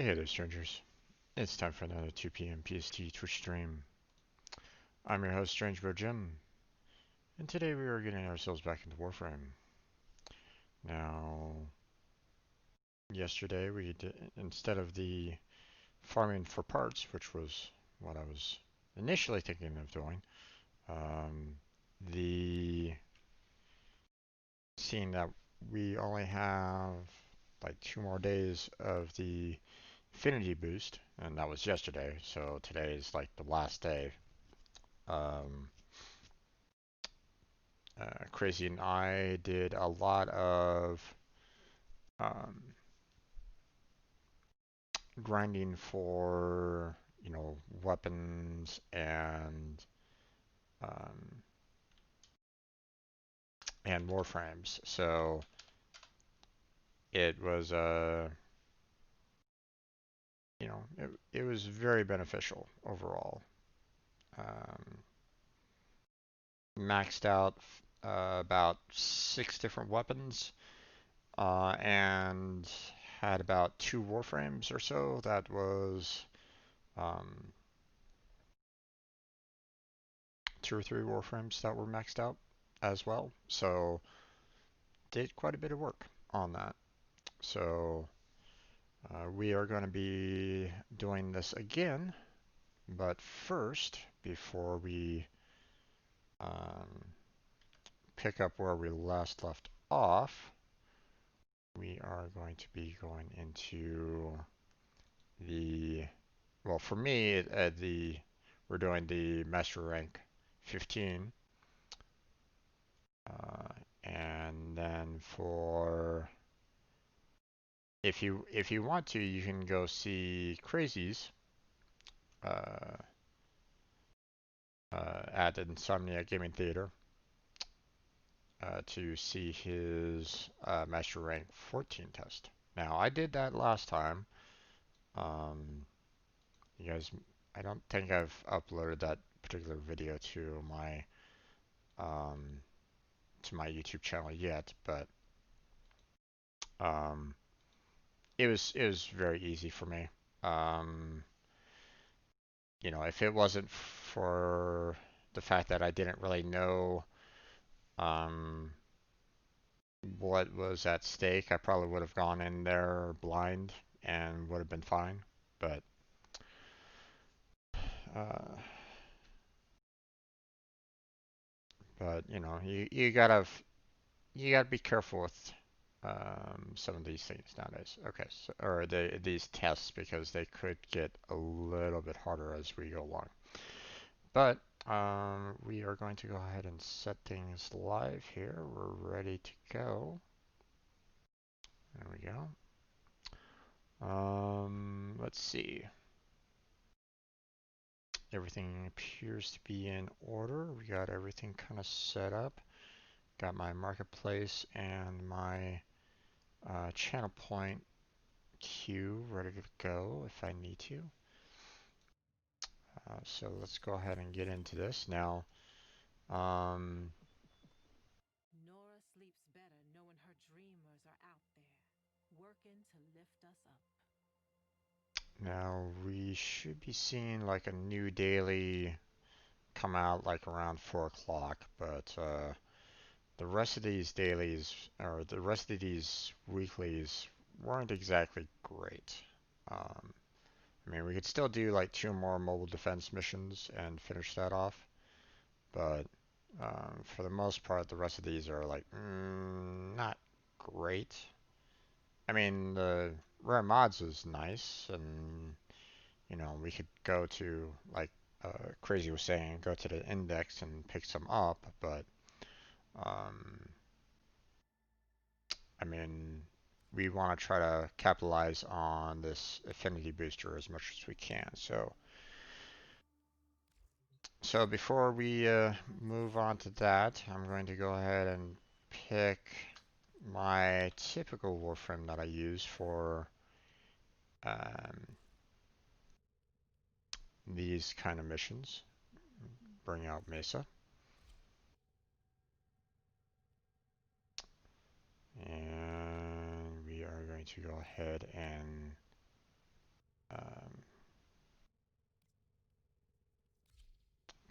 Hey there, strangers. It's time for another 2 p.m. PST Twitch stream. I'm your host, Strangebro Jim, and today we are getting ourselves back into Warframe. Now, yesterday we did, instead of the farming for parts, which was what I was initially thinking of doing, um, the seeing that we only have like 2 more days of the affinity boost, and that was yesterday, so today is like the last day. Um, Crazy and I did a lot of um, grinding for, weapons um, and warframes. So it was it was very beneficial overall. Um, Maxed out about 6 different weapons and had about 2 warframes or so. That was um, 2 or 3 warframes that were maxed out as well. So did quite a bit of work on that. So we are going to be doing this again, but first, before we um, pick up where we last left off, we are going to be going into the, well, for me, we're doing the Master Rank 15. And then for if you want to, you can go see Crazy's uh, at Insomnia Gaming Theater to see his Master Rank 14 test. Now, I did that last time. Um, you guys, I don't think I've uploaded that particular video um, to my YouTube channel yet, but um, it was very easy for me. Um, if it wasn't for the fact that I didn't really know um, what was at stake, I probably would have gone in there blind and would have been fine. But uh, you gotta be careful with some of these things nowadays. Okay, so, or these tests because they could get a little bit harder as we go along. But we are going to go ahead and set things live here. We're ready to go. There we go. Let's see. Everything appears to be in order. We got everything kind of set up. Got my marketplace and my channel point queue ready to go if I need to. So let's go ahead and get into this now. Um, Nora sleeps better knowing her dreamers are out there, working to lift us up. Now we should be seeing like a new daily come out like around 4 o'clock, but the rest of these dailies or the rest of these weeklies weren't exactly great. Um, I mean, we could still do like 2 more mobile defense missions and finish that off, but for the most part, the rest of these are like not great. I mean, the rare mods is nice, and we could go to like Crazy was saying, go to the index and pick some up, but um, I mean, we want to try to capitalize on this affinity booster as much as we can. So before we move on to that, I'm going to go ahead and pick my typical Warframe that I use for um, these kind of missions. Bring out Mesa. And we are going to go ahead and Um,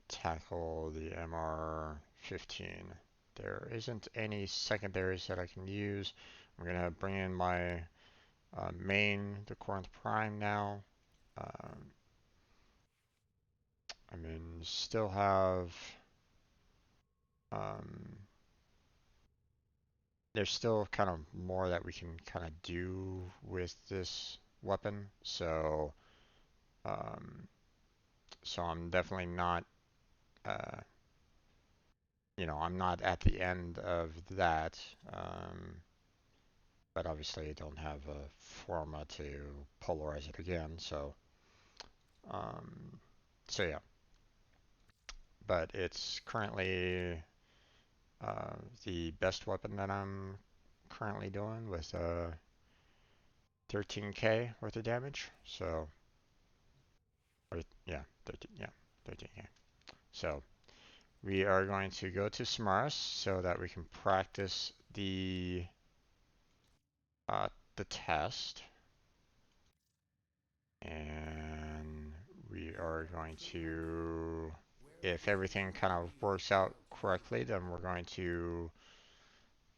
tackle the MR15. There isn't any secondaries that I can use. I'm gonna bring in my main, the Corinth Prime now. Um, I mean, still have. Um, there's still kind of more that we can kind of do with this weapon. Um, so I'm definitely not, uh, I'm not at the end of that. But obviously I don't have a forma to polarize it again. Um, so yeah. But it's currently uh, the best weapon that I'm currently doing with 13k worth of damage. Yeah, 13, yeah, 13k. So we are going to go to Samaras so that we can practice uh, the test, and we are going to, if everything kind of works out correctly, then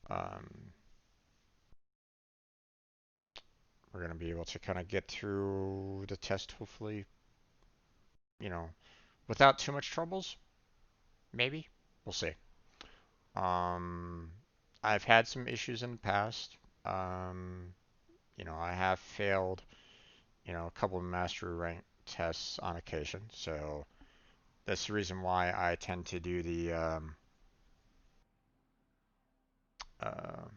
um, we're going to be able to kind of get through the test, hopefully, you know, without too much troubles. Maybe we'll see. Um, I've had some issues in the past. Um, I have failed, a couple of mastery rank tests on occasion. So that's the reason why I tend to do uh,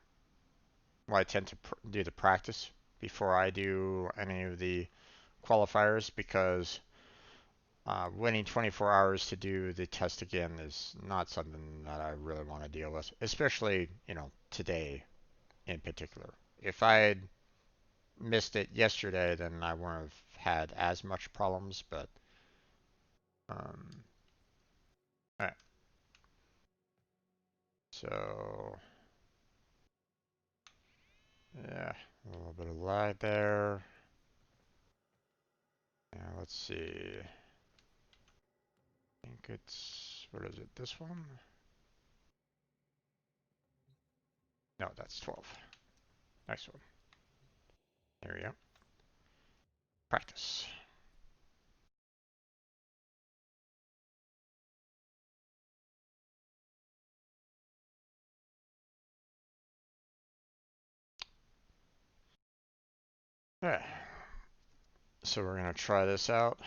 do the practice before I do any of the qualifiers, because winning 24 hours to do the test again is not something that I really want to deal with, especially, today in particular. If I had missed it yesterday, then I wouldn't have had as much problems, but um, alright, so yeah, a little bit of lag there. Now let's see. I think it's, what is it, this one? No, that's 12. Nice one. There we go. Practice. Alright, so we're gonna try this out.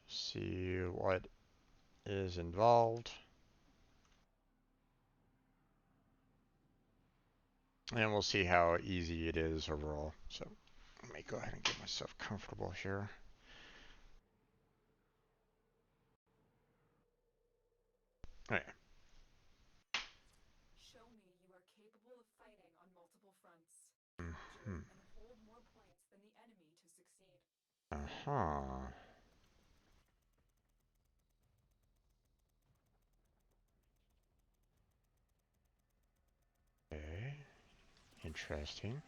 See what is involved. And we'll see how easy it is overall. So let me go ahead and get myself comfortable here. All right. Show me you are capable of fighting on multiple fronts. Capture Mm-hmm. and hold more points than the enemy to succeed. Uh-huh. Okay. Interesting.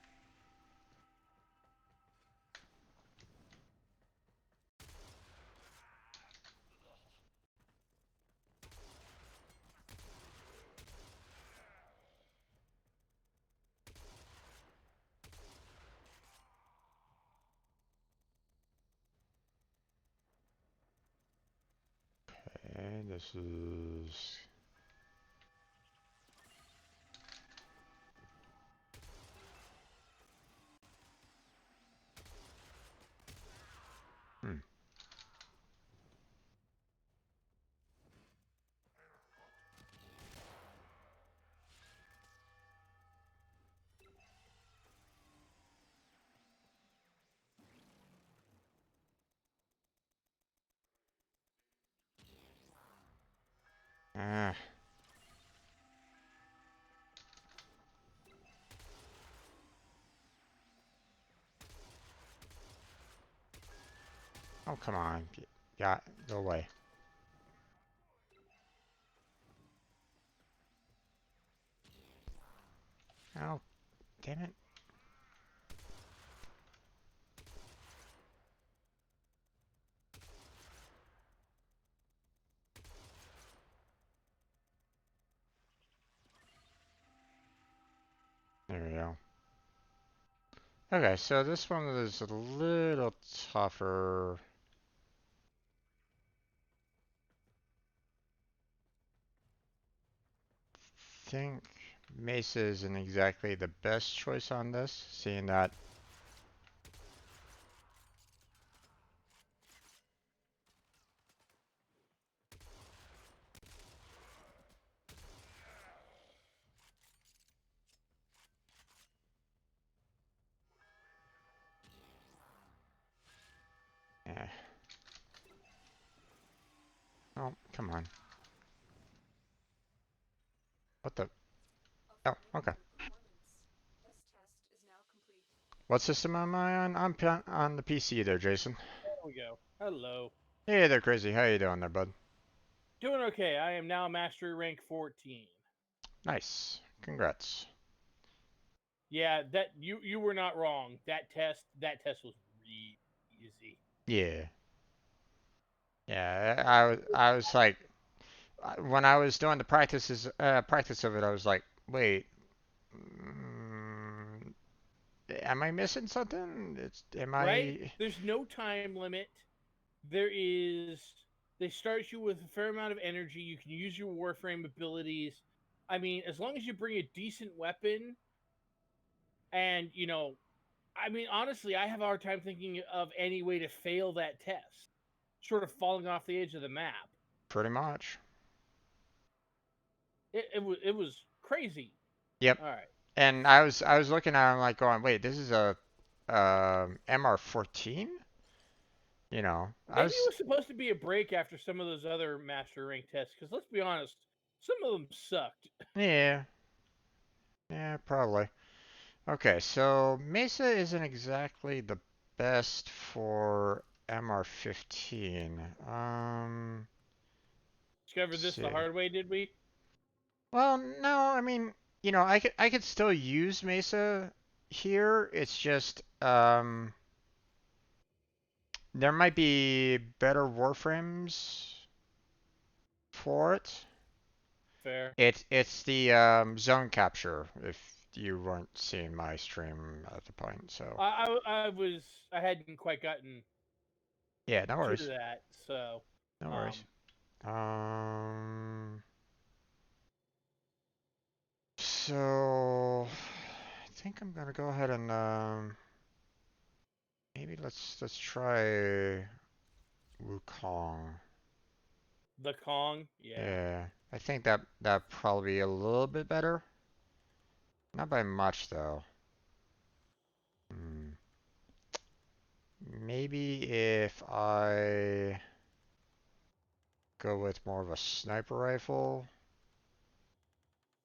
Okay, this is... Hmm. Ah. Oh, come on. Yeah, go away. Oh, damn it. There we go. Okay, so this one is a little tougher. Think Mesa isn't exactly the best choice on this, seeing that. Eh. Oh, come on. What the? Oh, okay. What system am I on? I'm on the PC there, Jason. There we go. Hello. Hey there, Crazy. How you doing there, bud? Doing okay. I am now mastery rank 14. Nice. Congrats. Yeah, that you were not wrong. That test was really easy. Yeah. Yeah, I was like, when I was doing the practice of it, I was like, wait, mm, am I missing something? Am Right? I There's no time limit. There is they start you with a fair amount of energy. You can use your Warframe abilities. I mean, as long as you bring a decent weapon and, I mean, honestly, I have a hard time thinking of any way to fail that test. Sort of falling off the edge of the map. pretty much? It was crazy. Yep. All right. And I was looking at him like going, wait, this is a MR14? I Maybe it was was supposed to be a break after some of those other master rank tests, because let's be honest, some of them sucked. yeah, yeah, probably. Okay, so Mesa isn't exactly the best for MR15. Discovered Let's this the see. hard way, did we? Well, no, I mean, I could still use Mesa here. It's just there might be better Warframes for it. Fair. It's the zone capture if you weren't seeing my stream at the point. So I hadn't quite gotten yeah, no to worries, that, so no worries. um, Um, so I think I'm gonna go ahead and maybe let's try Wukong. the Kong, yeah. Yeah, I think that probably be a little bit better. Not by much though. Hmm. Maybe if I go with more of a sniper rifle,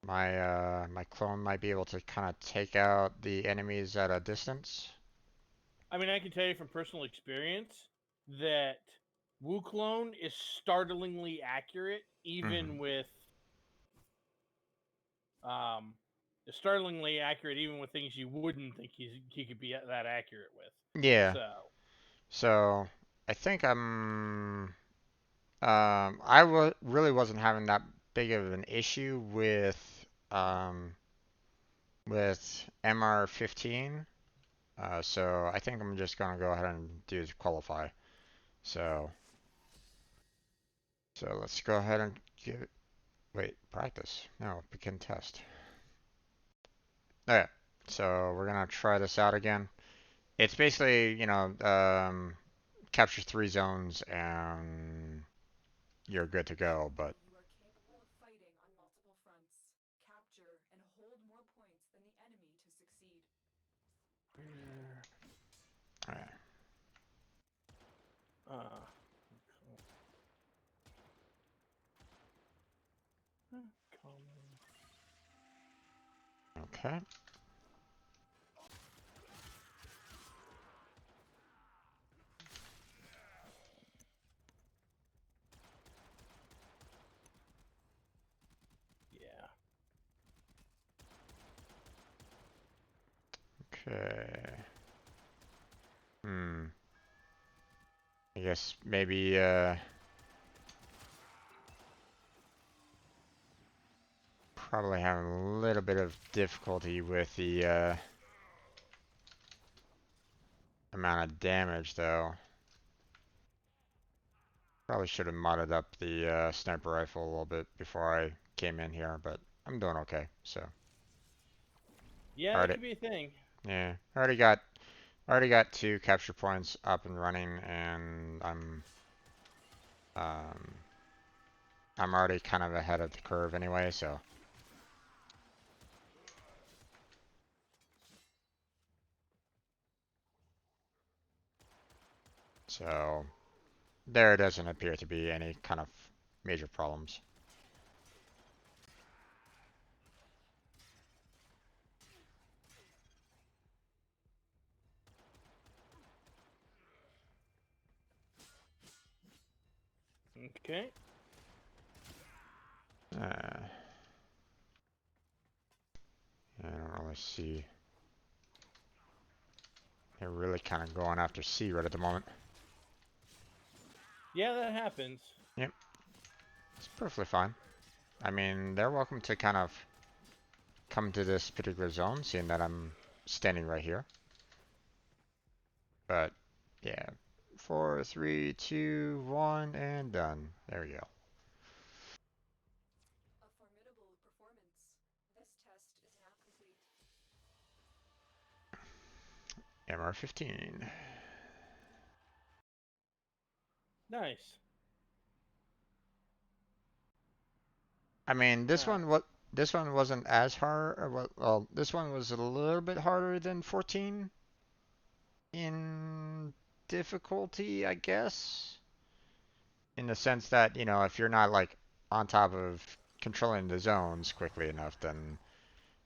my clone might be able to kind of take out the enemies at a distance. I mean, I can tell you from personal experience that Wukong is startlingly accurate, Hmm. even with um, startlingly accurate, even with things you wouldn't think he could be that accurate with. Yeah. So, So I think I really wasn't having that big of an issue um with MR15. So I think I'm just gonna go ahead and do qualify. So so let's go ahead and give it. Wait, practice. No, begin test. Okay. So we're gonna try this out again. It's basically, capture 3 zones and you're good to go, but You are capable of fighting on multiple fronts. Capture and hold more points than the enemy to succeed. alright. uh, Okay. yeah. Okay. Hmm. I guess maybe Probably having a little bit of difficulty with the amount of damage though. Probably should have modded up the sniper rifle a little bit before I came in here, but I'm doing okay. So Yeah, that already, could be a thing. yeah, already got 2 capture points up and running, and um, I'm already kind of ahead of the curve anyway. So there doesn't appear to be any kind of major problems. Okay. I don't really see. They're really kind of going after C right at the moment. Yeah, that happens. Yep, it's perfectly fine. I mean, they're welcome to kind of come to this particular zone, seeing that I'm standing right here. But yeah, 4, 3, 2, 1, and done. There we go. A formidable performance. This test is now complete. MR15. Nice. I mean, this Uh, one what this one wasn't as hard. Well, this one was a little bit harder than 14 in difficulty, I guess. In the sense that, if you're not like on top of controlling the zones quickly enough, then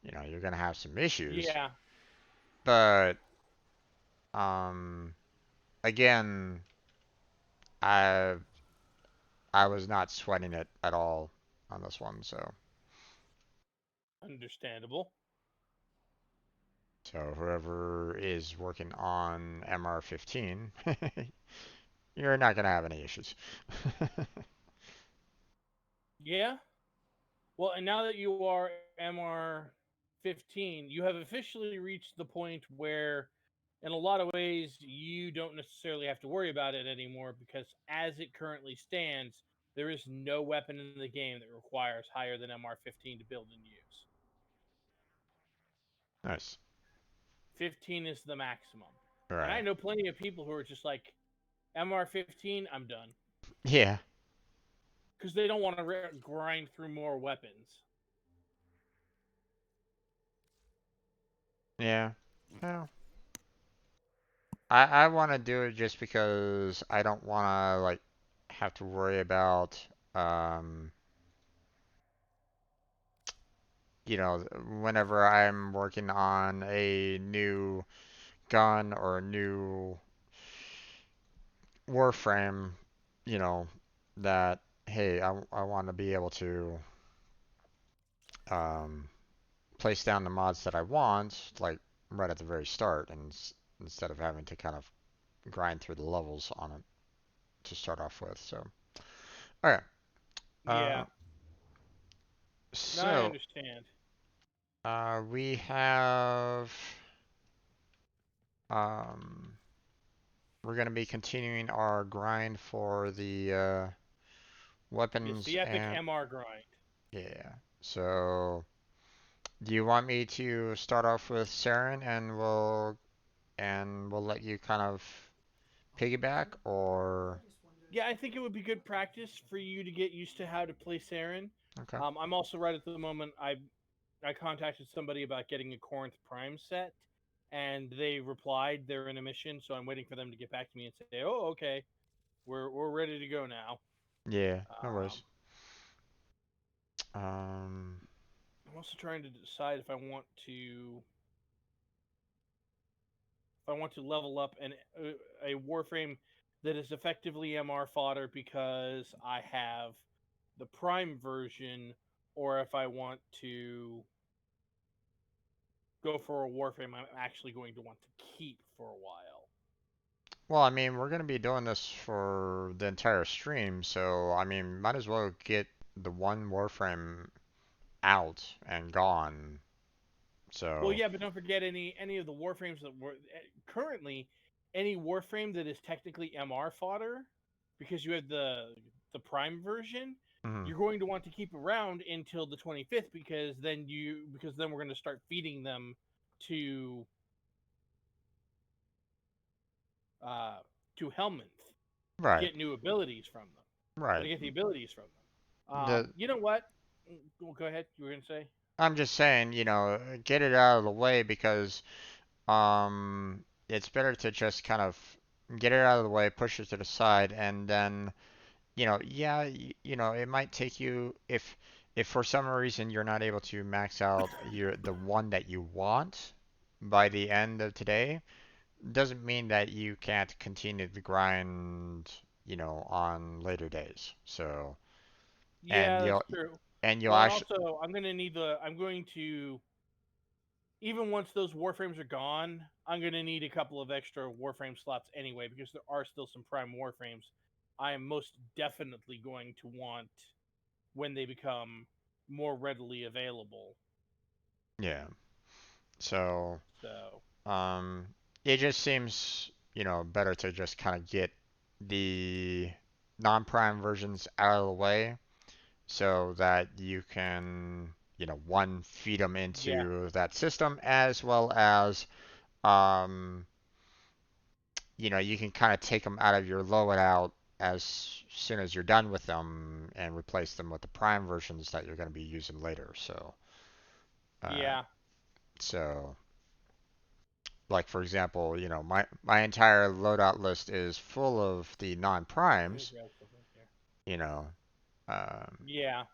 you're gonna have some issues. yeah, But um, again, I I was not sweating it at all on this one, understandable. so whoever is working on MR15, you're not gonna have any issues. Yeah. Well, and now that you are MR 15, you have officially reached the point where, in a lot of ways, you don't necessarily have to worry about it anymore because, as it currently stands, there is no weapon in the game that requires higher than MR 15 to build and use. Nice. 15 is the maximum. All And I right. know plenty of people who are just like, MR 15, I'm done. Yeah. Because they don't want to grind through more weapons. Yeah. Well, I want to do it just because I don't want to like have to worry about um whenever I'm working on a new gun or a new Warframe, you know, that hey, I want to be able to um place down the mods that I want like right at the very start, and instead of having to kind of grind through the levels on it to start off with. So, okay. Uh, Yeah. No, I so understand. we have um, we're gonna be continuing our grind for the It's weapons the epic and MR grind. yeah. So, do you want me to start off with Saryn and we'll let you kind of piggyback or Yeah, I think it would be good practice for you to get used to how to play Saryn. okay. I'm also right at the moment. I contacted somebody about getting a Corinth Prime set, and they replied they're in a mission, so I'm waiting for them to get back to me and say, "Oh, okay, we're ready to go now." Yeah, no Um, worries. Um, I'm also trying to decide if I want to level up a Warframe that is effectively MR fodder because I have the Prime version, or if I want to go for a Warframe I'm actually going to want to keep for a while. well, I mean, we're gonna be doing this for the entire stream, so I mean, might as well get the one Warframe out and gone. Well, So, yeah, but don't forget any of the warframes that were currently any warframe that is technically MR fodder, because you have the prime version. mhm, You're going to want to keep around until the 25th because then we're going to start feeding them to uh to Helminth to right, get new abilities from them. Or right. to get the abilities from them. The You know what? Well, go ahead. You were going to say? I'm just saying, get it out of the way because it's better to just kind of get it out of the way, push it to the side, and then, yeah, it might take you if for some reason you're not able to max out the one that you want by the end of today, doesn't mean that you can't continue the grind, on later days. So, and Yeah, that's you'll true. and you'll Well, and actually, also I'm going to even once those warframes are gone, I'm going to need a couple of extra warframe slots anyway because there are still some prime warframes I am most definitely going to want when they become more readily available. yeah. So, So, um, it just seems, better to just kind of get the non-prime versions out of the way so that you can, one, feed them yeah. into that system as well as, um, you can kind of take them out of your loadout as soon as you're done with them and replace them with the prime versions that you're going to be using later. Uh, Yeah. so like for example, my entire loadout list is full of the I'm going to non-primes, grab something here. you know. Um, Yeah.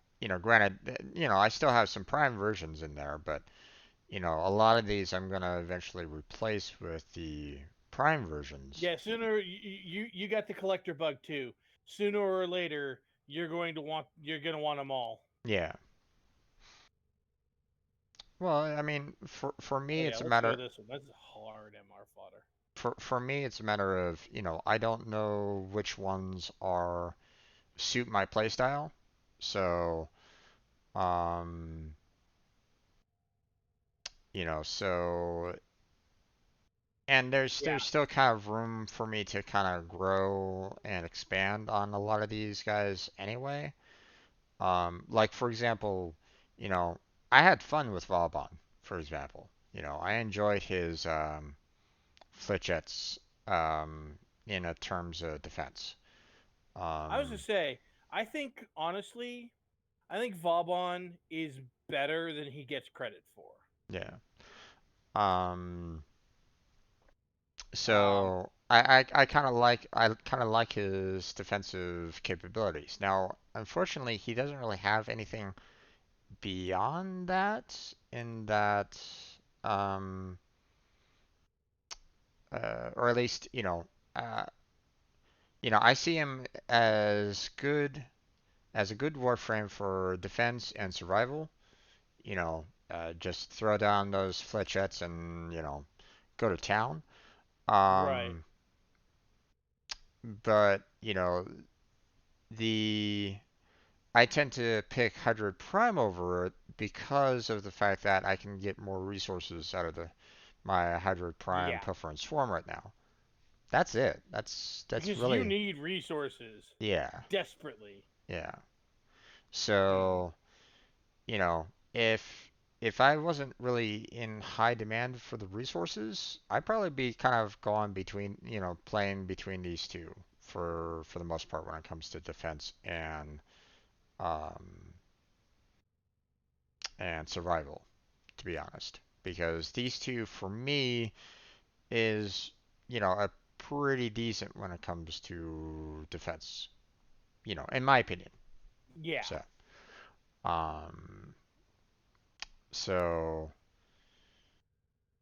Granted, I still have some prime versions in there, but a lot of these I'm gonna eventually replace with the prime versions. Yeah, you got the collector bug too. Sooner or later, you're going to want them all. Yeah. Well, I mean, for Oh me, yeah, it's a let's go matter with this one. That's hard MR fodder. for me, it's a matter of, I don't know which ones are suit my playstyle. So, um, so and Yeah. there's still kind of room for me to kind of grow and expand on a lot of these guys anyway. Like for example, you know, I had fun with Vauban, for example. I enjoyed his flechets in a terms of defense. I was to Um, say, I think honestly, I think Vauban is better than he gets credit for. yeah. Um, Um, so I kind of like his defensive capabilities. Now, unfortunately, he doesn't really have anything beyond that in that um or at least uh I see him as a good warframe for defense and survival. Just throw down those flechettes and go to town. right. um but the I tend to pick Hydroid Prime over it because of the fact that I can get more resources out of the my Hydroid Prime Yeah, Pilfer's form right now. That's it. That's because you really, need resources yeah, desperately. yeah. So, you know, if if I wasn't really in high demand for the resources, I'd probably be kind of going between, playing between these two for the most part when it comes to defense um and survival, to be honest. Because these two for me is, a pretty decent when it comes to defense, in my opinion. Yeah. So, um, so,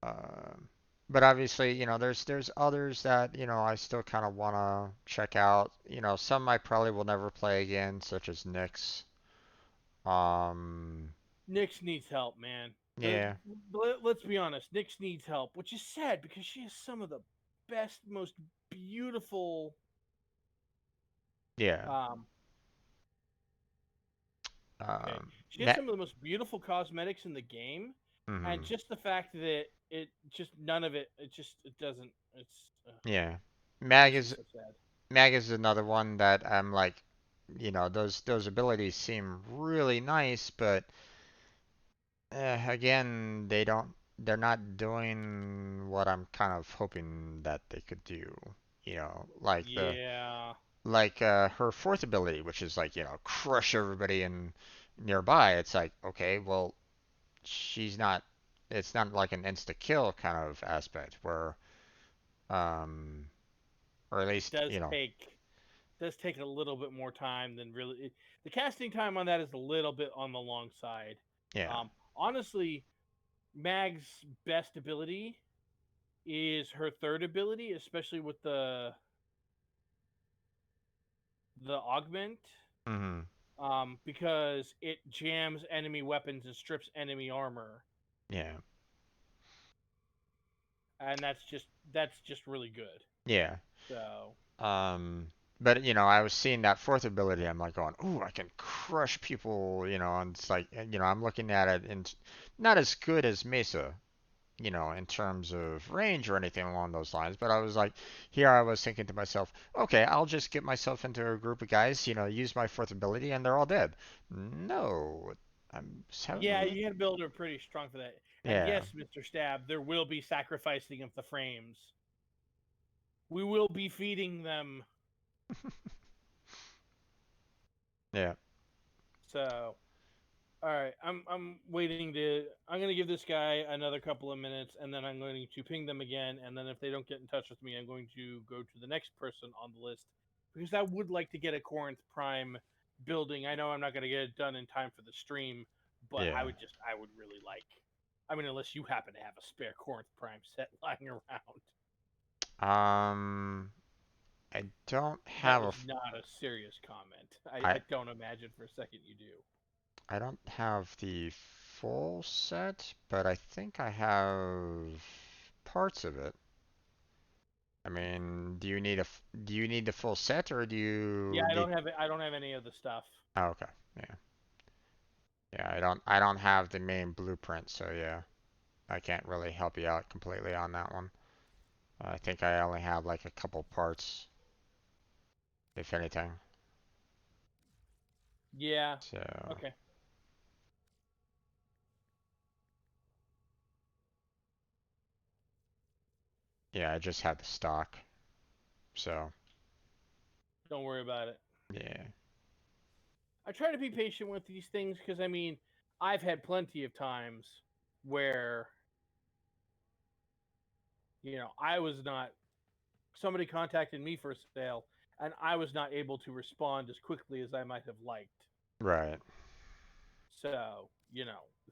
um, but obviously, there's others that I still kind of want to check out. Some I probably will never play again, such as Nyx. Um, Nyx needs help, man. The yeah, let's be honest, Nyx needs help, which is sad because she has some of the best, most beautiful yeah. um Okay. Um, She has some of the most beautiful cosmetics in the game, and hmm just the fact that it just none of it it doesn't Yeah. Mag makes me is so sad. Mag is another one that I'm like, those abilities seem really nice, but again, they're not doing what I'm kind of hoping that they could do. Yeah. Her fourth ability, which is like, crush everybody in nearby. It's like, okay, well, she's not. It's not like an insta kill kind of aspect where, um, or at It least, does take a little bit more time than the casting time on that is a little bit on the long side. yeah. Honestly, Mag's best ability is her third ability, especially with the augment, hmm because it jams enemy weapons and strips enemy armor, Yeah. and that's just really good. Yeah. So Um, but I was seeing that fourth ability. I'm like going, ooh, I can crush people. And it's like, I'm looking at it and not as good as Mesa, in terms of range or anything along those lines. But I was like, here I was thinking to myself, okay, I'll just get myself into a group of guys, use my fourth ability, and they're all dead. No, I'm just having a yeah, little, you had to build her pretty strong for that. And yeah, yes, Mr. Stab, there will be sacrificing of the frames. We will be feeding them. yeah, So all right, I'm waiting to. I'm gonna give this guy another couple of minutes, and then I'm going to ping them again. And then if they don't get in touch with me, I'm going to go to the next person on the list because I would like to get a Corinth Prime building. I know I'm not gonna get it done in time for the stream, but yeah. I would really like. I mean, unless you happen to have a spare Corinth Prime set lying around. Um, I don't That have a, was f- not a serious comment. I, I don't imagine for a second you do. I don't have the full set, but I think I have parts of it. I mean, do you need the full set or do Yeah, you I need? don't have I don't have any of the stuff. Oh, okay. Yeah. Yeah, I don't have the main blueprint, so yeah. I can't really help you out completely on that one. I think I only have like a couple parts, if anything. Yeah. So, Okay. yeah, I just have the stock. So, Don't worry about it. yeah. I try to be patient with these things because I mean, I've had plenty of times where I was not somebody contacted me for a sale and I was not able to respond as quickly as I might have liked. Right. So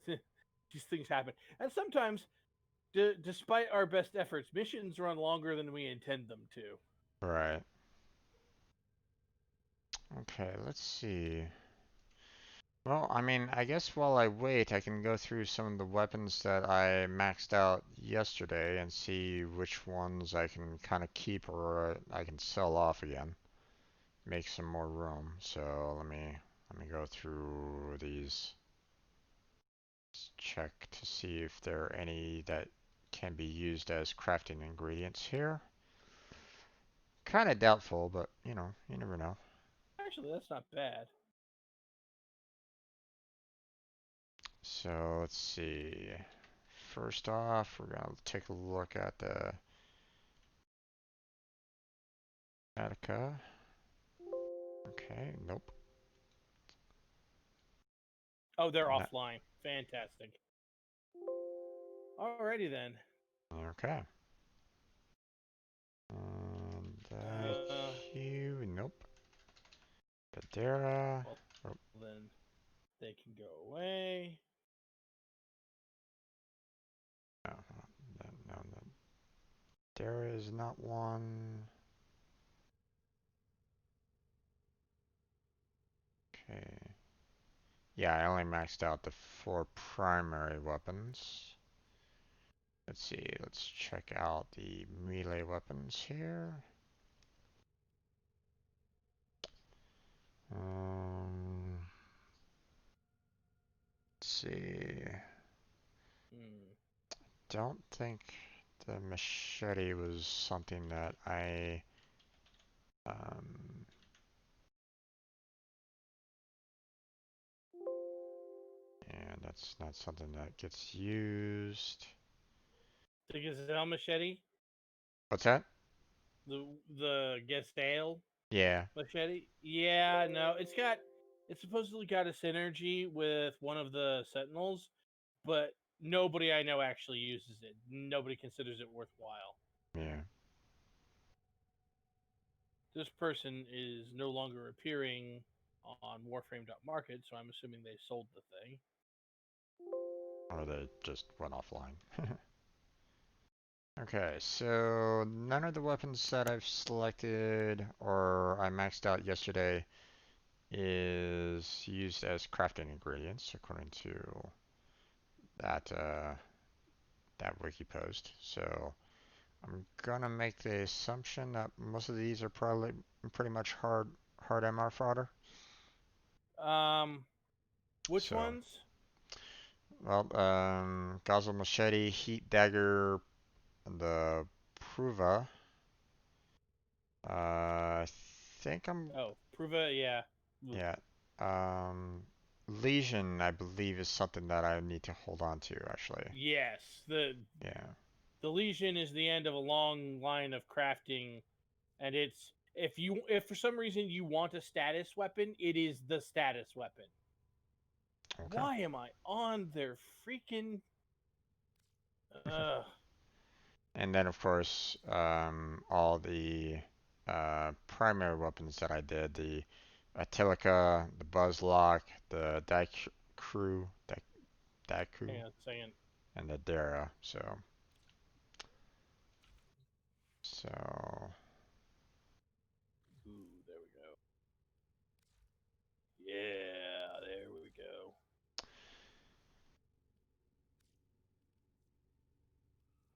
these things happen, and sometimes, despite our best efforts, missions run longer than we intend them to. Right. Okay, let's see. Well, I mean, I guess while I wait, I can go through some of the weapons that I maxed out yesterday and see which ones I can kind of keep or I can sell off again. Make some more room. So let me go through these. Check to see if there are any that can be used as crafting ingredients here. Kind of doubtful, but you never know. Actually, that's not bad. So let's see. First off, we're gonna take a look at the Attica. Okay, nope. Oh, they're Not, offline. Fantastic. Alrighty then. okay. And Uh, IQ, nope. Padera. well, Oh, then they can go away. no, no, no, no. Padera is not one. Okay. Yeah, I only maxed out the 4 primary weapons. Let's see, let's check out the melee weapons here. Um, see. Hmm. Don't think the machete was something that I um, and that's not something that gets used. The Gazelle machete, What's that? the Gestale Yeah, machete. Yeah, no, it's supposedly got a synergy with one of the Sentinels, but nobody I know actually uses it. Nobody considers it worthwhile. yeah. This person is no longer appearing on Warframe.market, so I'm assuming they sold the thing. Or they just went offline. Okay, so none of the weapons that I've selected or I maxed out yesterday is used as crafting ingredients according to that that wiki post. So I'm gonna make the assumption that most of these are probably pretty much hard MR fodder. Um, which So, ones? well, Gosel Machete, Heat Dagger, the Pruva. I think I'm, Oh, Pruva, yeah. yeah. Um, Lesion, I believe, is something that I need to hold on to, actually. Yes, Yeah. the Legion is the end of a long line of crafting, and if for some reason you want a status weapon, it is the status weapon. Okay. Why am I on their freaking? Uh, And then, of course, all the primary weapons that I did, the Atilica, the Buzzlock, the hang Daiku, on a second. and the Dara. So, Ooh, there we go. Yeah, there we go.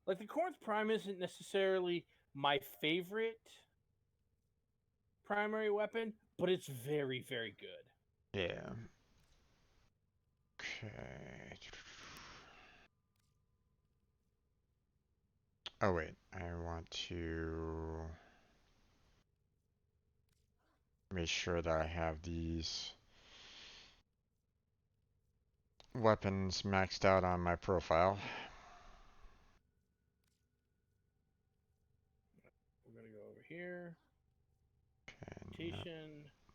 Like the Corinth Prime isn't necessarily my favorite primary weapon, but it's very, very good. yeah. Okay. Oh wait, I want to make sure that I have these weapons maxed out on my profile. We're gonna go over here. Okay, no, Mutation.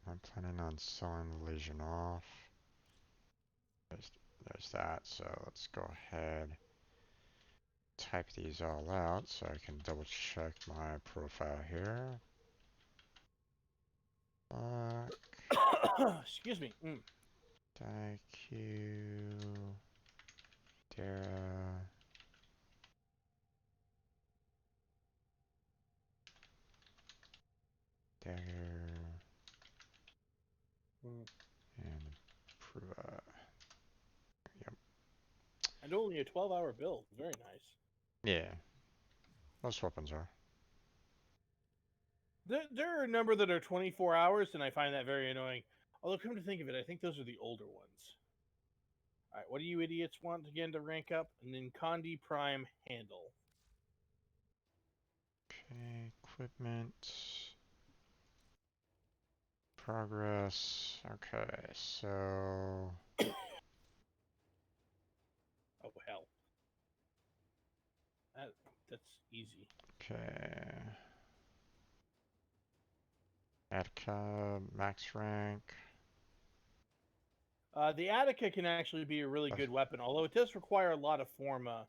I'm planning on selling the Legion off. There's, there's that, so let's go ahead, type these all out so I can double check my profile here. Excuse me. Daiku, Dara, Dagger, Mm. and Pruva. Yep. And only a 12-hour build. Very nice. Yeah, most weapons are. There are a number that are 24 hours, and I find that very annoying. Although, come to think of it, I think those are the older ones. All right, what do you idiots want again to rank up? And then Condi Prime Handle. Okay, equipment, progress. Okay, so Oh hell, that that's easy. okay, Attica, max rank. The Attica can actually be a really Uh, good weapon, although it does require a lot of forma.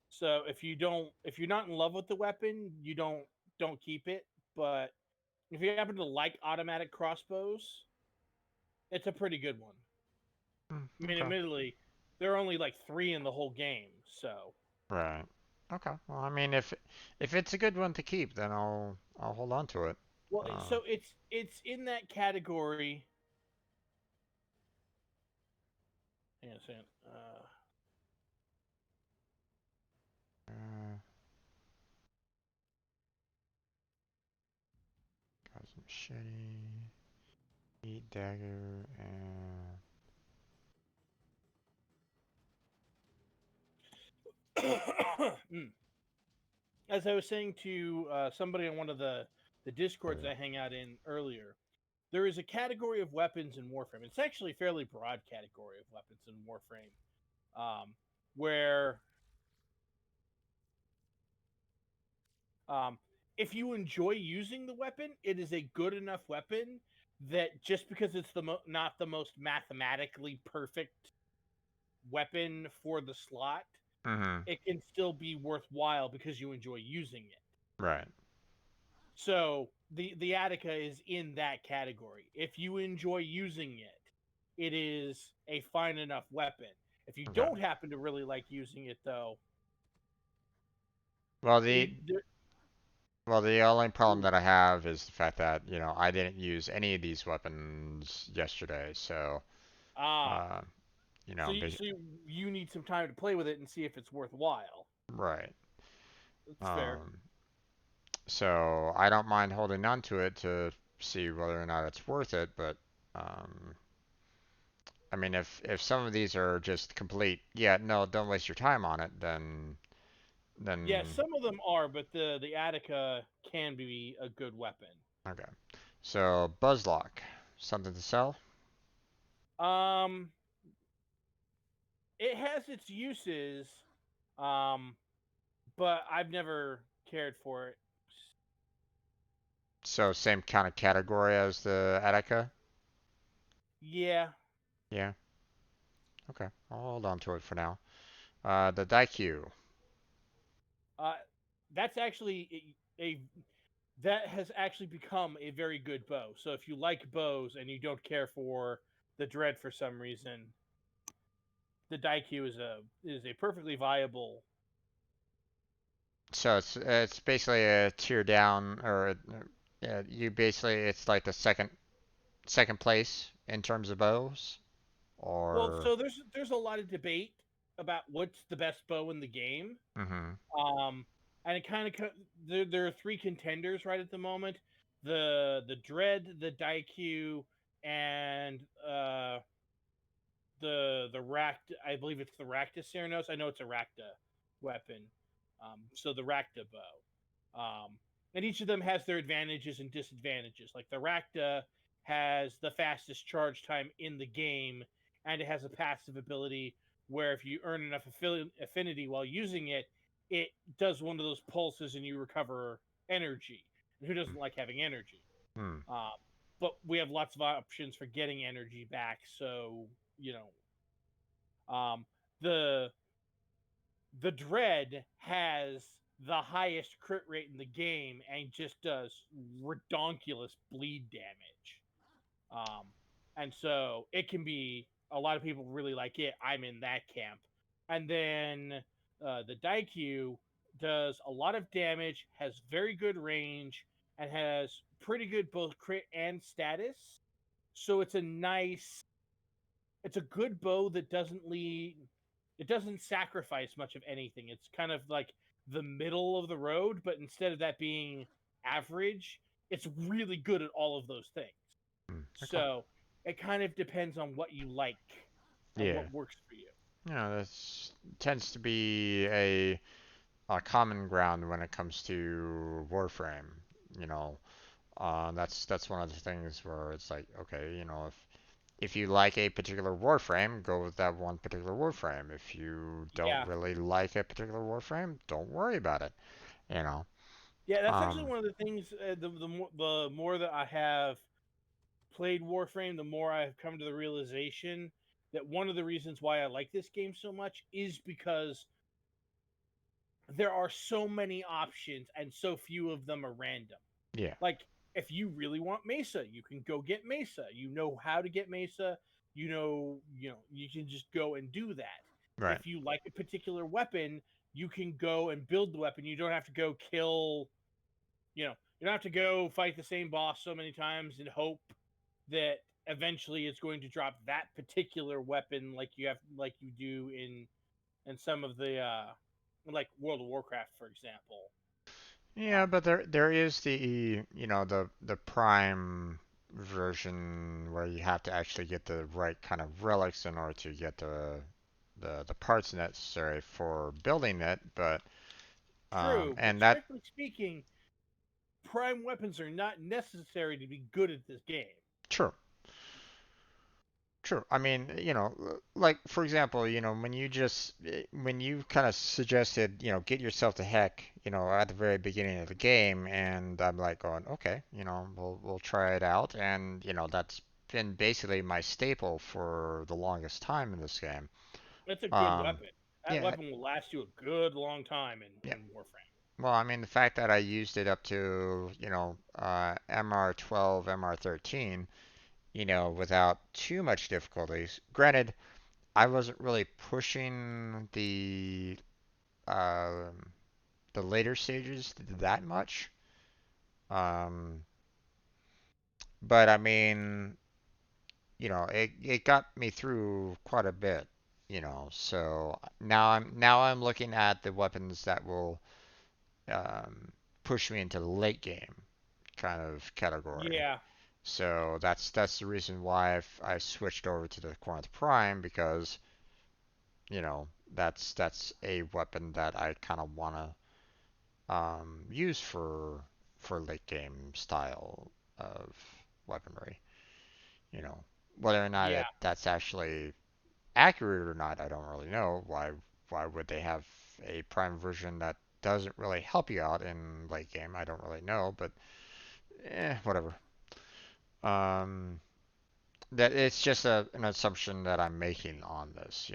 So if you're not in love with the weapon, you don't keep it. But if you happen to like automatic crossbows, it's a pretty good one. I mean, okay, admittedly, there are only like 3 in the whole game, so right. Okay. Well, I mean, if it's a good one to keep, then I'll hold on to it. well, Uh, so it's in that category. Hang on a second. uh, got some machete, heat dagger, and Mm. As I was saying to somebody on one of the discords I hang out in earlier, there is a category of weapons in Warframe. It's actually a fairly broad category of weapons in Warframe, where um, if you enjoy using the weapon, it is a good enough weapon that just because it's not the most mathematically perfect weapon for the slot, Mm-hmm. it can still be worthwhile because you enjoy using it. Right. So the Attica is in that category. If you enjoy using it, it is a fine enough weapon. If you Okay. don't happen to really like using it, though, Well, it, the there, well, the only problem that I have is the fact that, I didn't use any of these weapons yesterday, so, ah, uh, so you, bas so you, you need some time to play with it and see if it's worthwhile. right. That's fair. Um, so I don't mind holding on to it to see whether or not it's worth it, but, um, I mean, if some of these are just complete, yeah, no, don't waste your time on it, Yeah, then some of them are, but the Attica can be a good weapon. okay. So Buzzlock, something to sell? Um, it has its uses, um, but I've never cared for it. So same kind of category as the Attica? Yeah, Yeah. Okay. I'll hold on to it for now. The Daikyu. uh, that's actually that has actually become a very good bow. So if you like bows and you don't care for the dread for some reason, the Daikyu is a perfectly viable. So it's basically a tier down, or you basically it's like the second place in terms of bows, Well, or so there's a lot of debate about what's the best bow in the game. mm-hmm. Um, and it kind of there are three contenders right at the moment: the Dread, the Daikyu, and the Rakta. I believe it's the Rakta Ceranos. I know it's a Rakta weapon. So the Rakta bow. And each of them has their advantages and disadvantages. Like the Rakta has the fastest charge time in the game, and it has a passive ability where if you earn enough affinity while using it, it does one of those pulses and you recover energy. And who doesn't like having energy? Hmm. Um, but we have lots of options for getting energy back. So um, the the Dread has the highest crit rate in the game and just does redonkulous bleed damage. Um, and so it can be a lot of people really like it. I'm in that camp. And then the Daikyu does a lot of damage, has very good range, and has pretty good both crit and status. So it's a good bow that it doesn't sacrifice much of anything. It's kind of like the middle of the road, but instead of that being average, it's really good at all of those things. Hmm. Okay. So it kind of depends on what you like and Yeah. what works for you. That's tends to be a common ground when it comes to Warframe. You know, that's one of the things where it's like, okay, if you like a particular Warframe, go with that one particular Warframe. If you don't Yeah. really like a particular Warframe, don't worry about it. You know. Yeah, that's actually Um, one of the things. The more that I have played Warframe, the more I've come to the realization that one of the reasons why I like this game so much is because there are so many options and so few of them are random. yeah. Like if you really want Mesa, you can go get Mesa. You know how to get Mesa. You can just go and do that. Right. If you like a particular weapon, you can go and build the weapon. You don't have to go kill, you don't have to go fight the same boss so many times and hope that eventually it's going to drop that particular weapon like you do in some of the like World of Warcraft, for example. Yeah, Um, but there is the prime version where you have to actually get the right kind of relics in order to get the parts necessary for building it, but True, but and that strictly speaking, prime weapons are not necessary to be good at this game. true. True. I mean, like for example, when you kind of suggested, get yourself to heck, at the very beginning of the game, and I'm like going, okay, we'll try it out, and that's been basically my staple for the longest time in this game. That's a good Um, weapon. That yeah, weapon will last you a good long time yeah. in Warframe. Well, I mean, the fact that I used it up to, MR12, MR13, without too much difficulties. Granted, I wasn't really pushing um, the later stages that much. Um, but I mean, it got me through quite a bit, So now I'm looking at the weapons that will um, push me into the late game kind of category. Yeah, So that's the reason why I switched over to the Corinth Prime because that's a weapon that I kind of want to use for late game style of weaponry. You know, whether or not yeah. that's actually accurate or not, I don't really know. Why would they have a prime version that doesn't really help you out in late game? I don't really know, but whatever. Um, that it's just an assumption that I'm making on this.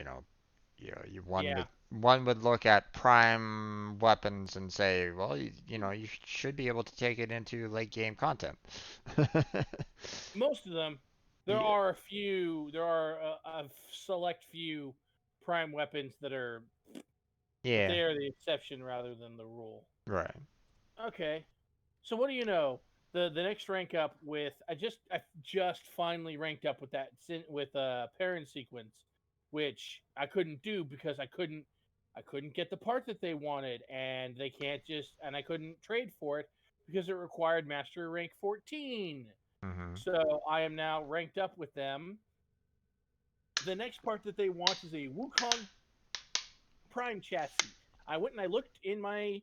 Yeah. One would look at prime weapons and say, well, you should be able to take it into late game content. Most of them. There Yeah, are a few. There are a select few prime weapons that are, but yeah, they are the exception rather than the rule. right. Okay. So what do you know? The next rank up with I just finally ranked up with with parent sequence, which I couldn't do because I couldn't get the part that they wanted, and they can't just and I couldn't trade for it because it required mastery rank 14. Hmm. So I am now ranked up with them. The next part that they want is a Wukong Prime chassis. I went and I looked in my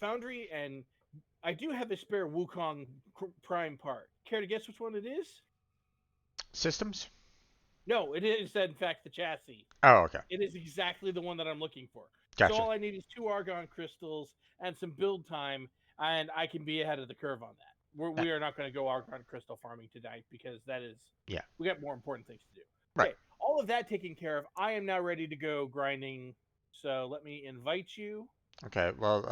foundry, and I do have a spare Wukong Prime part. Care to guess which one it is? Systems? No, it is in fact the chassis. Oh, okay. It is exactly the one that I'm looking for. So Gotcha. all I need is 2 Argon crystals and some build time, and I can be ahead of the curve on that. Uh, We are not going to go Argon crystal farming tonight because that is yeah. we got more important things to do. Right. Okay, all of that taken care of. I am now ready to go grinding. So let me invite you. Okay. Well,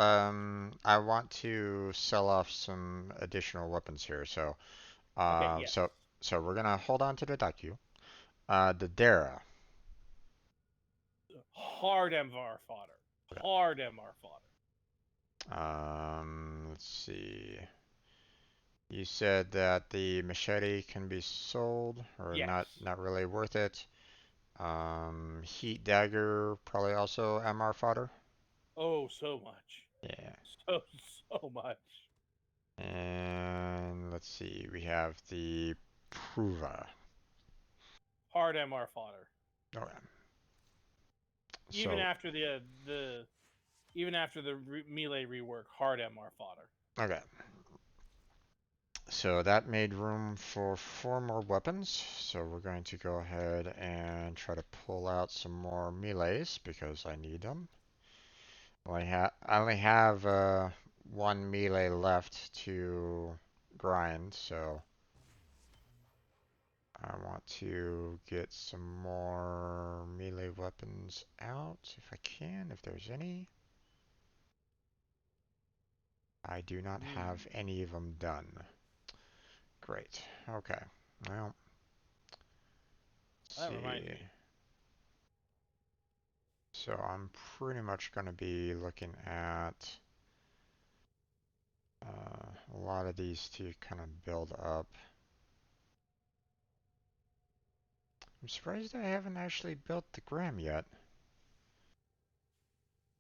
I want to sell off some additional weapons here. So, Okay, yes. we're gonna hold on to the Daku. The Dara. Hard MVAR fodder. Okay. Hard MR fodder. Let's see. You said that the machete can be sold, or Yes. not really worth it. Heat dagger probably also MR fodder. Oh, so much. Yeah. So, so much. And let's see, we have the Pruva. Hard MR fodder. Okay. Even So, after the even after the melee rework, hard MR fodder. okay. So that made room for 4 more weapons. So we're going to go ahead and try to pull out some more melees because I need them. I only have 1 melee left to grind, so I want to get some more melee weapons out if I can, if there's any. I do not have Hmm. any of them done. Great. Okay. Well, let's That reminds see. me. So I'm pretty much going to be looking at a lot of these to kind of build up. I'm surprised I haven't actually built the Gram yet.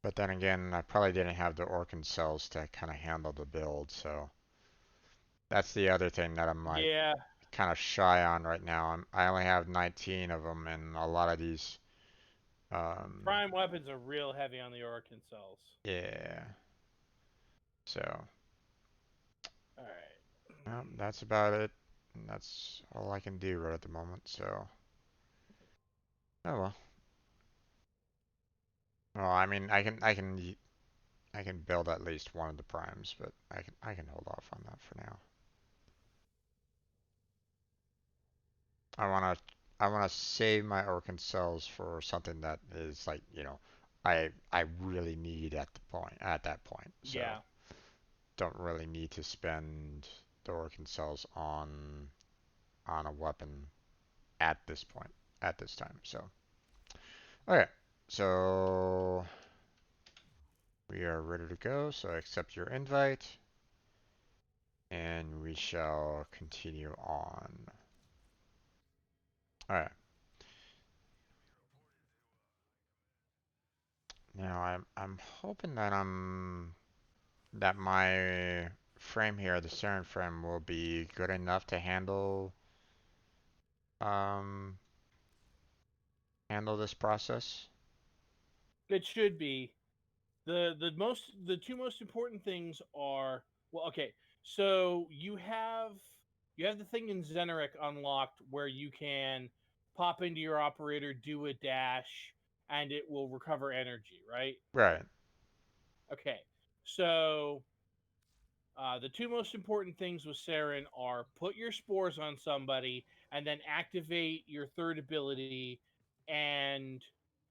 But then again, I probably didn't have the Orkin cells to kind of handle the build, so that's the other thing that I'm like Yeah. kind of shy on right now. I only have 19 of them, and a lot of these Prime weapons are real heavy on the Orkin cells. Yeah. So, All right. that's about it. And that's all I can do right at the moment. So, oh well. Well, I mean, I can build at least one of the primes, but I can hold off on that for now. I wanna I wanna save my Orkin cells for something that is like, I really need at that point. So Yeah. don't really need to spend the Orkin cells on a weapon at this point, at this time. So okay. So we are ready to go. So I accept your invite and we shall continue on. Alright. Now I'm hoping that my frame here, the Saryn frame, will be good enough to um handle this process. It should be. The two most important things are, well, okay. So you have the thing in Xeneric unlocked where you can pop into your operator, do a dash, and it will recover energy, right? Right. Okay. So the two most important things with Saryn are put your spores on somebody and then activate your third ability and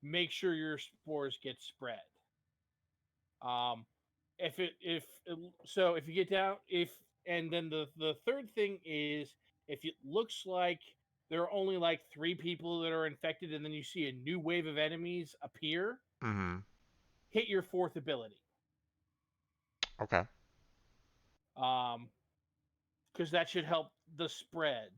make sure your spores get spread. Um, if you get down if and then the third thing is if it looks like there are only like 3 people that are infected and then you see a new wave of enemies appear, Mm-hmm. hit your fourth ability. Okay. Um, because that should help the spread.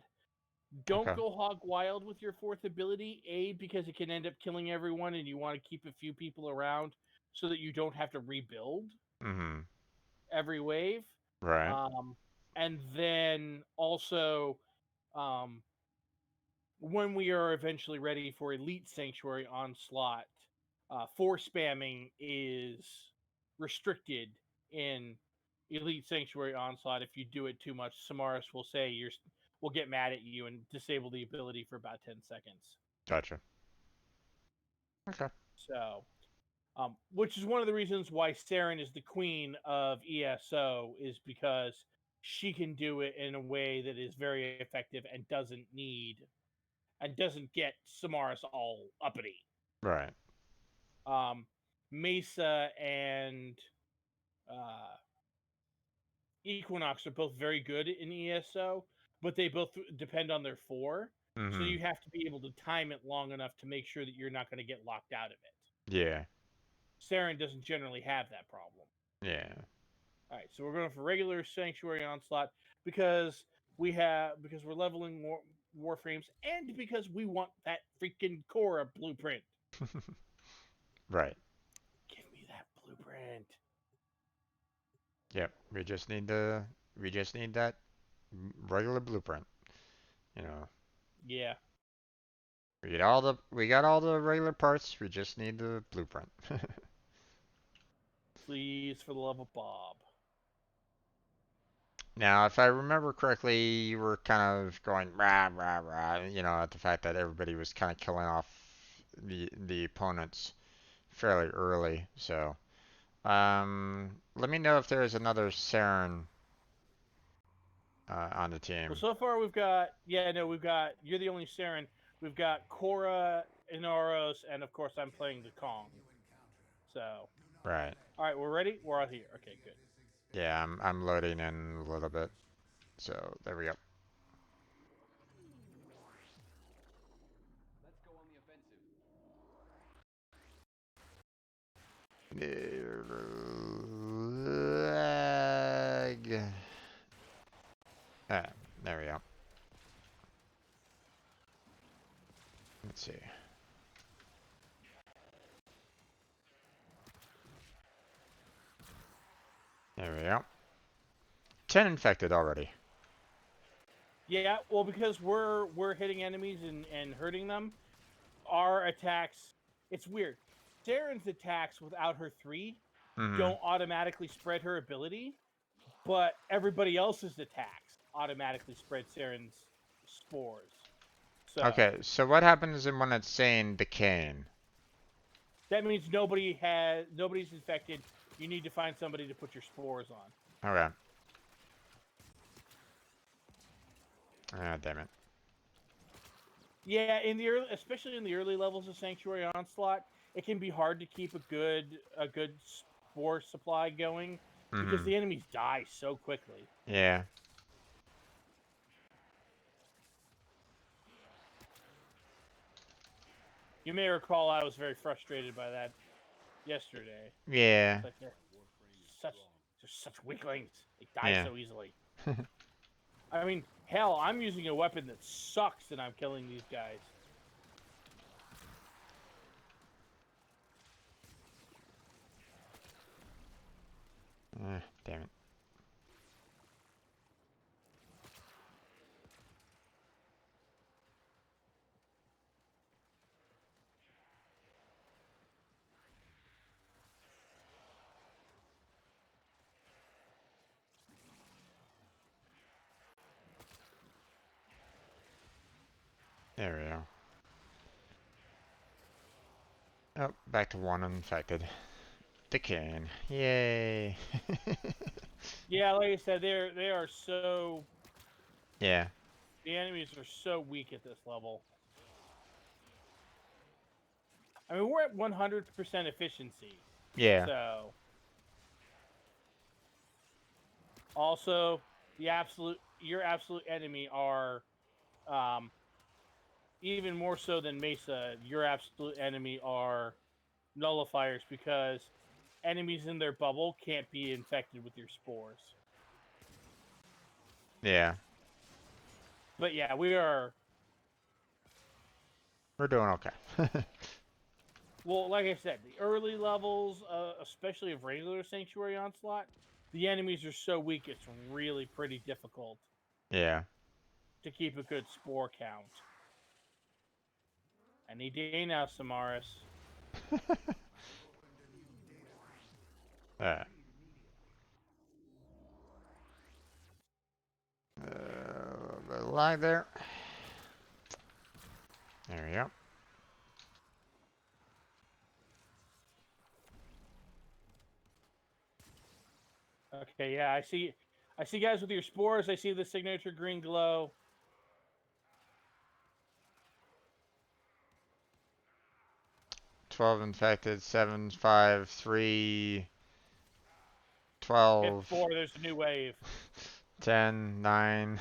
Don't Okay. go hog wild with your fourth ability, A, because it can end up killing everyone and you want to keep a few people around so that you don't have to rebuild Mm-hmm. every wave. Right. Um, and then also, um, when we are eventually ready for Elite Sanctuary Onslaught, force spamming is restricted in Elite Sanctuary Onslaught. If you do it too much, Samaris will get mad at you and disable the ability for about 10 seconds. Gotcha. Okay. So, which is one of the reasons why Saryn is the queen of ESO, is because she can do it in a way that is very effective and doesn't get Samaris all uppity. Right. Um, Mesa and uh, Equinox are both very good in ESO, but they both depend on their four. So Mm-hmm. you have to be able to time it long enough to make sure that you're not going to get locked out of it. Yeah. Saryn doesn't generally have that problem. Yeah. All right, so we're going for regular Sanctuary Onslaught because we're leveling Warframes and because we want that freaking Korra blueprint. Right. Give me that blueprint. Yep. We just need that regular blueprint. You know, Yeah, we got all the regular parts. We just need the blueprint. please, for the love of Bob. Now, if I remember correctly, you were kind of going rah rah rah, at the fact that everybody was kind of killing off the opponents fairly early. So, let me know if there's another Saryn on the Well, team. so far you're the only Saryn. We've got Korra, Inaros, and of course I'm playing the Kong. So, Right. all right, we're ready. We're out here. Okay, good. Yeah, I'm loading in a little bit. So there we go. Lag. Ah, there we go. Let's see. There we go. 10 infected already. Yeah, well, because we're hitting enemies and hurting them, our attacks it's weird. Saryn's attacks without her 3 Mm-hmm. don't automatically spread her ability, but everybody else's attacks automatically spread Saryn's spores. So Okay, so what happens when it's saying decaying? that means nobody's infected. You need to find somebody to put your spores on. Okay. Ah, damn it. Yeah, especially in the early levels of Sanctuary Onslaught, it can be hard to keep a good spore supply going because Mm-hmm. the enemies die so quickly. Yeah. You may recall I was very frustrated by that yesterday. Yeah. It's like such they're such weaklings. They die Yeah. so easily. I mean, hell, I'm using a weapon that sucks and I'm killing these guys. Damn it. There we go. Oh, back to 1 infected. Decaying. Yay. Yeah, like I said, they are so Yeah. the enemies are so weak at this level. I mean, we're at 100% efficiency. Yeah. So, also, your absolute enemy are, even more so than Mesa. Your absolute enemy are nullifiers because enemies in their bubble can't be infected with your spores. Yeah. But yeah, we are. We're doing okay. Well, like I said, the early levels, especially of regular Sanctuary Onslaught, the enemies are so weak it's really pretty difficult Yeah. to keep a good spore count. Any day now, Samaris. Uh, a bit of lag there. There we go. Okay, yeah, I see guys with your spores. I see the signature green glow. 12 infected, 7, 5, 3, Hit 12, 4, there's a new wave. 10, 9.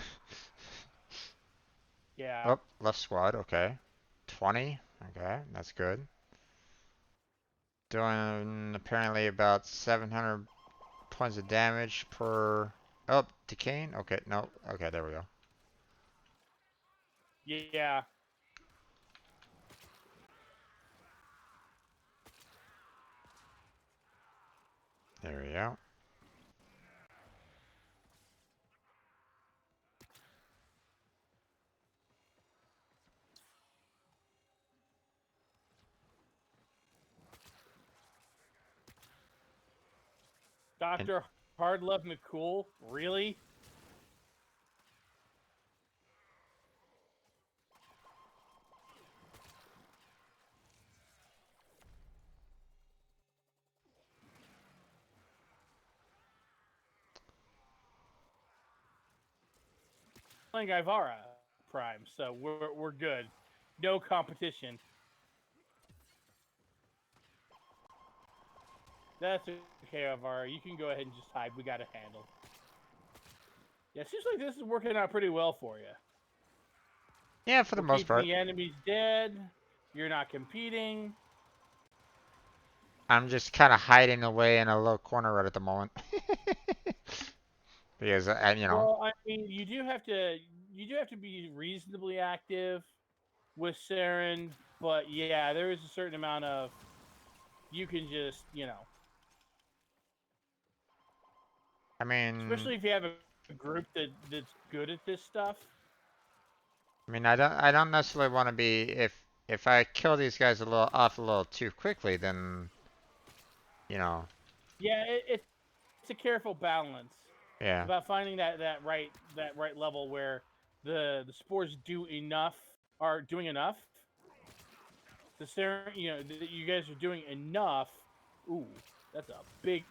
Yeah. Oh, left squad, okay. 20, okay, that's good. Doing apparently about 700 points of damage per... Oh, decaying? Okay, no, okay, there we go. Yeah. There we go. And Dr. Hardlove McCool? Really? Playing Ivara Prime, so we're good. No competition. That's okay, Ivara. You can go ahead and just hide. We got it handled. Yeah, it seems like this is working out pretty well for you. yeah, for the We're most keeping part. the enemies dead. You're not competing. I'm just kind of hiding away in a little corner right at the moment. Because, you know, Well, I mean, you do have to be reasonably active with Saryn, but yeah, there is a certain amount of you can just, I mean, especially if you have a group that's good at this stuff. I don't necessarily want to be, if I kill these guys a little too quickly, then you know, Yeah, it's a careful balance. It's yeah. about finding that right level where the spores do enough are doing enough. The Saryn, you guys are doing enough. Ooh, that's a big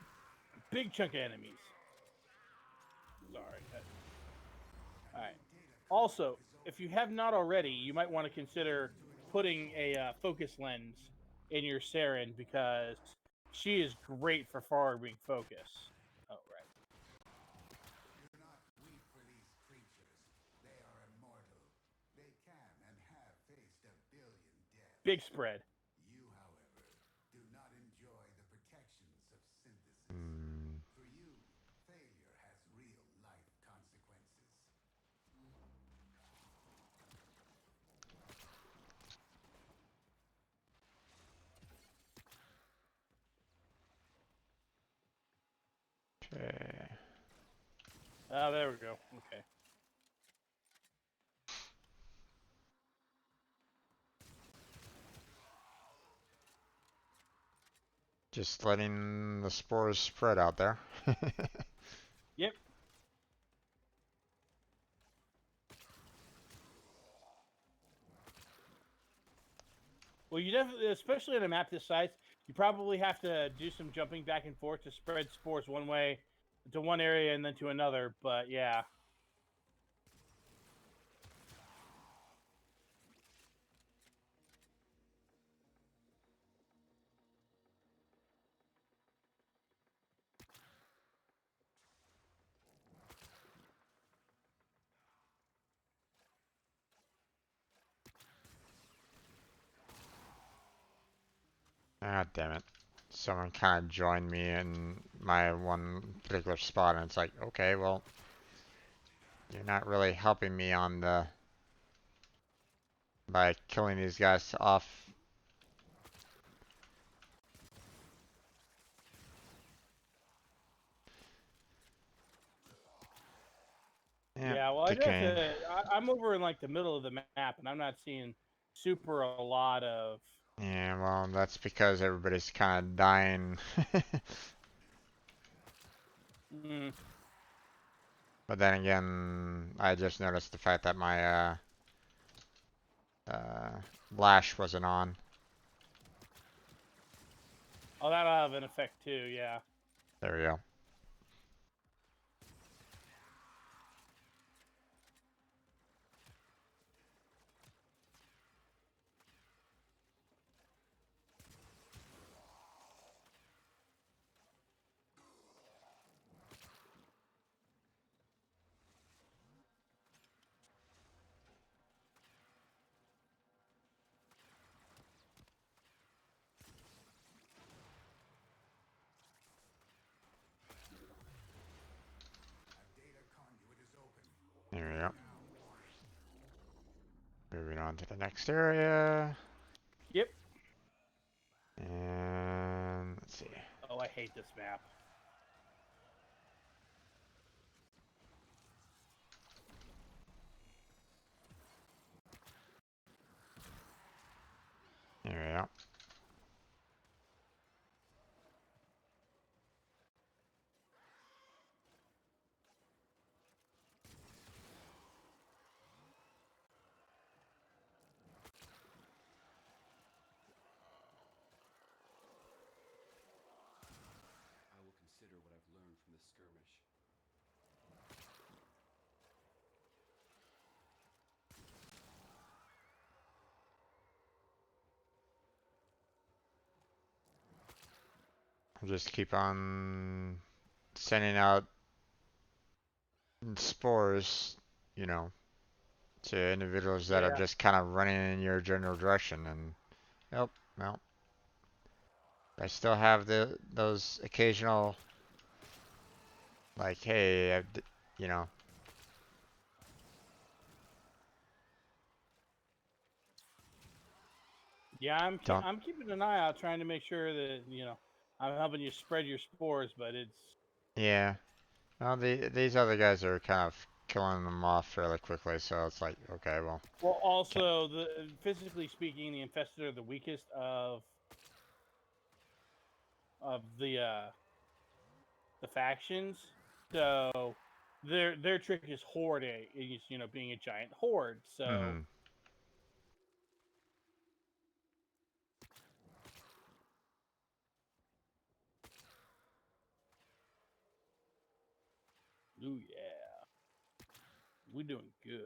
chunk of enemies. Sorry. All right. Also, if you have not already, you might want to consider putting a focus lens in your Saryn because she is great for forward-wing focus. Oh, right. Do not weep for these creatures. They are immortal. They can and have faced a billion deaths. Big spread. You, however, do not enjoy the protections of synthesis. Mm, For you, failure has real-life consequences. okay. Oh, there we go. Okay. Just letting the spores spread out there. Yep. Well, you definitely, especially on a map this size, you probably have to do some jumping back and forth to spread spores one way to one area and then to another. But yeah. Ah, damn it. Someone kind of joined me in my one particular spot, and it's like, okay, well, you're not really helping me on the by killing these guys off. Yeah, Yeah, well, I do have decaying. to. I'm over in like the middle of the map, and I'm not seeing super a lot of. Yeah, well, that's because everybody's kind of dying. Mm, But then again, I just noticed the fact that my uh, lash wasn't on. oh, that'll have an effect too. Yeah. There we go. A data conduit is open. There we go. Now, Moving on to the next area. Yep. And let's see. Oh, I hate this map. There we go. I will consider what I've learned from this skirmish. I'll just keep on sending out spores, you know, to individuals that are Yeah. just kind of running in your general direction. And, oh, well, I still have those occasional, like, hey, you know, Yeah, don't, I'm keeping an eye out, trying to make sure that I'm helping you spread your spores, but it's yeah. Well, these other guys are kind of killing them off fairly quickly, so it's like, okay, well, Well, also, physically speaking, the infested are the weakest of the factions. So their trick is hoarding, is being a giant horde. So mm-hmm. ooh yeah, we're doing good.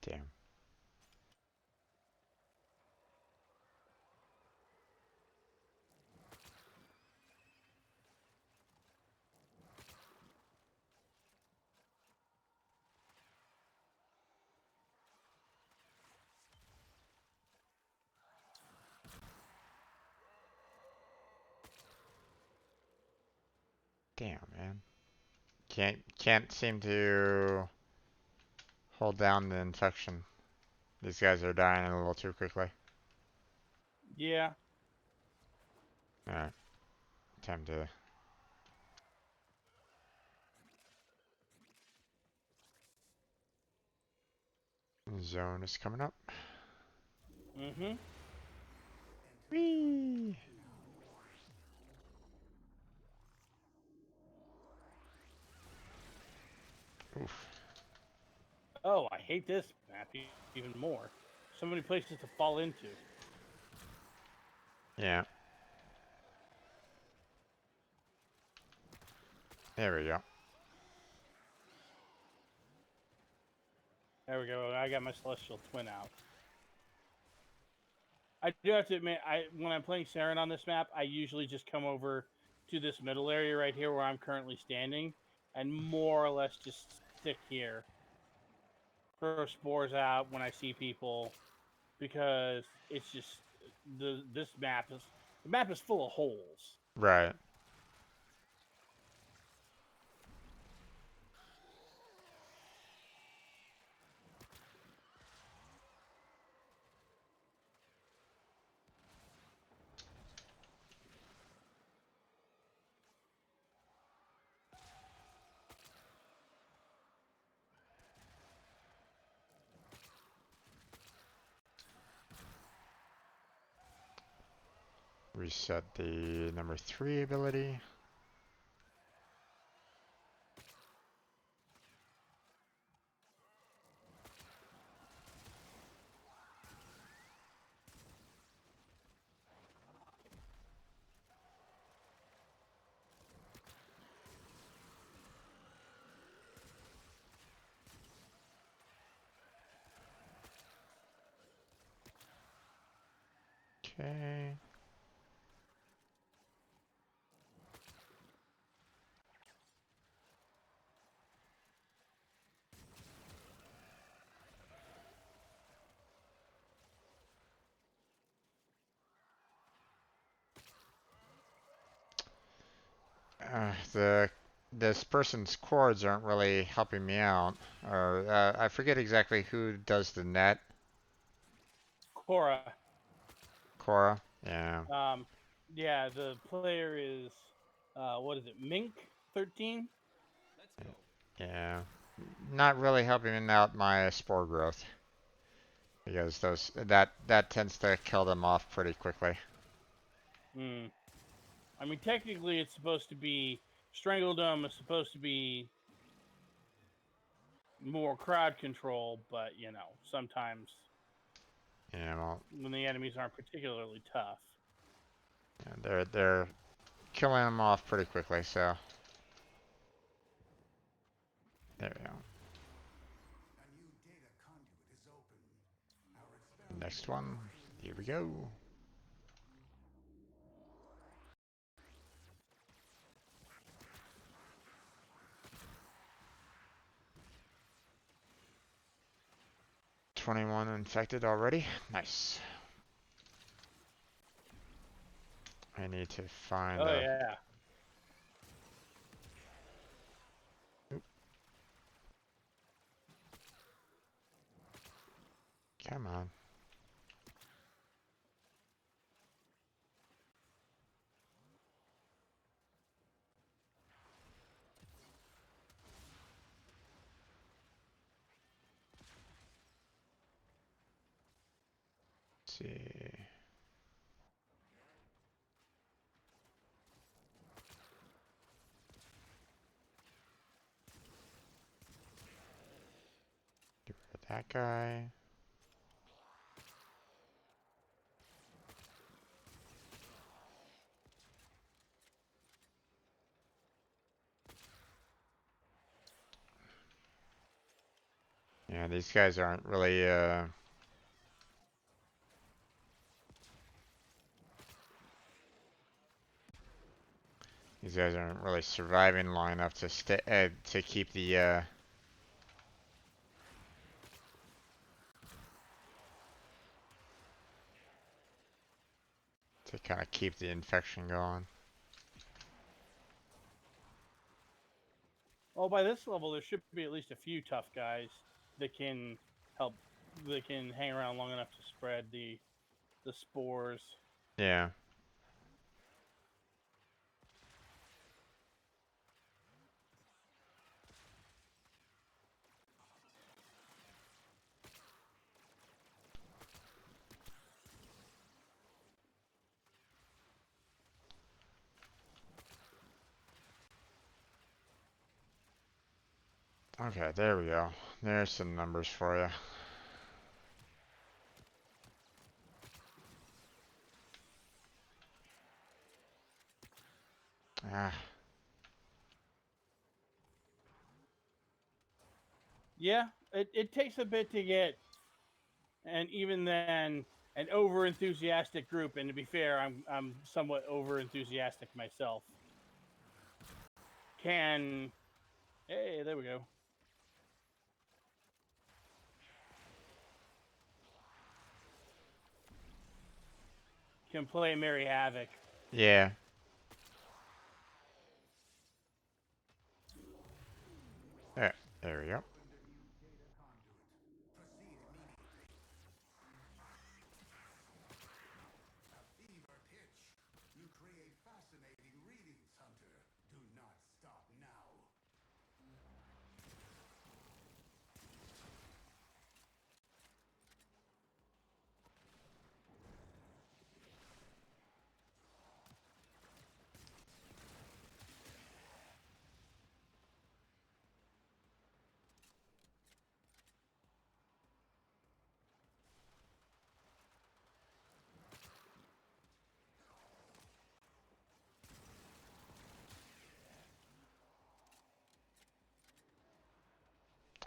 Damn. Damn, man. Can't seem to hold down the infection. These guys are dying a little too quickly. Yeah. Alright, time to... Zone is coming up. Mm-hmm. Whee! Oof. Oh, I hate this map even more. So many places to fall into. Yeah. There we go. There we go. I got my celestial twin out. I do have to admit, when I'm playing Saryn on this map, I usually just come over to this middle area right here where I'm currently standing, and more or less just stick here. Throw spores out when I see people, because it's just the map is full of holes. Right. Reset the number 3 ability. Okay. This person's chords aren't really helping me out. Or I forget exactly who does the net. Cora. Cora. Yeah. Yeah, the player is what is it, Mink 13? Let's go. Yeah. Not really helping out my spore growth because that tends to kill them off pretty quickly. Hmm. I mean, technically, it's supposed to be Strangledom is supposed to be more crowd control, but sometimes Yeah. Well, when the enemies aren't particularly tough. yeah, they're killing them off pretty quickly. So there we go. A new data conduit is open. Our experiment Next one. Here we go. "21 infected already. Nice. I need to find Oh a yeah. Come on. Let's see. Get rid of that guy. Yeah, these guys aren't really these guys aren't really surviving long enough to stay to keep the to kind of keep the infection going. Well, by this level, there should be at least a few tough guys that can help, that can hang around long enough to spread the spores. Yeah. Okay, there we go. There's some numbers for you. Ah, Yeah, it takes a bit to get, and even then, an over enthusiastic group. And to be fair, I'm somewhat over enthusiastic myself. Can, hey, there we go. Can play Merry Havoc. yeah. There we go. Fever pitch. You create fascinating readings, Hunter. Do not stop now.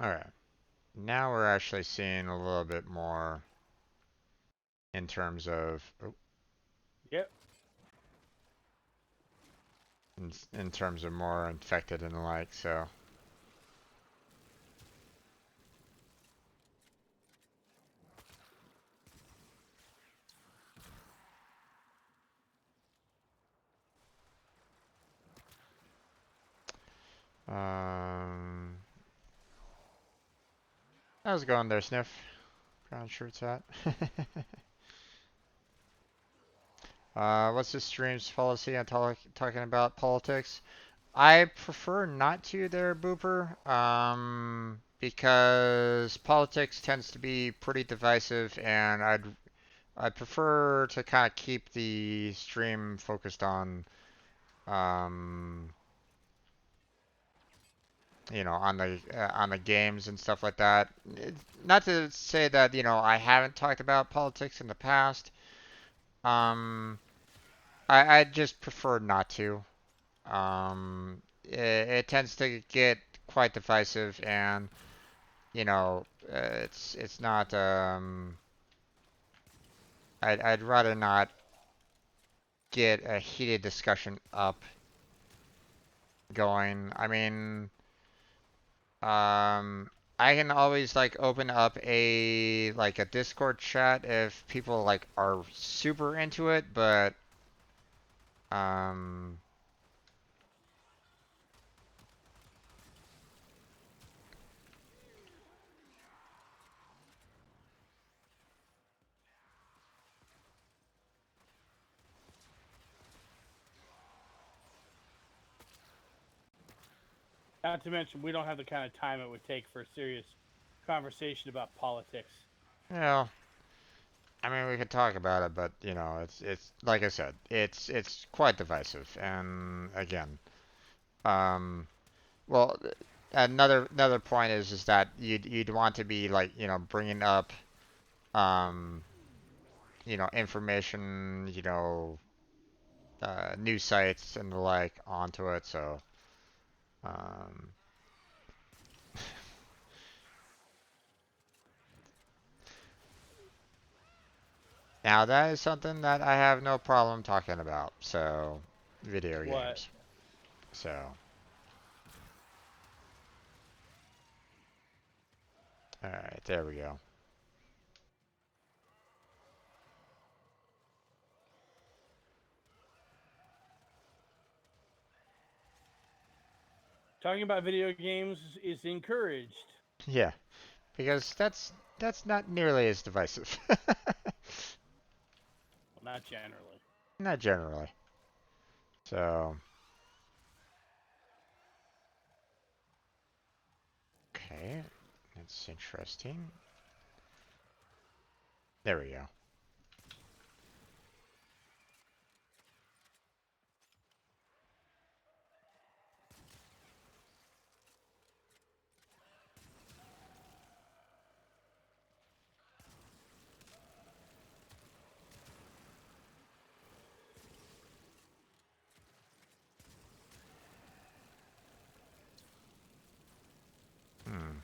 Alright. Now we're actually seeing a little bit more in terms of Yep. in terms of more infected and the like, so how's it going there, Sniff? Brown shirts at. What's the stream's policy on talking about politics? I prefer not to there, Booper, because politics tends to be pretty divisive, and I'd prefer to kind of keep the stream focused um, on the games and stuff like that. Not to say that, I haven't talked about politics in the past. Um, I just prefer not to. It tends to get quite divisive, and it's not. I'd rather not get a heated discussion up going. I mean, I can always like open up a Discord chat if people like are super into it, but um, Not to mention, we don't have the kind of time it would take for a serious conversation about politics. You know, I mean, we could talk about it, but you know, it's like I said, it's quite divisive. And again, um, well, another point is that you'd want to be like bringing up um information news sites and the like onto it. So um, now that is something that I have no problem talking about. So video What? games. So all right, there we go. Talking about video games is encouraged. Yeah, because that's not nearly as divisive. Well, not generally. Not generally. So okay, that's interesting. There we go. Hmm.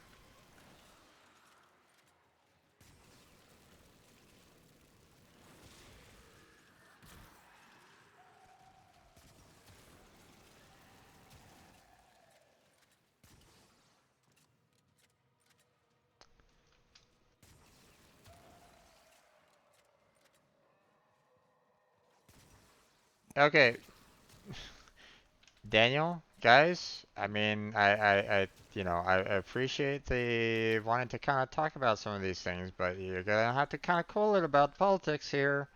Okay, Daniel, guys, I mean, I appreciate the wanting to kind of talk about some of these things, but you're gonna have to kind of cool it about politics here.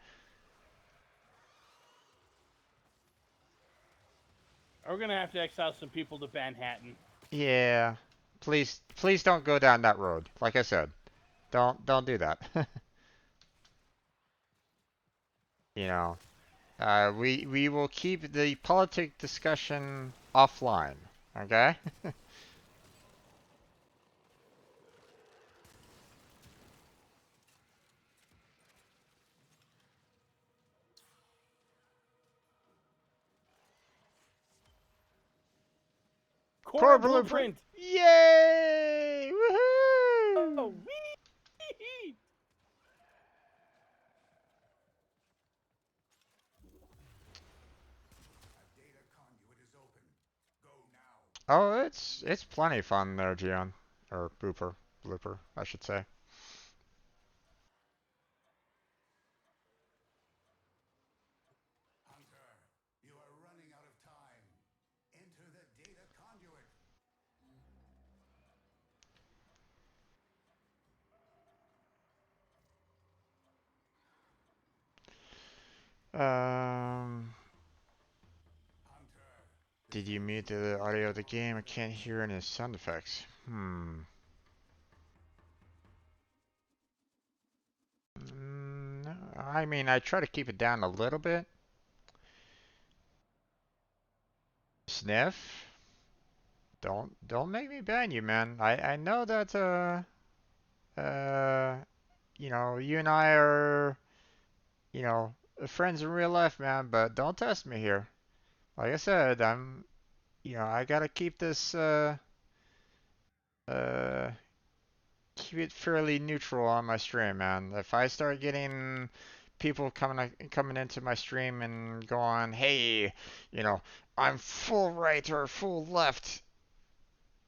We're gonna have to exile some people to Manhattan. Yeah, please don't go down that road. Like I said, don't do that. You know, we will keep the politic discussion offline. Okay? Core Core blueprint. blueprint. Yay! Oh, Woohoo! wee! A data conduit is open. Go now. Oh, it's plenty fun there, Gian. Or blooper, I should say. Hunter, you are running out of time. Enter the data conduit. Um, Hunter, the did you zone mute is the about audio to of the game? I can't malfunction. hear any sound effects. No, I mean, I try to keep it down a little bit. Sniff, don't make me ban you, man. I know that uh you and I are you know friends in real life, man. But don't test me here. Like I said, I gotta keep this uh keep it fairly neutral on my stream, man. If I start getting people coming into my stream and going, "Hey, you know, I'm full right or full left,"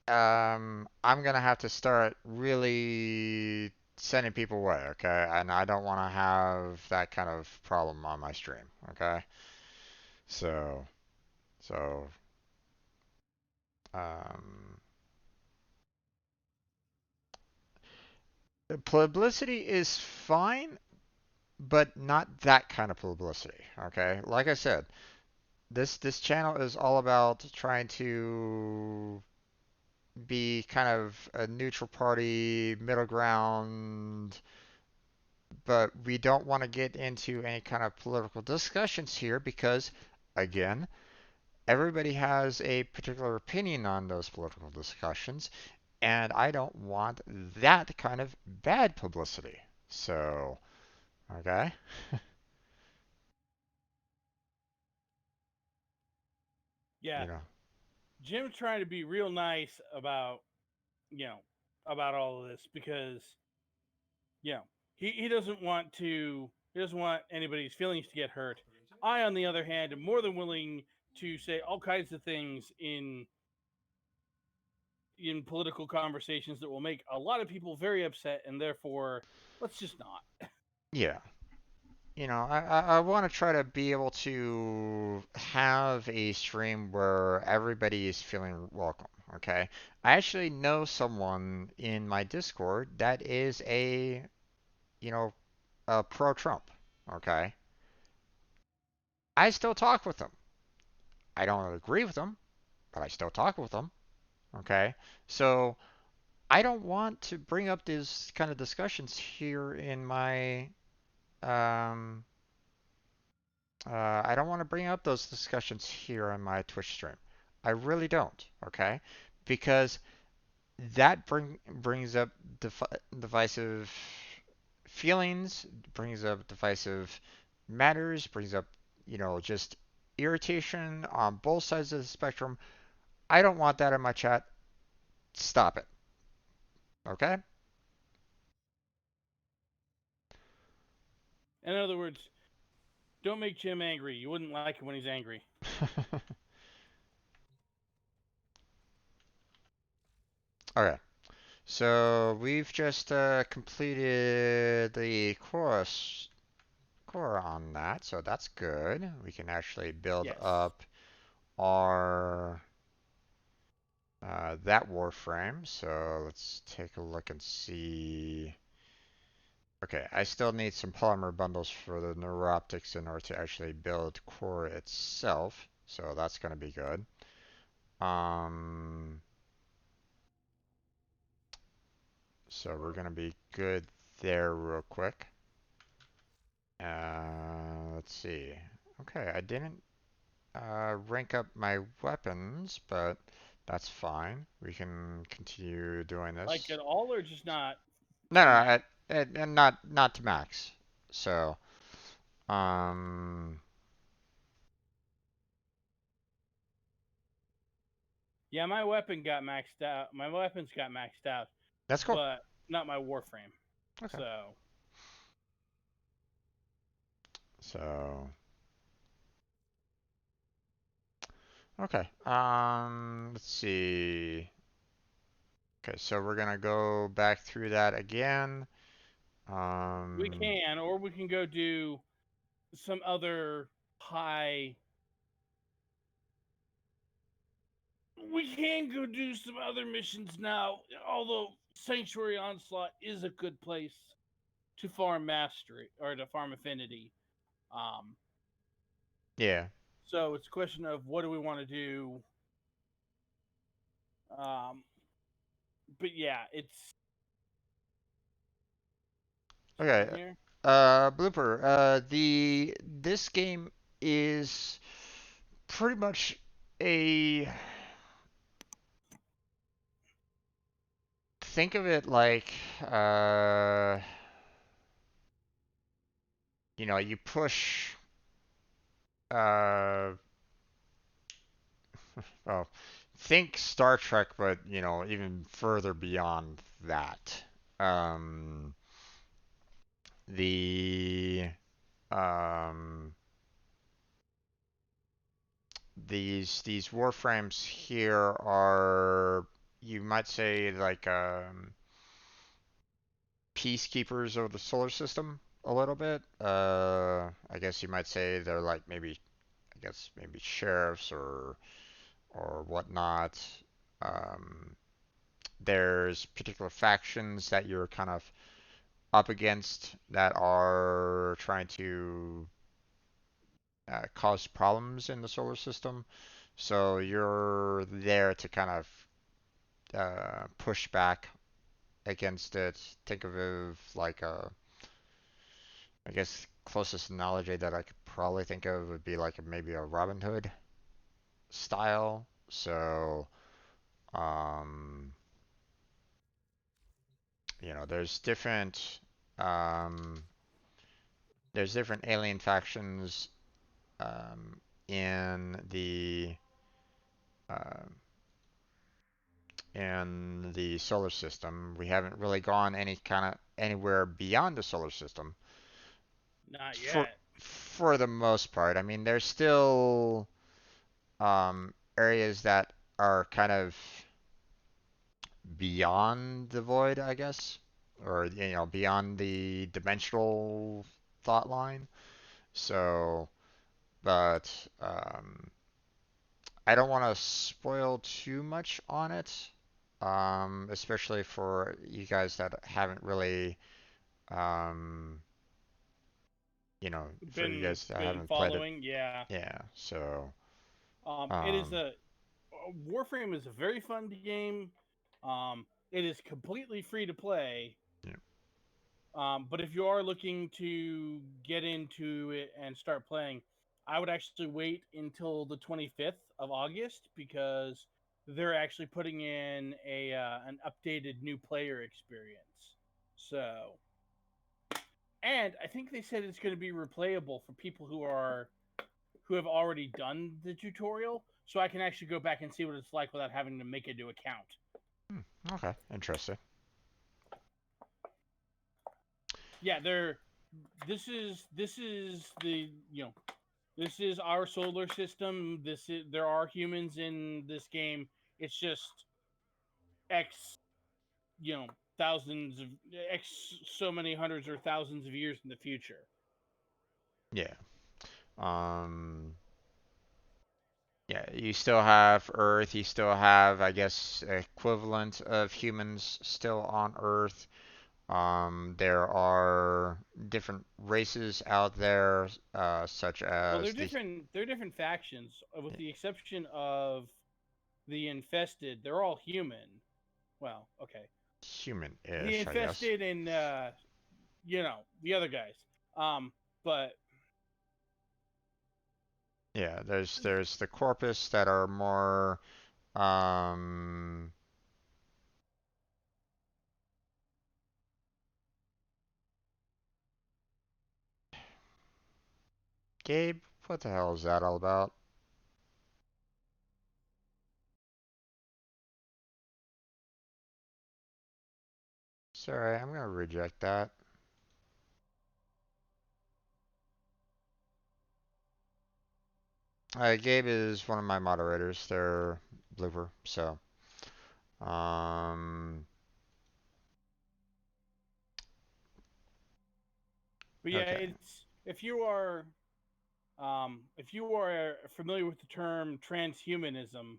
I'm gonna have to start really sending people away, okay? And I don't want to have that kind of problem on my stream, okay? So, so, um, the publicity is fine, but not that kind of publicity. Okay, like I said, this channel is all about trying to be kind of a neutral party, middle ground, but we don't want to get into any kind of political discussions here because, again, everybody has a particular opinion on those political discussions, and I don't want that kind of bad publicity. So, okay, Yeah, you know, Jim's trying to be real nice about you know about all of this because you know he doesn't want to he doesn't want anybody's feelings to get hurt. I, on the other hand, am more than willing to say all kinds of things in political conversations that will make a lot of people very upset, and therefore, let's just not. yeah. I want to try to be able to have a stream where everybody is feeling welcome, okay? I actually know someone in my Discord that is you know, pro-Trump, okay? I still talk with them. I don't agree with them, but I still talk with them, okay? So I don't want to bring up these kind of discussions here in my um, I don't want to bring up those discussions here on my Twitch stream. I really don't, okay? Because that brings up divisive feelings, brings up divisive matters, brings up, just irritation on both sides of the spectrum. I don't want that in my chat. Stop it, okay? In other words, don't make Jim angry. You wouldn't like him when he's angry. Okay. So we've just completed the core on that, so that's good. We can actually build Yes. up our that Warframe. So let's take a look and see. Okay, I still need some polymer bundles for the neuroptics in order to actually build core itself. So that's going to be good. Um, so we're going to be good there real quick. Let's see. Okay, I didn't rank up my weapons, but that's fine. We can continue doing Like this. at all, or just not No, no, to max? and not to max. So, um, Yeah, my weapon got maxed out. My weapons got maxed out, that's cool. but not my Warframe. Okay. So So, okay. Let's see. Okay, so we're gonna go back through that again. we Um, can, or we can go do some other high. We can go do some other missions now. Although Sanctuary Onslaught is a good place to farm mastery or to farm affinity. Um, yeah. so it's a question of what do we want to do. Um, but yeah, it's Okay. here. Blooper. This game is pretty much a think of it like you push uh well think Star Trek but even further beyond that. Um the um these warframes here are, you might say, like peacekeepers of the solar system a little bit. I guess you might say they're like maybe, I guess maybe sheriffs or whatnot. Um, there's particular factions that you're kind of up against that are trying to cause problems in the solar system. So you're there to kind of push back against it. Think of it like a, I guess closest analogy that I could probably think of would be like maybe a Robin Hood style. So, um, there's um, different alien factions um, in um, the solar system. We haven't really gone anywhere beyond the solar system Not for yet. the most part. I mean, there's still areas that are kind of beyond the void, I guess, or beyond the dimensional thought line. So, but I don't want to spoil too much on it, especially for you guys that haven't really, um, for you guys that Been haven't played it. following, yeah. Yeah. So, It is um, a Warframe is a very fun game. It is completely free to play. yeah. But if you are looking to get into it and start playing, I would actually wait until the 25th of August because they're actually putting in an updated new player experience. So, and I think they said it's going to be replayable for people who have already done the tutorial, so I can actually go back and see what it's like without having to make a new account. Okay. Interesting. Yeah, they're this is the this is our solar system. There are humans in this game. It's just X you know thousands of X so many hundreds or thousands of years in the future. Yeah. Um, yeah, you still have Earth, you still have, I guess, equivalent of humans still on Earth. There are different races out there, such Well, as the they're different factions, with the exception of the infested. They're all human. Well, okay, the human-ish, I guess. infested and the other guys. Um, but Yeah, there's the corpus that are more um Gabe, what the hell is that all about? Sorry, I'm gonna reject that. Gabe is one of my moderators. They're blooper, so um but yeah, okay. it's if you are familiar with the term transhumanism,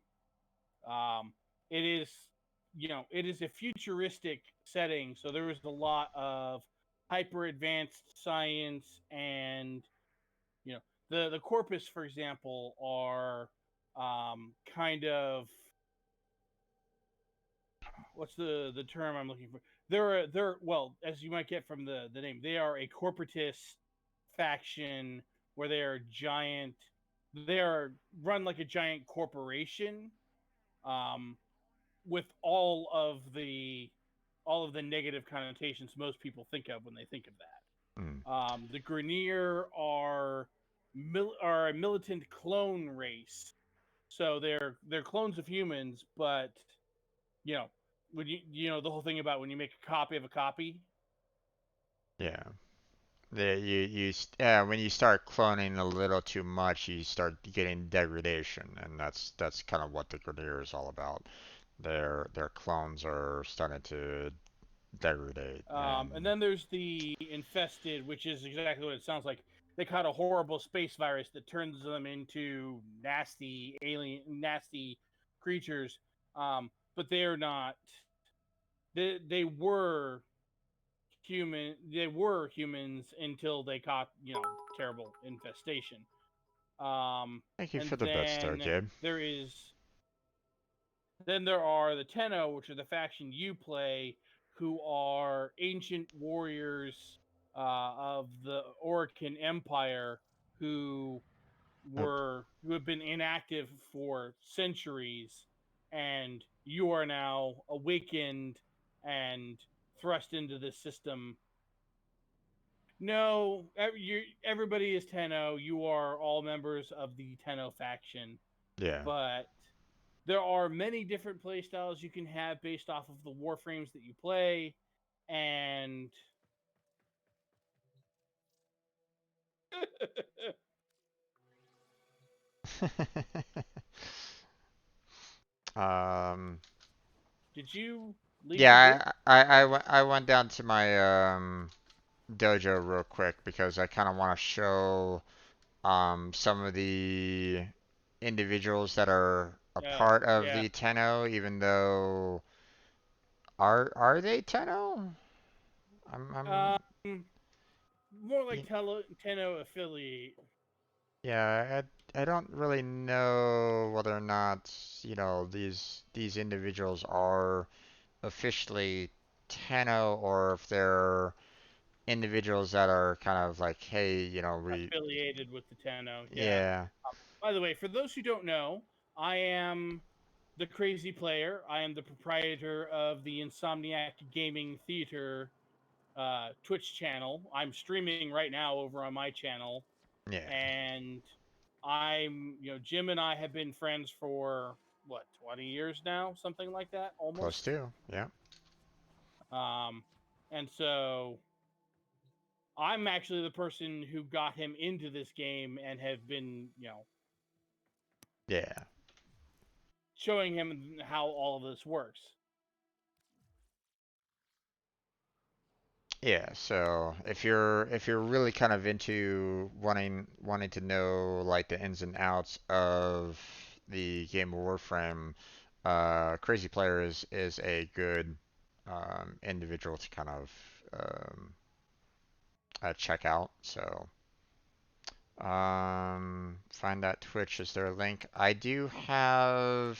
it is it is a futuristic setting. So there is a lot of hyper advanced science, and you know the corpus, for example, are kind of what's the term I'm looking for? They're well, as you might get from the name, they are a corporatist faction where they are giant. They are run like a giant corporation, um, with all of the negative connotations most people think of when they think of that. Mm, The Grenier are a militant clone race, so they're clones of humans, but you know when the whole thing about when you make a copy of a copy. yeah. Yeah, when you start cloning a little too much, you start getting degradation, and that's kind of what the Grenadier is all about. Their clones are starting to degrade, And and then there's the infested, which is exactly what it sounds like. They caught a horrible space virus that turns them into nasty creatures. But they are not. They were human. They were humans until they caught terrible infestation. thank you And for the bits there, then Gabe. there is Then there are the Tenno, which are the faction you play, who are ancient warriors of the Orican Empire who Oop. who have been inactive for centuries, and you are now awakened and thrust into this system. No, everybody is Tenno. You are all members of the Tenno faction, Yeah. but there are many different playstyles you can have based off of the warframes that you play, and um. did you leave the group? Yeah, I went down to my dojo real quick because I kind of want to show some of the individuals that are a Oh, part of yeah. the Tenno, even though are they Tenno? I'm Um, More like y- Tenno affiliate. yeah, I don't really know whether or not, these individuals are officially Tenno or if they're individuals that are kind of like, hey, we Affiliated with the Tenno. Yeah. yeah, By the way, for those who don't know, I am the Crazy Player. I am the proprietor of the Insomniac Gaming Theater Twitch channel. I'm streaming right now over on my channel, yeah, and Jim and I have been friends for what, 20 years now, something like that, close almost. to, yeah, Um, and so I'm actually the person who got him into this game and have been, yeah. showing him how all of this works. Yeah, so if you're really kind of into wanting to know like the ins and outs of the game of Warframe, Crazy Player is a good individual to kind of um, check out. So find that Twitch. Is there a link? I do have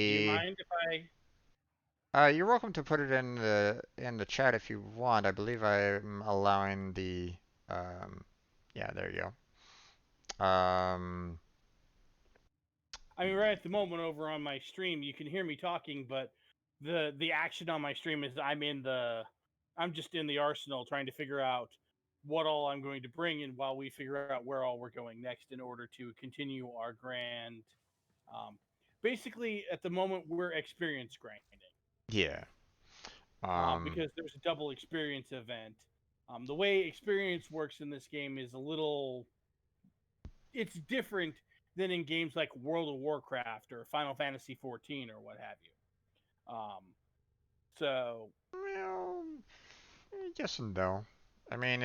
Do you a. mind if I? You're welcome to put it in the chat if you want. I believe I'm allowing the um yeah, there you go. I mean, right at the moment over on my stream, you can hear me talking, but the action on my stream is I'm just in the arsenal trying to figure out what all I'm going to bring, and while we figure out where all we're going next in order to continue our grand. Um, Basically, at the moment, we're experience grinding. Yeah. Um Because there's a double experience event. The way experience works in this game is a little, it's different than in games like World of Warcraft or Final Fantasy 14 or what have you. So well, yes and no. I mean,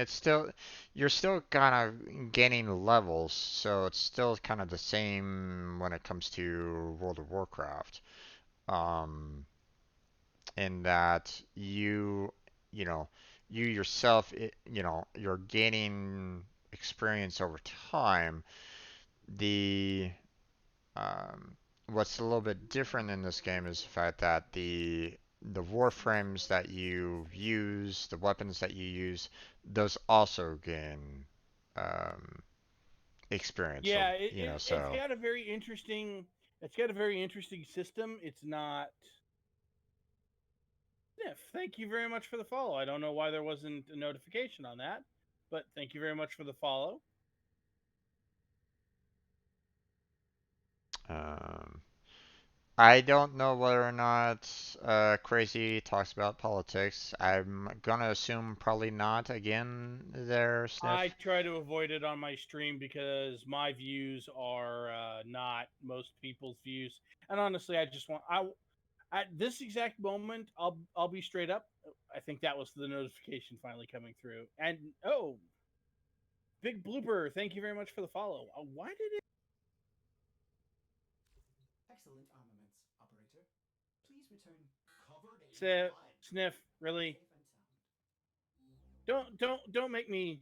you're still kind of gaining levels, so it's still kind of the same when it comes to World of Warcraft. Um in that you know, you yourself, you're gaining experience over time. The What's a little bit different in this game is the fact that the warframes that you use, the weapons that you use, those also gain um, experience. So yeah, it's so got a very interesting, system. It's not. Sniff, thank you very much for the follow. I don't know why there wasn't a notification on that, but thank you very much for the follow. um, I don't know whether or not Crazy talks about politics. I'm gonna assume probably not again there, I Sniff. try to avoid it on my stream because my views are not most people's views, and honestly, I just want I at this exact moment, I'll be straight up. I think that was the notification finally coming through, and oh, big blooper! Thank you very much for the follow. Why did it? Excellent armaments, operator. Please return covered in blood. Sniff? Really? Safe and sound.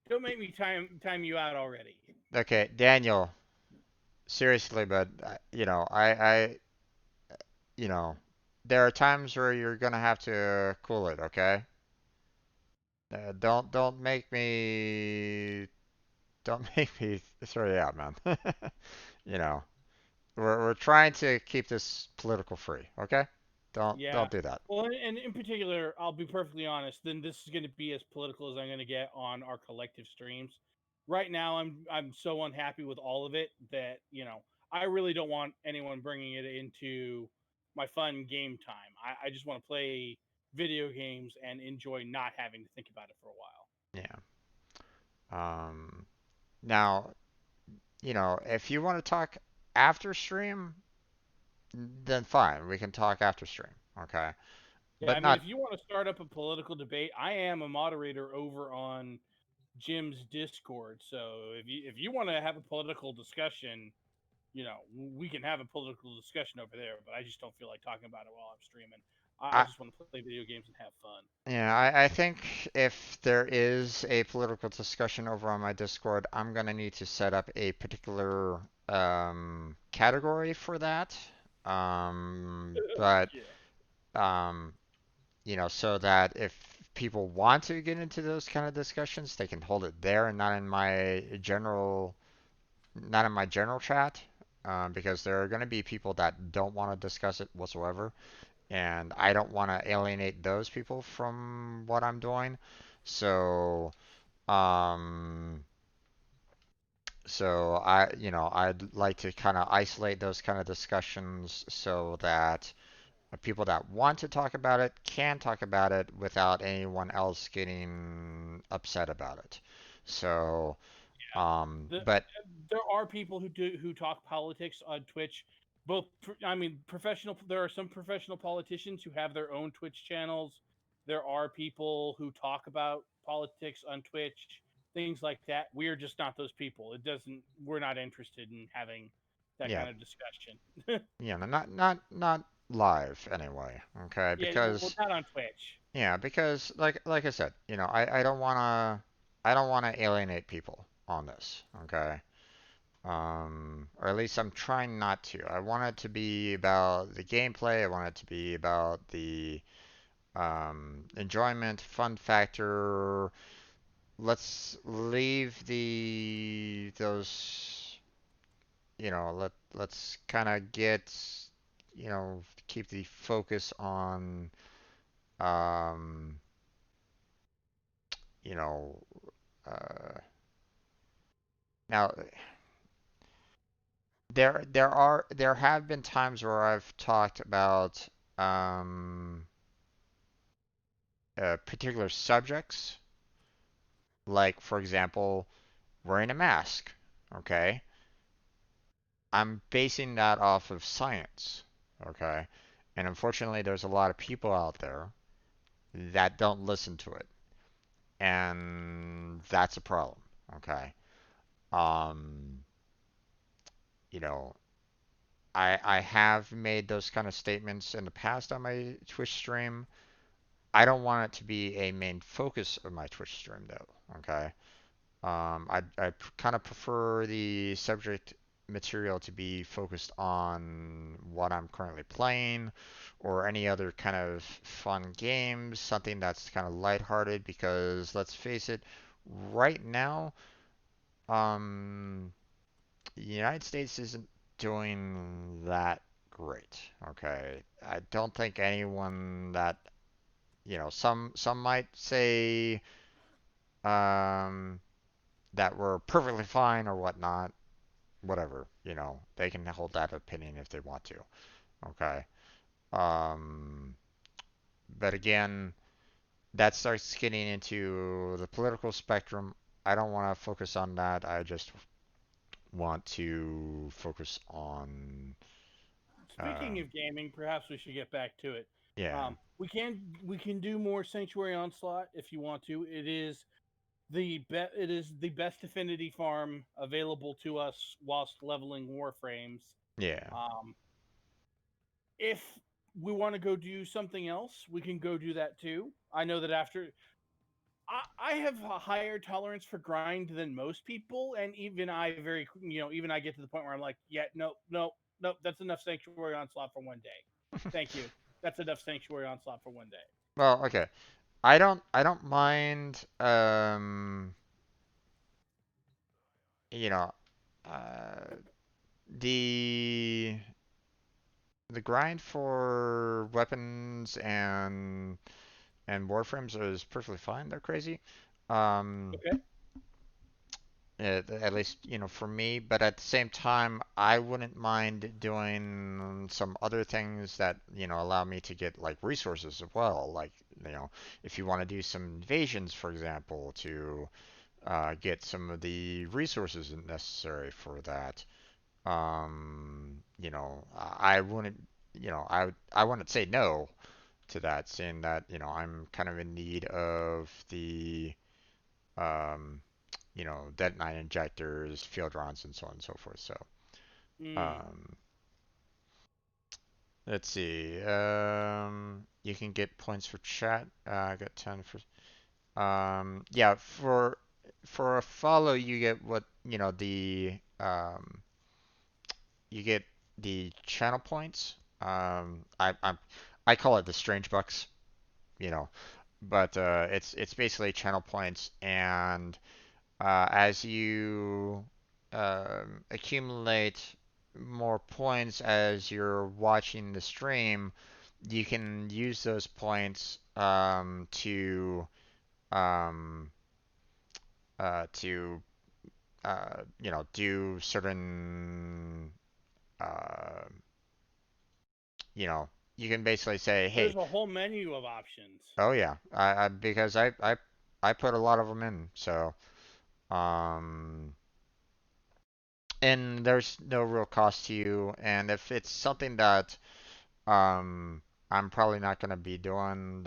Don't make me time you out already. Okay, Daniel. seriously, but you know, there are times where you're gonna have to cool it, okay? Don't make me don't make me throw you out, man. You know, we're trying to keep this political free, okay? Yeah. Don't do that. Well, and in particular, I'll be perfectly honest. Then this is going to be as political as I'm going to get on our collective streams. Right now, I'm so unhappy with all of it that I really don't want anyone bringing it into my fun game time. I just want to play video games and enjoy not having to think about it for a while. Yeah. Um, Now, if you want to talk after stream, then fine, we can talk after stream, okay? Yeah, But I mean, not, if you want to start up a political debate, I am a moderator over on Jim's Discord. So if you want to have a political discussion, we can have a political discussion over there, but I just don't feel like talking about it while I'm streaming. I I, just want to play video games and have fun. yeah, I think if there is a political discussion over on my Discord, I'm gonna need to set up a particular category for that. But Yeah. um, so that if people want to get into those kind of discussions, they can hold it there and not in my general chat, because there are going to be people that don't want to discuss it whatsoever, and I don't want to alienate those people from what I'm doing. So, um, I'd like to kind of isolate those kind of discussions so that people that want to talk about it can talk about it without anyone else getting upset about it. So, The, but there are people who talk politics on Twitch. I mean, professional. There are some professional politicians who have their own Twitch channels. There are people who talk about politics on Twitch, things like that. We are just not those people. It doesn't. We're not interested in having that yeah, kind of discussion. not live anyway. Okay, Yeah, well, because not on Twitch. like I said, I don't wanna alienate people on this. Okay. Or at least I'm trying not to. I want it to be about the gameplay. I want it to be about the enjoyment, fun factor. Let's leave those, let's kind of keep the focus on, um, you know, uh, now there have been times where I've talked about um, particular subjects, like for example, wearing a mask. Okay, I'm basing that off of science. Okay, and unfortunately, there's a lot of people out there that don't listen to it, and that's a problem. Okay, um, you know, I have made those kind of statements in the past on my Twitch stream. I don't want it to be a main focus of my Twitch stream though. Okay. I kind of prefer the subject material to be focused on what I'm currently playing or any other kind of fun games, something that's kind of lighthearted because let's face it, right now, um, the United States isn't doing that great. Okay. I don't think anyone that, some might say um that we're perfectly fine or whatnot, whatever, they can hold that opinion if they want to. Okay. Um, but again, that starts getting into the political spectrum. I don't want to focus on that. I just want to focus on, Speaking of gaming, perhaps we should get back to it. yeah, We can do more Sanctuary Onslaught if you want to. It is the best affinity farm available to us whilst leveling Warframes. yeah, Um, if we want to go do something else, we can go do that too. I know that I have a higher tolerance for grind than most people, and even I even I get to the point where I'm like, yeah, no, no, no, that's enough Sanctuary Onslaught for one day. Thank you. That's enough Sanctuary Onslaught for one day. Well, okay. I don't mind you know uh the the grind for weapons and warframes is perfectly fine. They're crazy. Um Okay. at least, for me, but at the same time, I wouldn't mind doing some other things that, allow me to get like resources as well. Like, if you want to do some invasions, for example, to get some of the resources necessary for that. I wouldn't, I wouldn't say no to that, seeing that, I'm kind of in need of the um, detonite injectors, field rounds, and so on and so forth. So, Mm. um, let's see. You can get points for chat. I got 10 for. Yeah, for a follow, you get what you get the channel points. I call it the strange bucks. You know, but it's basically channel points, and as you accumulate more points as you're watching the stream, you can use those points um, to do certain uh, you can basically say, hey, There's a whole menu of options. oh yeah, because I put a lot of them in, so um, and there's no real cost to you. And if it's something that um I'm probably not gonna be doing,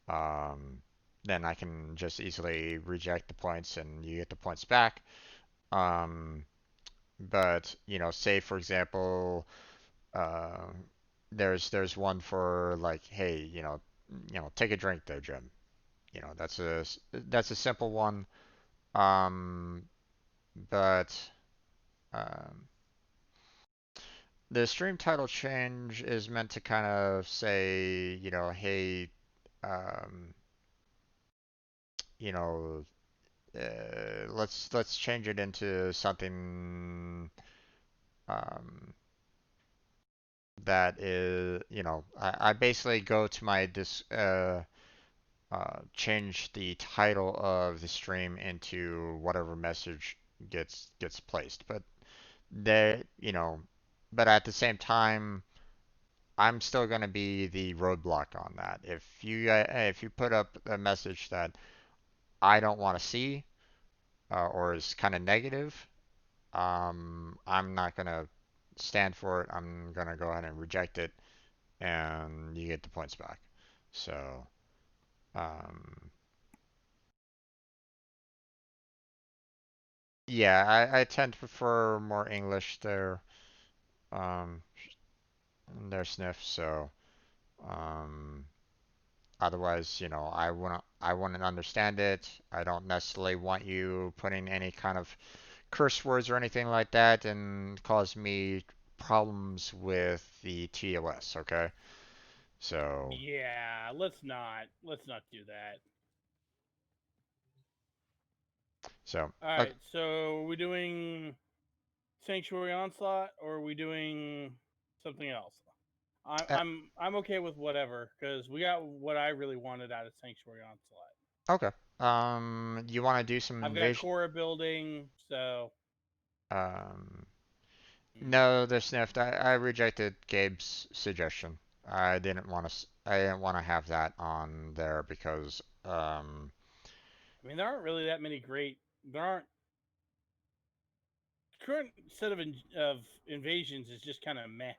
um, then I can just easily reject the points and you get the points back. Um, but say for example, uh, there's one for like, hey, take a drink there, Jim. That's a simple one. Um, but um, the stream title change is meant to kind of say, hey, um, you know, let's change it into something that is, I basically go to my this change the title of the stream into whatever message gets placed. But they, but at the same time, I'm still going to be the roadblock on that. If you put up a message that I don't want to see or is kind of negative, I'm not going to stand for it. I'm going to go ahead and reject it, and you get the points back. So, um, yeah, I tend to prefer more English there, um, in their sniff. So, um, otherwise, I wouldn't understand it. I don't necessarily want you putting any kind of curse words or anything like that and cause me problems with the TOS, okay? So, Yeah, let's not do that. so, All right, so are we doing Sanctuary Onslaught or are we doing something else? I, uh, I'm I'm okay with whatever because we got what I really wanted out of Sanctuary Onslaught. okay. You want to do some I've got invasion? Cora building, so Um, mm. no, they're sniffed. I rejected Gabe's suggestion. I didn't want to have that on there because, I mean there aren't really that many great. There aren't current set of invasions is just kind of meh.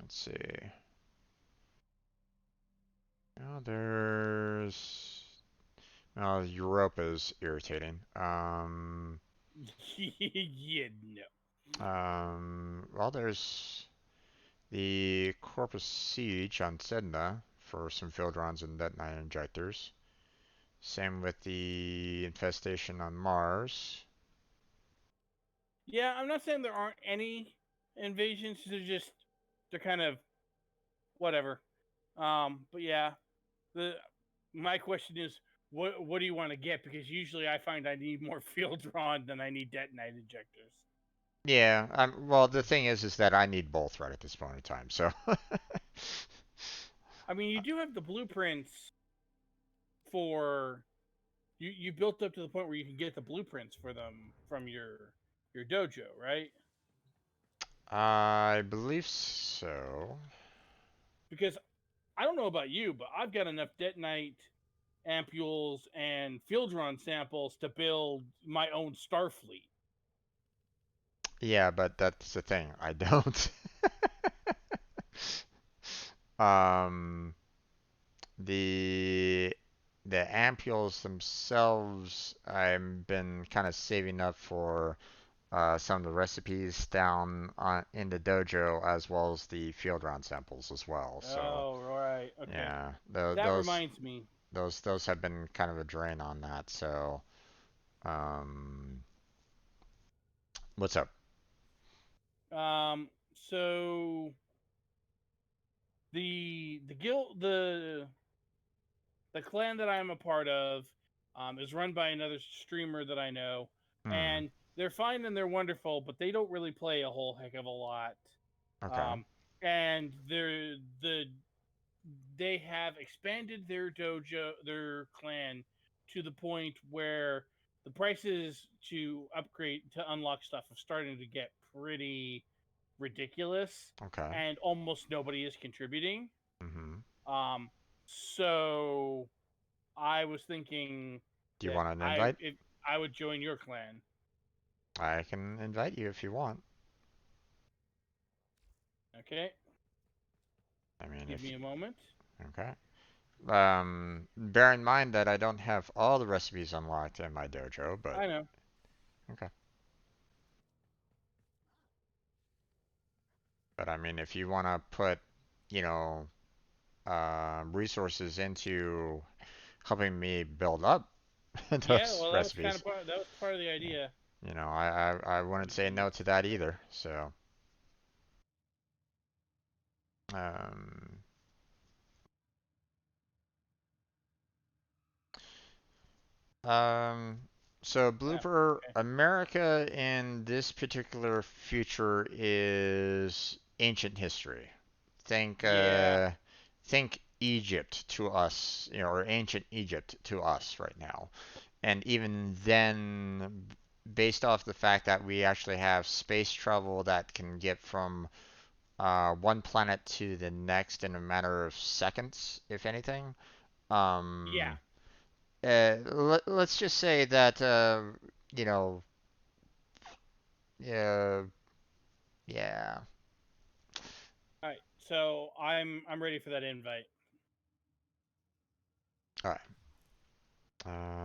let's see. There's Europa is irritating. Yeah, no. Well, there's the Corpus Siege on Sedna for some field runs and detonite injectors. Same with the infestation on Mars. Yeah, I'm not saying there aren't any invasions. They're kind of whatever. But yeah, my question is, what do you want to get? Because usually I find I need more field drawn than I need detonite injectors. Yeah, well, the thing is that I need both right at this point in time. So, I mean, you do have the blueprints for you built up to the point where you can get the blueprints for them from your dojo, right? I believe so. Because I don't know about you, but I've got enough detonite ampules and field run samples to build my own Starfleet. Yeah, but that's the thing. I don't. um, the the ampules themselves, I've been kind of saving up for some of the recipes down in the dojo, as well as the field round samples as well. So Oh, right. Okay. yeah, That reminds me. those have been kind of a drain on that. So um, what's up? So the guild the clan that I'm a part of is run by another streamer that I know, Hmm. and they're fine and they're wonderful, but they don't really play a whole heck of a lot. Okay. Um, and they have expanded their dojo, their clan, to the point where the prices to upgrade to unlock stuff are starting to get pretty ridiculous, Okay. and almost nobody is contributing. Hmm. Um, so I was thinking Do you that want an invite? I would join your clan. I can invite you if you want. Okay, I mean, give if me a moment. okay. Bear in mind that I don't have all the recipes unlocked in my dojo, but I know. okay. But I mean, if you want to put, you know, resources into helping me build up Yeah, those well, recipes, that was part of the yeah, idea. I wouldn't say no to that either. So, um, um, so Yeah. Blooper Okay. America in this particular future is ancient history. Think Yeah. think Egypt to us, or ancient Egypt to us right now. And even then, based off the fact that we actually have space travel that can get from one planet to the next in a matter of seconds, if anything. Yeah. Um, let's just say that you know, uh, yeah. All right. So I'm ready for that invite. All right.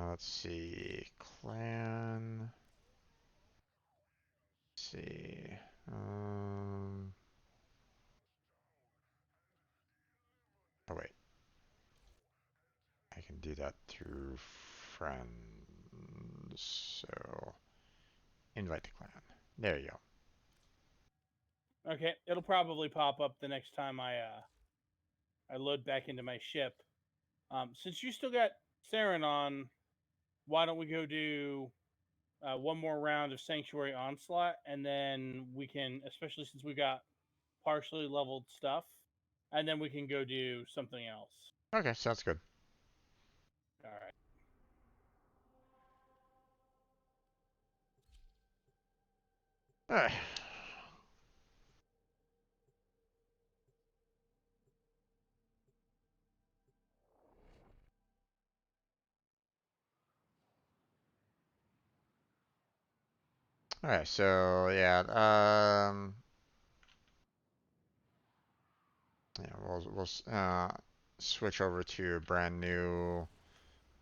Let's see. Clan. Let's see. Um. Oh wait, I can do that through friends. So invite the clan. There you go. Okay, it'll probably pop up the next time I load back into my ship. Since you still got Saryn on, why don't we go do one more round of Sanctuary Onslaught, and then we can, especially since we got partially leveled stuff, and then we can go do something else. Okay, sounds good. All right. Alright. Alright, so yeah, yeah, we'll switch over to a brand new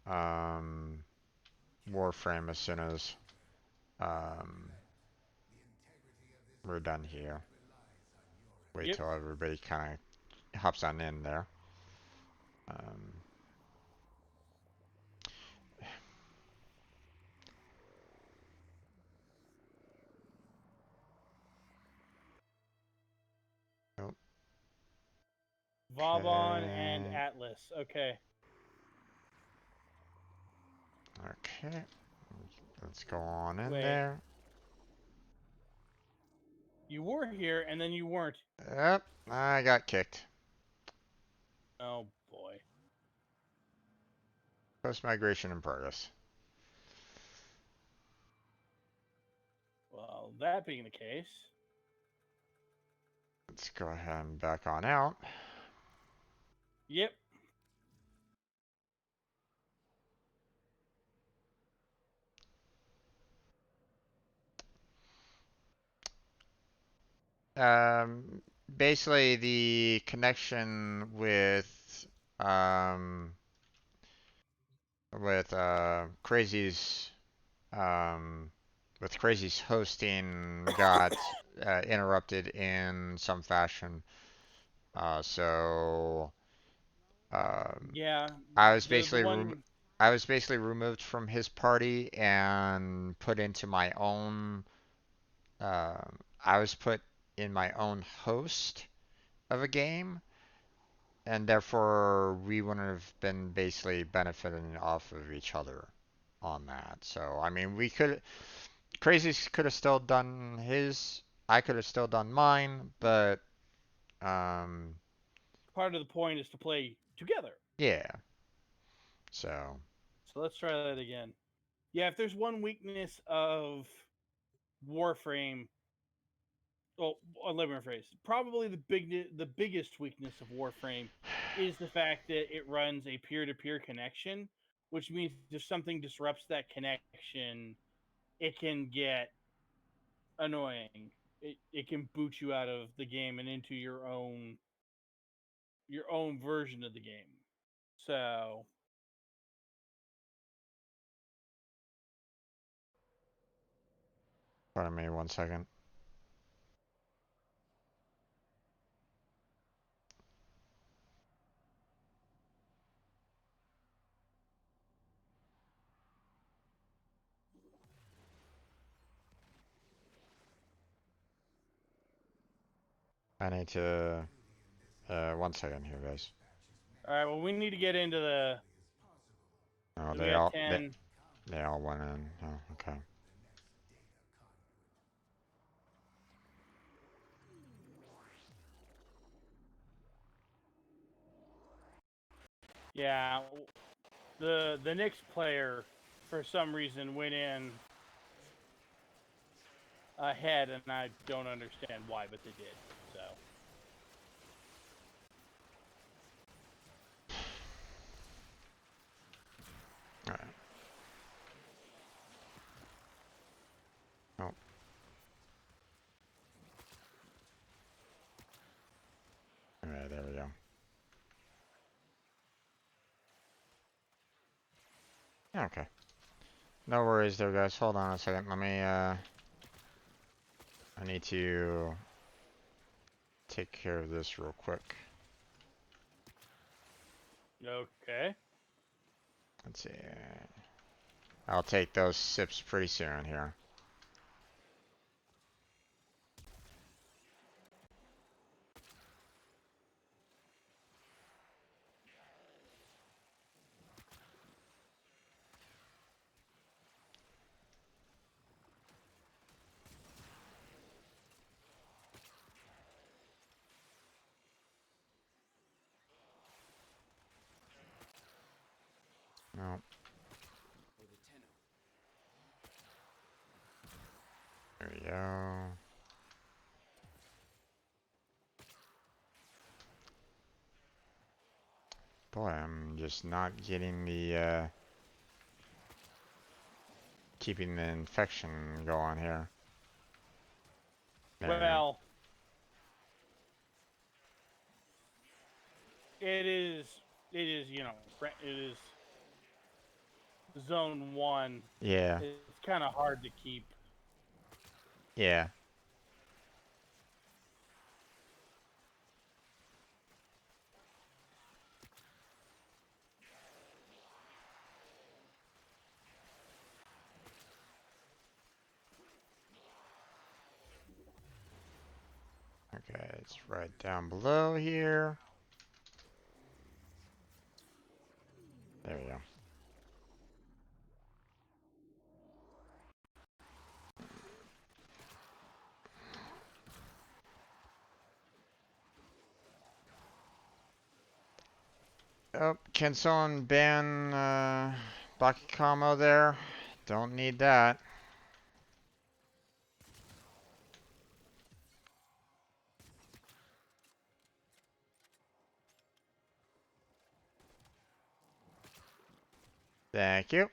um Warframe as soon as um we're done here. Wait Yep. till everybody kind of hops on in there. Um, nope. Vauban and Okay. Atlas. Okay. Okay. Let's go on in Wait. there. You were here and then you weren't. Yep. I got kicked. Oh boy. Post migration in progress. Well, that being the case. Let's go ahead and back on out. Yep. Um, Basically the connection um, with Crazy's um, hosting got interrupted in some fashion. So Yeah. I was The basically one removed from his party and put into my own. I was put in my own host of a game, and therefore we wouldn't have been basically benefiting off of each other on that. So I mean, we could Crazy could have still done his, I could have still done mine, but um, part of the point is to play together. yeah. So So let's try that again. Yeah, if there's one weakness of Warframe, well, let me rephrase. Probably the biggest weakness of Warframe is the fact that it runs a peer-to-peer connection, which means if something disrupts that connection, it can get annoying. It can boot you out of the game and into your own version of the game. So pardon me 1 second. I need to 1 second here, guys. all right, well we need to get into the. Oh, So we got 10. they all went in. Oh, okay. Yeah, the next player for some reason went in ahead, and I don't understand why, but they did. So All right. Oh. All right, there we go. Okay. No worries there, guys. Hold on a second. Let me I need to take care of this real quick. okay, Let's see. I'll take those sips pretty soon here. No. For the Tenno. There we go. Boy, I'm just not getting the keeping the infection going here. There we go. well, it is it is zone 1. Yeah. It's kind of hard to keep. Yeah. It's right down below here. There we go. Oh, can someone ban Bakikamo there? Don't need that. Thank you.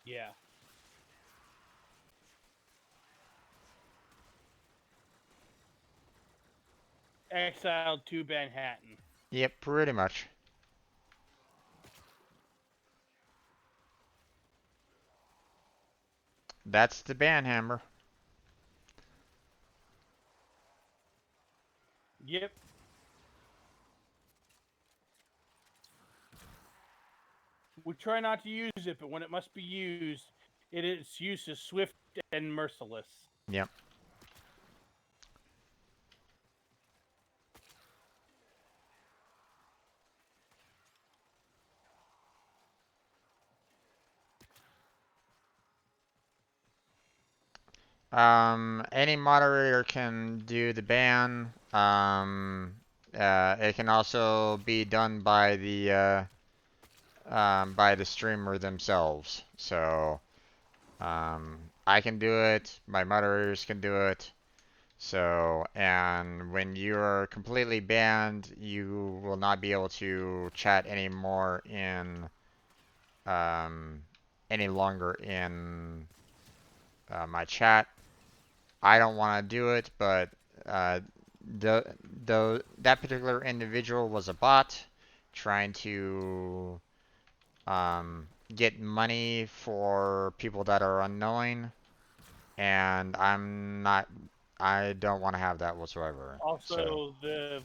Yeah. Exiled to Manhattan. Yep, pretty much. That's the ban hammer. Yep. We try not to use it, but when it must be used, its use is swift and merciless. Yep. Any moderator can do the ban. It can also be done by the streamer themselves. So, I can do it. My moderators can do it. So, and when you're completely banned, you will not be able to chat anymore um, any longer in my chat. I don't want to do it, but uh, that particular individual was a bot trying to get money for people that are unknowing, and I don't want to have that whatsoever. So Also, the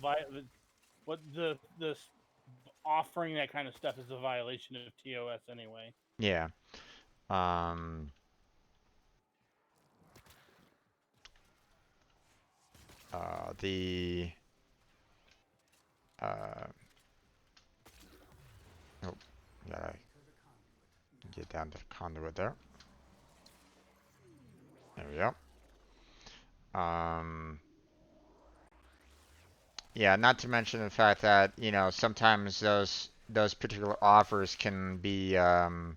offering that kind of stuff is a violation of TOS anyway. yeah, um, the uh, oh, gotta get down to the conduit there. There we go. Yeah, not to mention the fact that, you know, sometimes those particular offers can be um,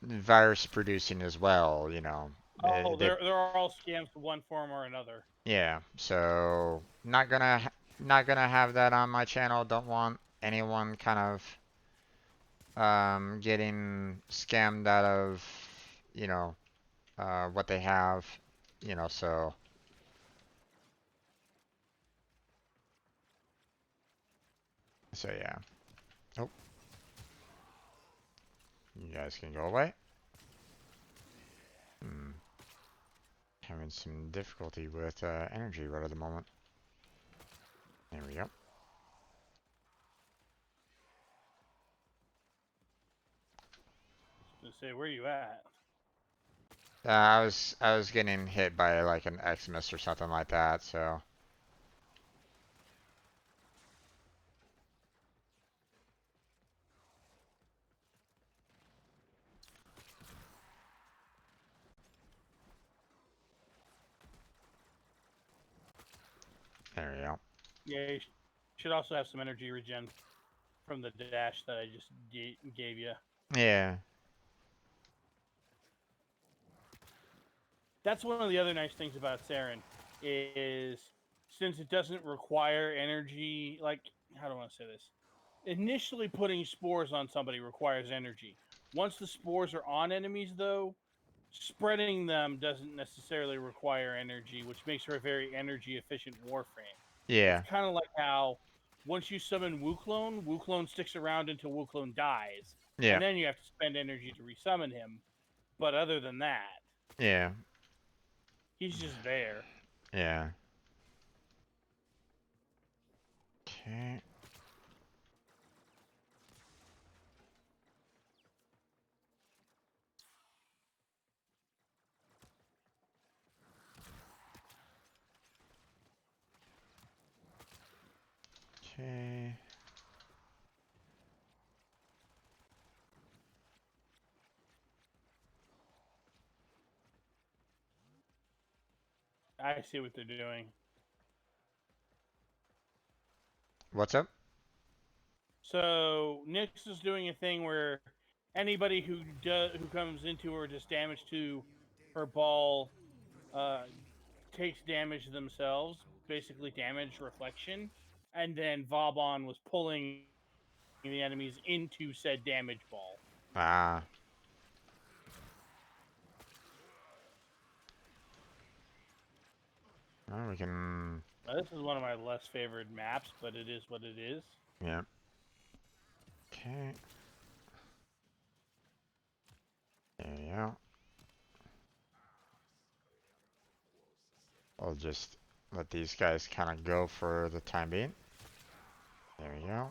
virus producing as well, you know. Oh, They they're all scams in one form or another. yeah, so not gonna have that on my channel. Don't want anyone kind of getting scammed out of, you know, what they have, you know, so yeah. Oh, you guys can go away. Hmm. Having some difficulty with energy right at the moment. There we go. Just say, where you at? I was getting hit by like an Xmas or something like that, so there we go. Yeah, you should also have some energy regen from the dash that I just gave you. Yeah, That's one of the other nice things about Saryn is since it doesn't require energy. Like, how do I want to say this? Initially, putting spores on somebody requires energy. Once the spores are on enemies, though, spreading them doesn't necessarily require energy, which makes her a very energy efficient Warframe. It's yeah, kind of like how once you summon Wuklone sticks around until Wuklone dies, yeah, and then you have to spend energy to resummon him. But other than that, yeah, he's just there. yeah. Okay. Okay. I see what they're doing. What's up? So Nyx is doing a thing where anybody who comes into or does damage to her ball takes damage themselves, basically damage reflection, and then Vauban was pulling the enemies into said damage ball. Ah. Well, we can... Now, this is one of my less favored maps, but it is what it is. Yeah. Okay. There you go. I'll just let these guys kind of go for the time being. There we go.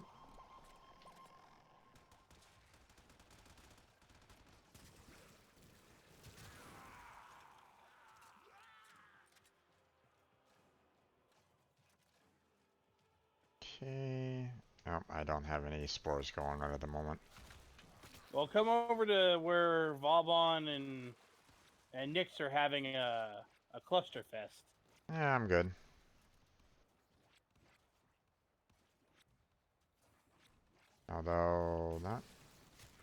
Okay. Nope, I don't have any spores going on at the moment. Well, come over to where Vauban and Nyx are having a cluster fest. Yeah, I'm good. Although, not...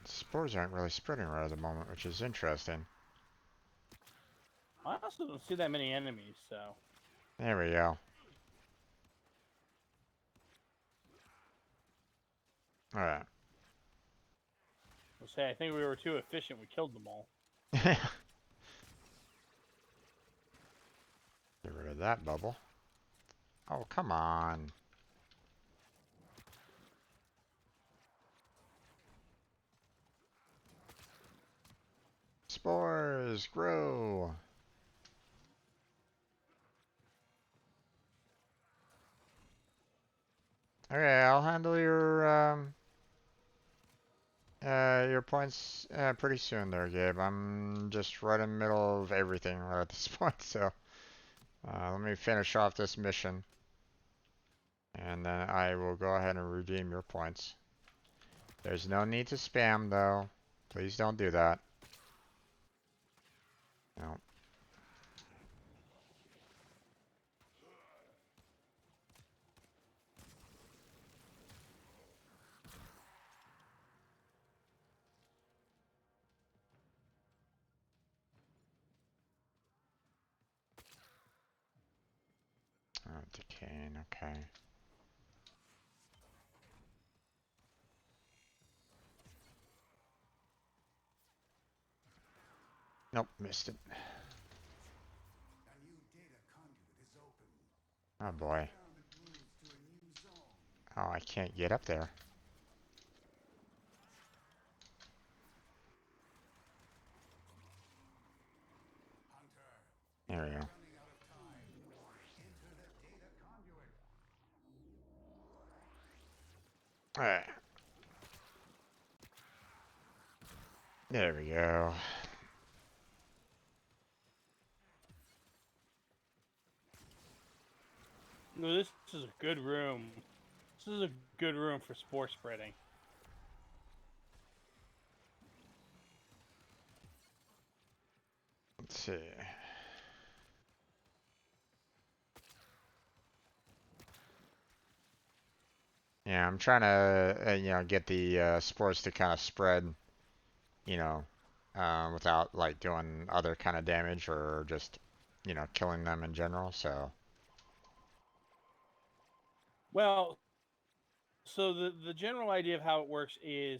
Spores aren't really spreading right at the moment, which is interesting. I also don't see that many enemies, so. There we go. Alright. I'll say, I think we were too efficient. We killed them all. Get rid of that bubble. Oh, come on. Spores, grow. Okay, I'll handle your points pretty soon there, Gabe. I'm just right in the middle of everything right at this point, so let me finish off this mission. And then I will go ahead and redeem your points. There's no need to spam, though. Please don't do that. No. Oh, decaying, okay. Nope, missed it. A new data conduit is open. Oh boy. Found it moves to a new zone. Oh, I can't get up there. Hunter, There we go. running out of time. Enter the data conduit. Alright. There we go. No, this is a good room. This is a good room for spore spreading. Let's see. Yeah, I'm trying to, get the spores to kind of spread, you know, without like doing other kind of damage or just, killing them in general. So, Well, so the general idea of how it works is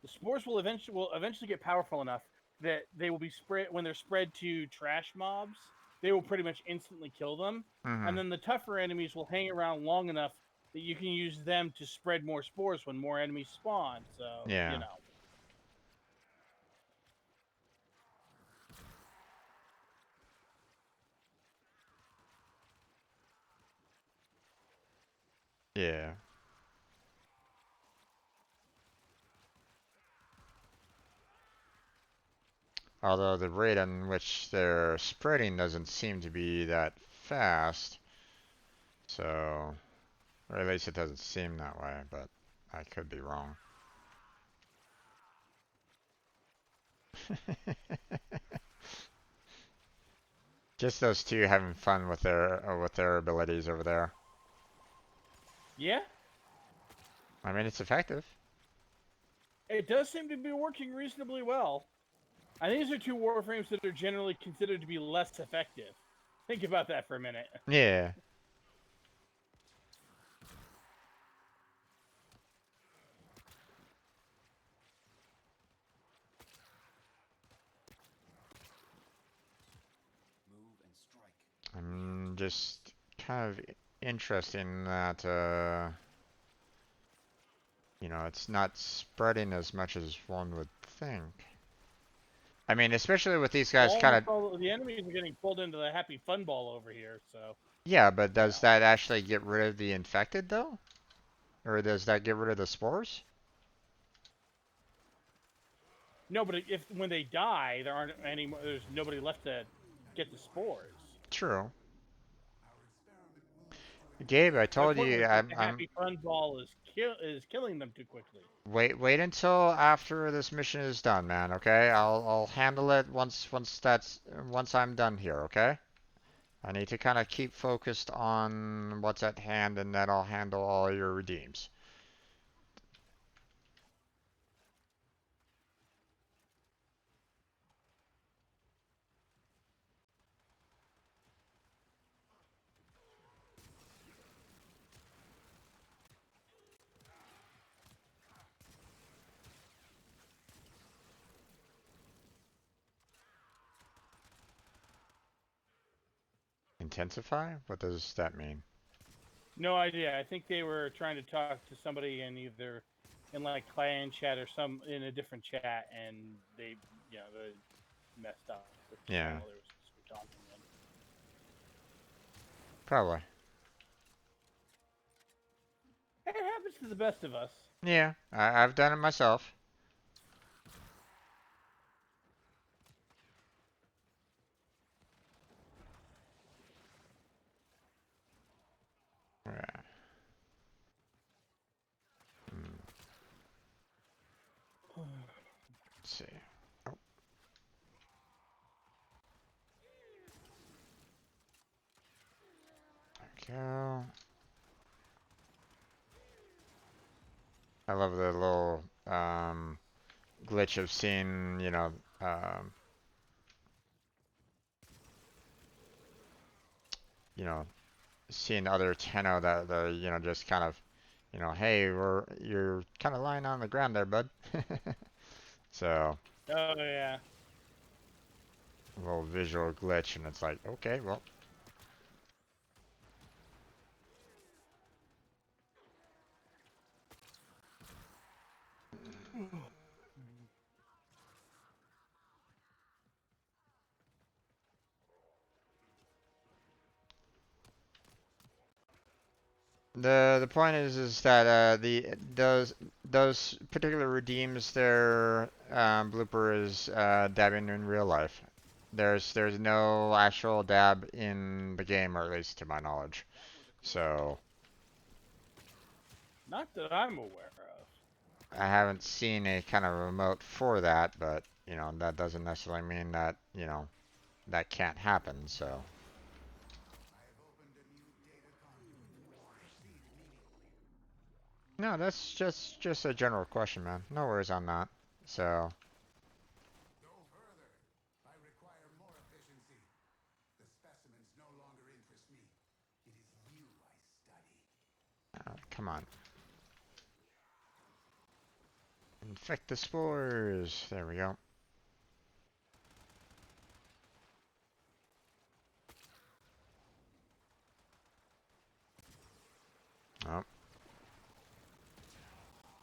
the spores will eventually get powerful enough that they will be spread when they're spread to trash mobs. They will pretty much instantly kill them, and then the tougher enemies will hang around long enough that you can use them to spread more spores when more enemies spawn. So yeah, yeah. Although the rate in which they're spreading doesn't seem to be that fast. So, Or at least it doesn't seem that way, but I could be wrong. Just those two having fun with their abilities over there. Yeah, I mean, it's effective. it does seem to be working reasonably well. I think these are two Warframes that are generally considered to be less effective. Think about that for a minute. Yeah. Move and strike. I'm just kind of interesting that you know, it's not spreading as much as one would think. I mean, especially with these guys kind Almost of. all of the enemies are getting pulled into the happy fun ball over here, so. Yeah, but does Yeah. that actually get rid of the infected though? Or does that get rid of the spores? No, but if when they die, there aren't any. There's nobody left to get the spores. True. Our experiment moves to a Gabe, I My told point you was that the happy fun ball is killing them too quickly. wait until after this mission is done, man, okay? I'll handle it once I'm done here, okay? I need to kind of keep focused on what's at hand and then I'll handle all your redeems. Intensify? What does that mean? No idea. I think they were trying to talk to somebody in either in like clan chat or some in a different chat, and they messed up with the Yeah, channel they were supposed to be talking in. probably. It happens to the best of us. Yeah, I've done it myself. Yeah. Let's see. Oh, there we go. I love the little glitch of seeing, um, you know, seeing other Tenno that just kind of, hey, you're kind of lying on the ground there, bud. So Oh yeah. a little visual glitch, and it's like, okay, well, the point is that the those particular redeems their blooper is dabbing in real life. There's no actual dab in the game, or at least to my knowledge. So Not that I'm aware of. I haven't seen a kind of remote for that, but that doesn't necessarily mean that that can't happen. So I have opened a new data conduit. Proceed immediately. no, that's just a general question, man. No worries on that. So Go further. I require more efficiency. The specimens no longer interest me. It is you I study. come on. Infect the spores. There we go. Oh.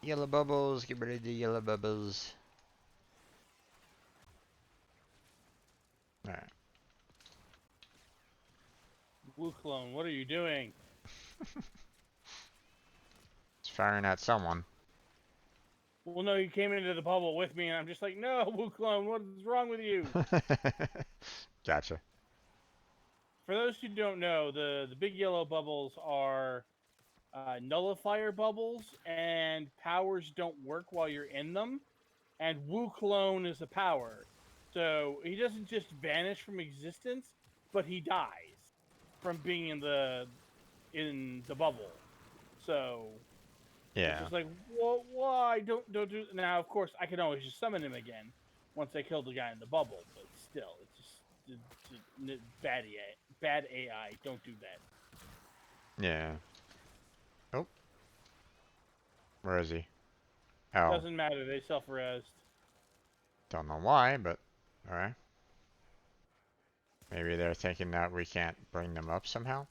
Yellow bubbles. Get rid of the yellow bubbles. Alright. Blue clone, what are you doing? It's firing at someone. Well, no, you came into the bubble with me, and I'm just like, no, Blue clone, what is wrong with you? Gotcha. For those who don't know, the big yellow bubbles are nullifier bubbles, and powers don't work while you're in them. And Wu Clone is a power. So he doesn't just vanish from existence, but he dies from being in the bubble. So it's Yeah. just like, well, why don't do now? Of course, I can always just summon him again once I kill the guy in the bubble, but still, it's just bad AI. Don't do that. Yeah. Oh, where is he? Oh, Doesn't matter. They self-res. don't know why, but alright. Maybe they're thinking that we can't bring them up somehow?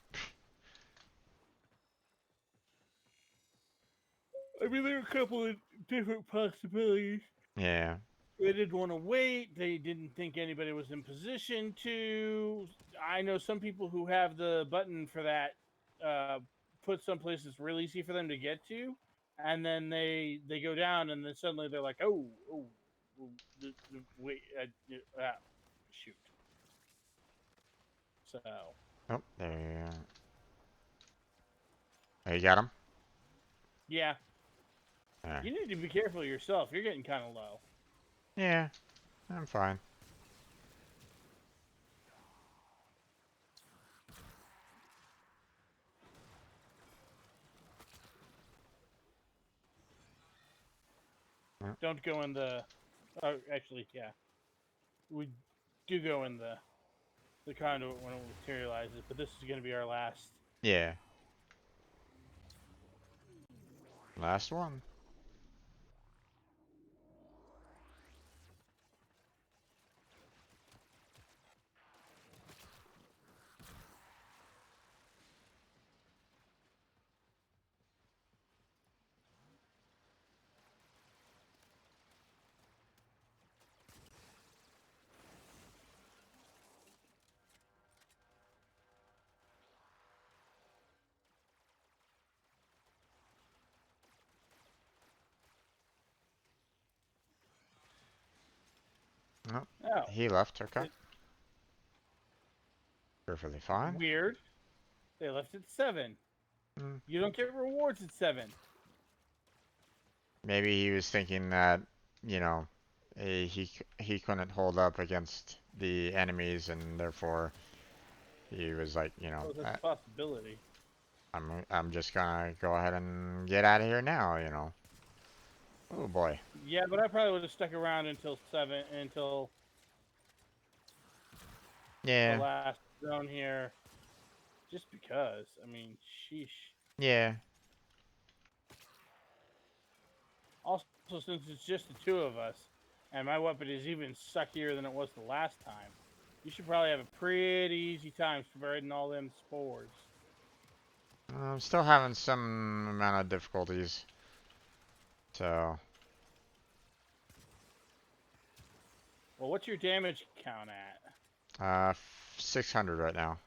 I mean, there are a couple of different possibilities. Yeah. They didn't want to wait. They didn't think anybody was in position to. I know some people who have the button for that put someplace that's real easy for them to get to, and then they go down, and then suddenly they're like, oh, wait, shoot. So Oh, there. Oh, you got him? yeah, There. you need to be careful yourself. You're getting kind of low. Yeah, I'm fine. Don't go in the. Oh, actually, yeah, we do go in the conduit when it materializes, but this is going to be our last. Yeah. Last one. Oh, Oh, he left. Okay. it, Perfectly fine. weird. They left at 7. Hmm. You don't get rewards at 7. Maybe he was thinking that, you know, he couldn't hold up against the enemies, and therefore he was like, Oh, that's a possibility. I'm just gonna go ahead and get out of here now, you know. Oh boy. Yeah, but I probably would have stuck around until 7, until the Yeah. last zone here, just because. I mean, sheesh. Yeah. Also, since it's just the two of us, and my weapon is even suckier than it was the last time, you should probably have a pretty easy time spreading all them spores. I'm still having some amount of difficulties. So, Well, what's your damage count at? 600 right now.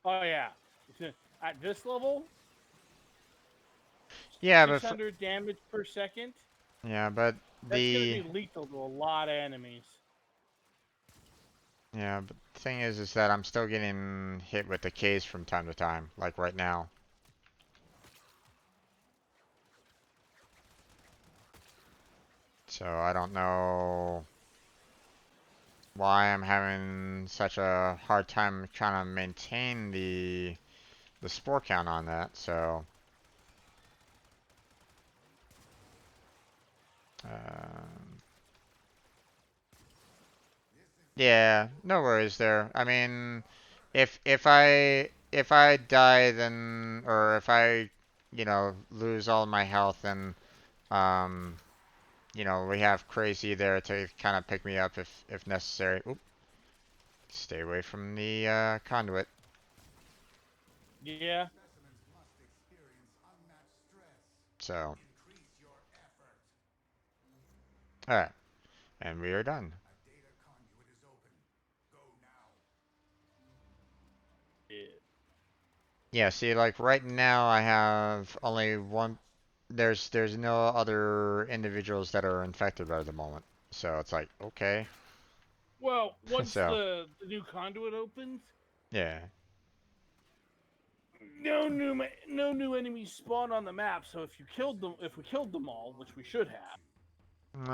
Oh yeah, at this level, Yeah, but 600 damage per second. yeah, but That's gonna the be lethal to a lot of enemies. yeah, but the thing is that I'm still getting hit with the K's from time to time, like right now. So I don't know why I'm having such a hard time trying to maintain the spore count on that. So, um, yeah, no worries there. I mean, if I die, then, or if I, lose all my health, then um we have Crazy there to kind of pick me up if necessary. Oop, stay away from the conduit. Yeah. Specimens must experience unmatched stress. So, Increase your effort. all right, and we are done. A data conduit is open. Go now. Yeah. Yeah, see, like right now I have only one. There's no other individuals that are infected at the moment. So it's like, okay. Well, once So, the new conduit opens, yeah. no new enemies spawn on the map. So if we killed them all, which we should have.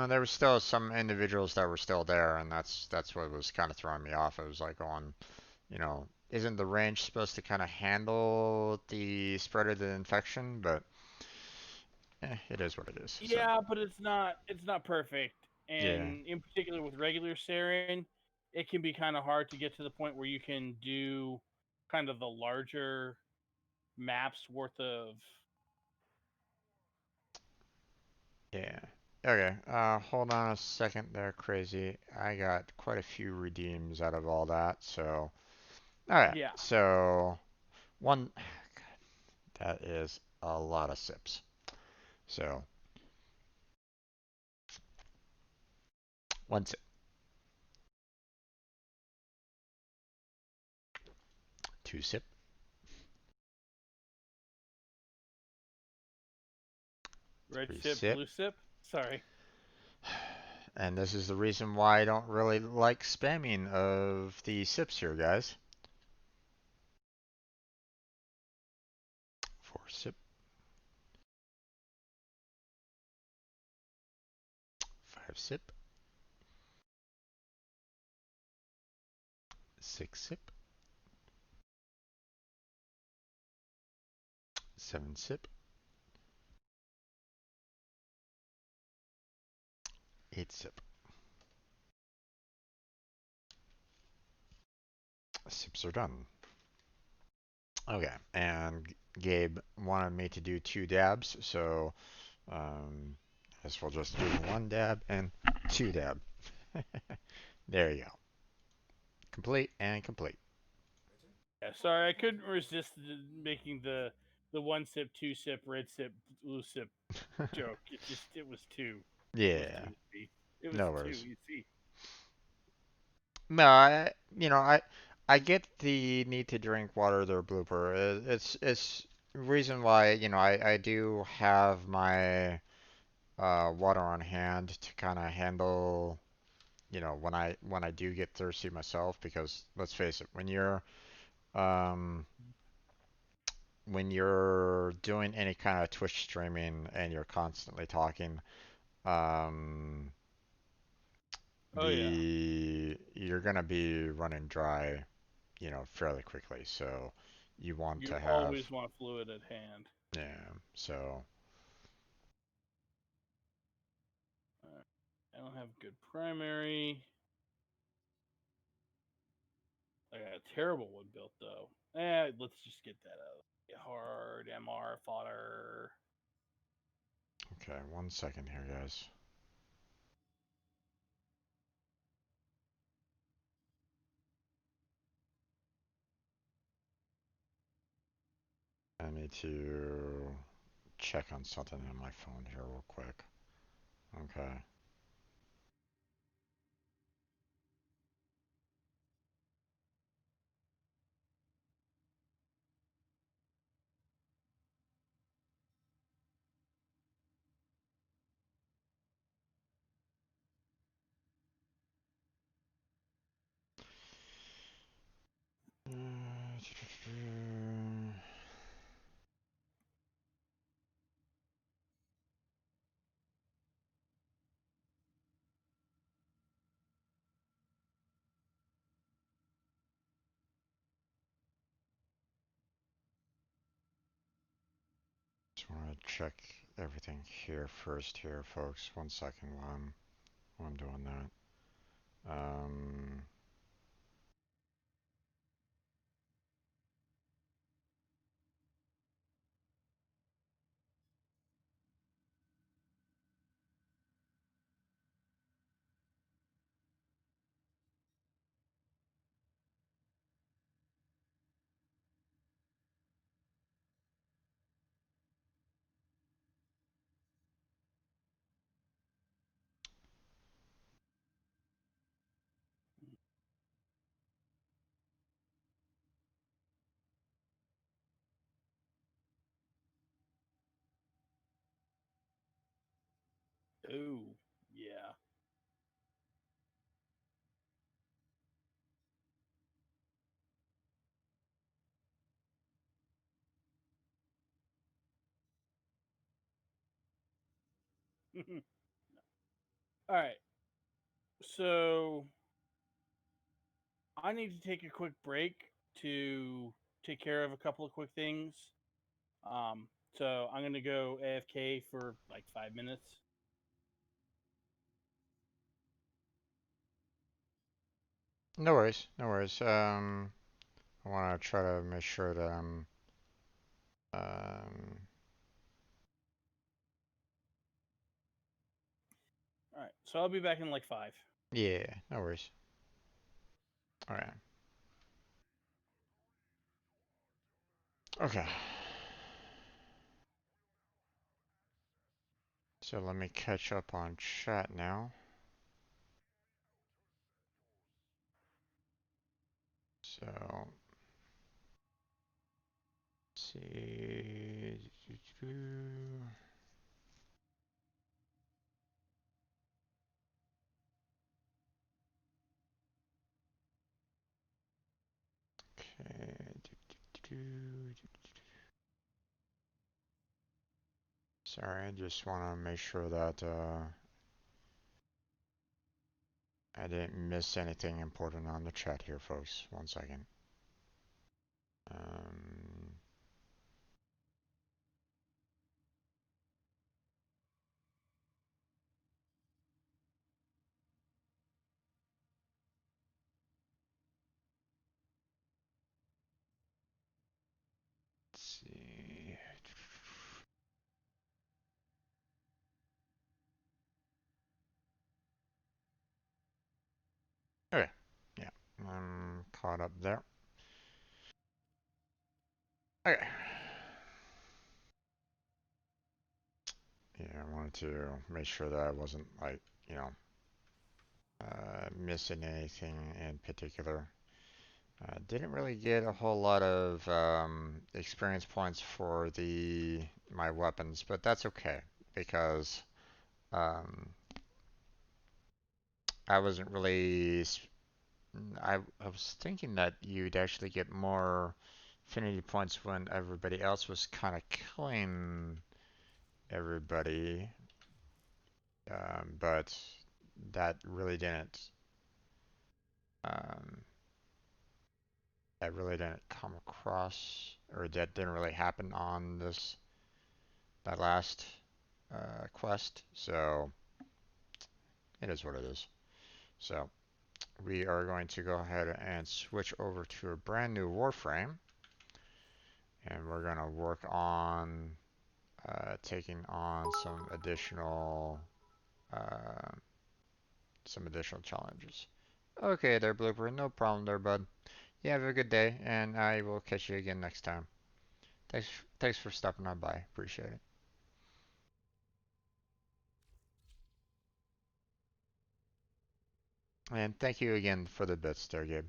There were still some individuals that were still there, and that's what was kind of throwing me off. It was like going, isn't the range supposed to kind of handle the spread of the infection? But it is what it is. So Yeah, but it's not perfect, yeah, and in particular with regular Saryn, it can be kind of hard to get to the point where you can do kind of the larger maps worth of. yeah. Okay, hold on a second there, crazy. I got quite a few redeems out of all that, so. Alright, Yeah. so one, that is a lot of sips. So, one sip, two sip, Red three sip, sip. blue sip. Sorry. And this is the reason why I don't really like spamming of the sips here, guys. Four sip, five sip, six sip, seven sip, eight sip. Sips are done. Okay, and Gabe wanted me to do two dabs, so I guess we'll just do one dab and two dab. There you go. Complete and complete. Yeah. Sorry, I couldn't resist making the one sip, two sip, red sip, blue sip joke. It was two. It was Yeah, two. See? It was no two. worries. You see. No, I get the need to drink water there blooper. It's reason why, I do have my water on hand to kind of handle, when I do get thirsty myself because let's face it, um when you're doing any kind of Twitch streaming and you're constantly talking, um Oh yeah. you're gonna be running dry, fairly quickly. So you want You to have, always want fluid at hand. yeah. So Alright. I don't have good primary. I got a terrible one built though. Let's just get that out. Hard MR fodder. okay, 1 second here, guys. I need to check on something on my phone here real quick. Okay. Just want to check everything here first here, folks. 1 second while I'm doing that. Ooh, yeah. All right. So I need to take a quick break to take care of a couple of quick things. Um, so I'm gonna go AFK for like 5 minutes. No worries, no worries. I want to try to make sure that um, All right. So I'll be back in like 5. yeah, no worries. All right. Okay. So let me catch up on chat now. So, let's see. Okay. Sorry, I just want to make sure that I didn't miss anything important on the chat here, folks. One second. Um, let's see. Okay. Yeah, I'm caught up there. Okay. Yeah, I wanted to make sure that I wasn't like, you know, missing anything in particular. Didn't really get a whole lot of experience points for my weapons, but that's okay because um, I wasn't really. I was thinking that you'd actually get more affinity points when everybody else was kind of killing everybody, but that really didn't. Um, that really didn't come across, or that didn't really happen on that last quest. So it is what it is. So we are going to go ahead and switch over to a brand new Warframe, and we're going to work on taking on uh, some additional challenges. Okay, there, Blooper. No problem there, bud. You have a good day, and I will catch you again next time. Thanks, thanks for stopping on by. Appreciate it. And thank you again for the bits there, Gabe.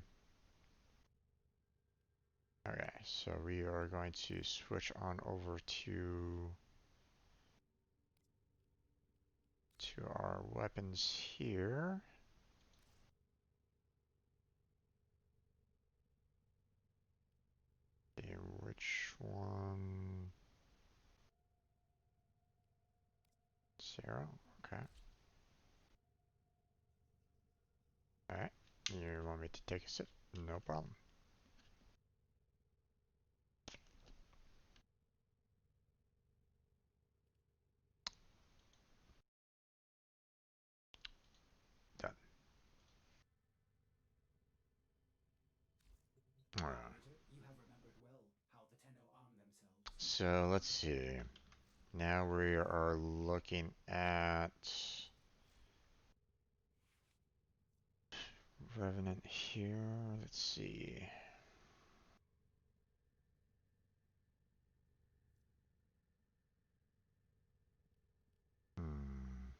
Okay, so we are going to switch on over to our weapons here. Okay, which one? Zero. Okay. All right. You want me to take a sip? No problem. Done. All right. Operator, you have remembered well how the Tenno arm themselves. So let's see. Now we are looking at Revenant here. Let's see. Hmm.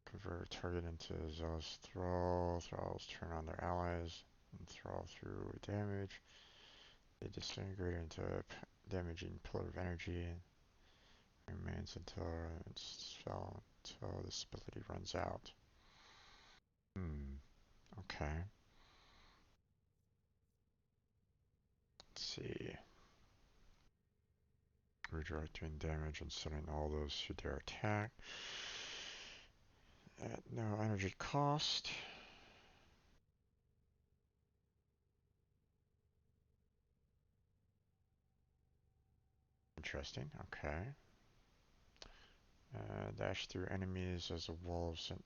Convert target into zealous thrall. Thralls turn on their allies and thrall through damage. They disintegrate into a damaging pillar of energy. Remains until its spell until this ability runs out. Hmm. Okay. Let's see. doing damage and stunning all those who dare attack. At no energy cost. Interesting, okay. Dash through enemies as a wall of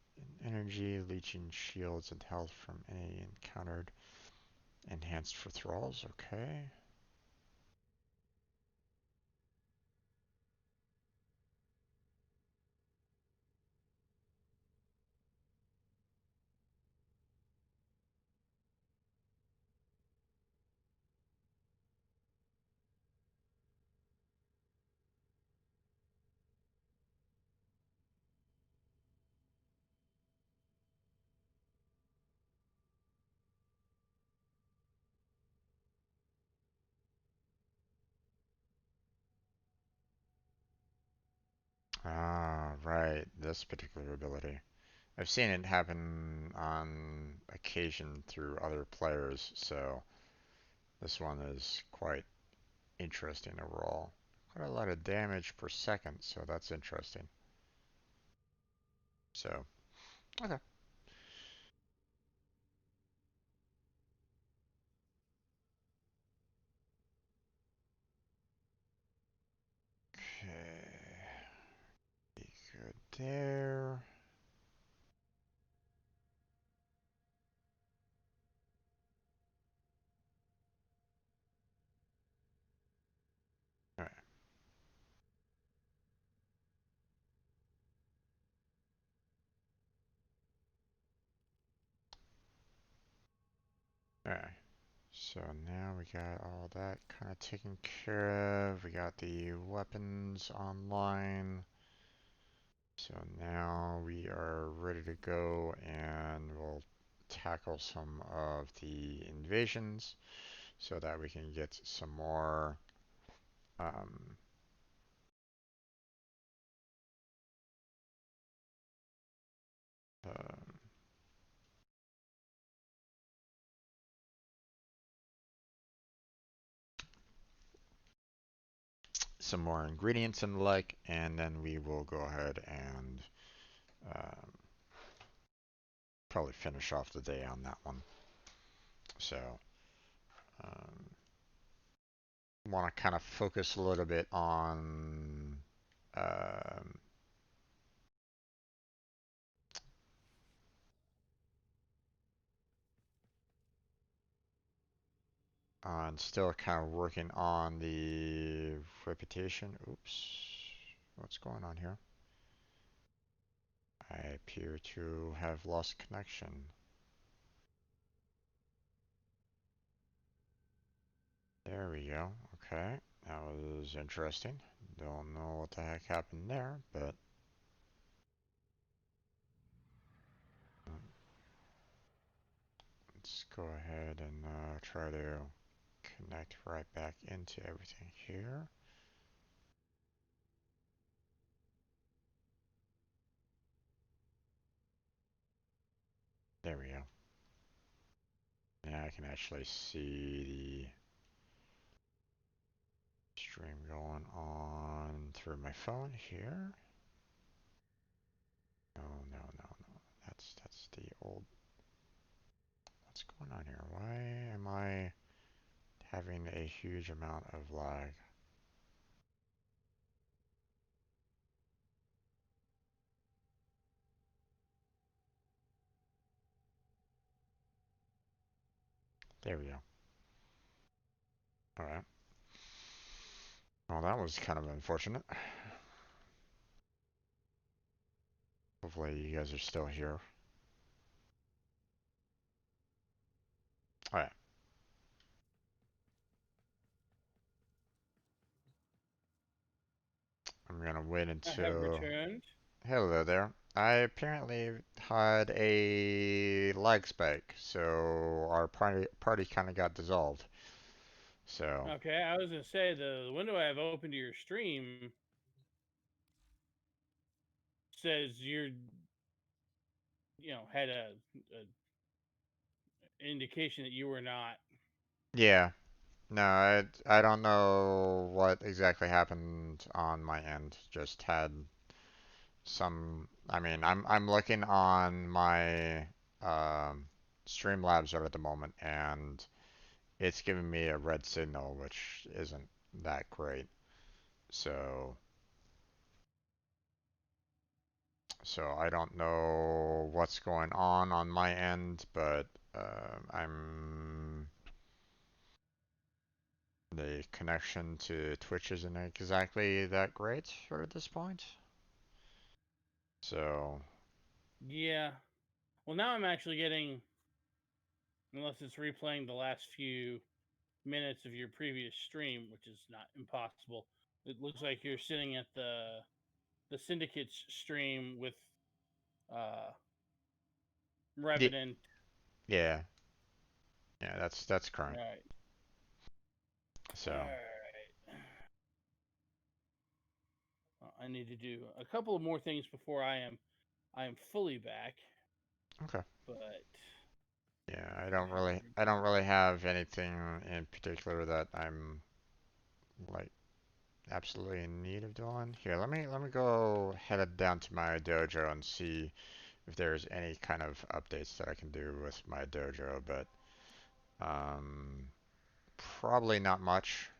energy, leeching shields and health from any encountered. Enhanced for thralls, okay. Ah, right, this particular ability. I've seen it happen on occasion through other players, so this one is quite interesting overall. Quite a lot of damage per second, so that's interesting. So, okay. Okay. Be good there. Alright. Alright. So now we got all that kind of taken care of. We got the weapons online. So now we are ready to go and we'll tackle some of the invasions so that we can get some more um, um, some more ingredients and the like, and then we will go ahead and um, probably finish off the day on that one. So um, want to kind of focus a little bit um, on still kind of working on the reputation. Oops, what's going on here? I appear to have lost connection. There we go. Okay, that was interesting. Don't know what the heck happened there, but let's go ahead and try to connect right back into everything here. There we go. Now I can actually see the stream going on through my phone here. No, no, no, no. That's the old. What's going on here? Why am I having a huge amount of lag? There we go. Alright. Well, that was kind of unfortunate. Hopefully you guys are still here. Alright. I'm gonna wait I have until... returned. Hello there. I apparently had a lag spike, so our party kind of got dissolved. So... Okay, I was gonna say the window I have open to your stream says you're, had a indication that you were not. Yeah. No, I don't know what exactly happened on my end. Just had some. I mean, I'm looking on my um, Streamlabs at the moment, and it's giving me a red signal, which isn't that great. So I don't know what's going on my end, but I'm the connection to Twitch isn't exactly that great at this point. So Yeah. Well, now I'm actually getting, unless it's replaying the last few minutes of your previous stream, which is not impossible. It looks like you're sitting at the Syndicate's stream with uh yeah, Revenant. yeah, yeah. That's current. Right. All So right. I need to do a couple of more things before I am fully back, okay. but Yeah, I don't really have anything in particular that I'm like absolutely in need of doing. Here, let me go head down to my dojo and see if there's any kind of updates that I can do with my dojo, but um, probably not much.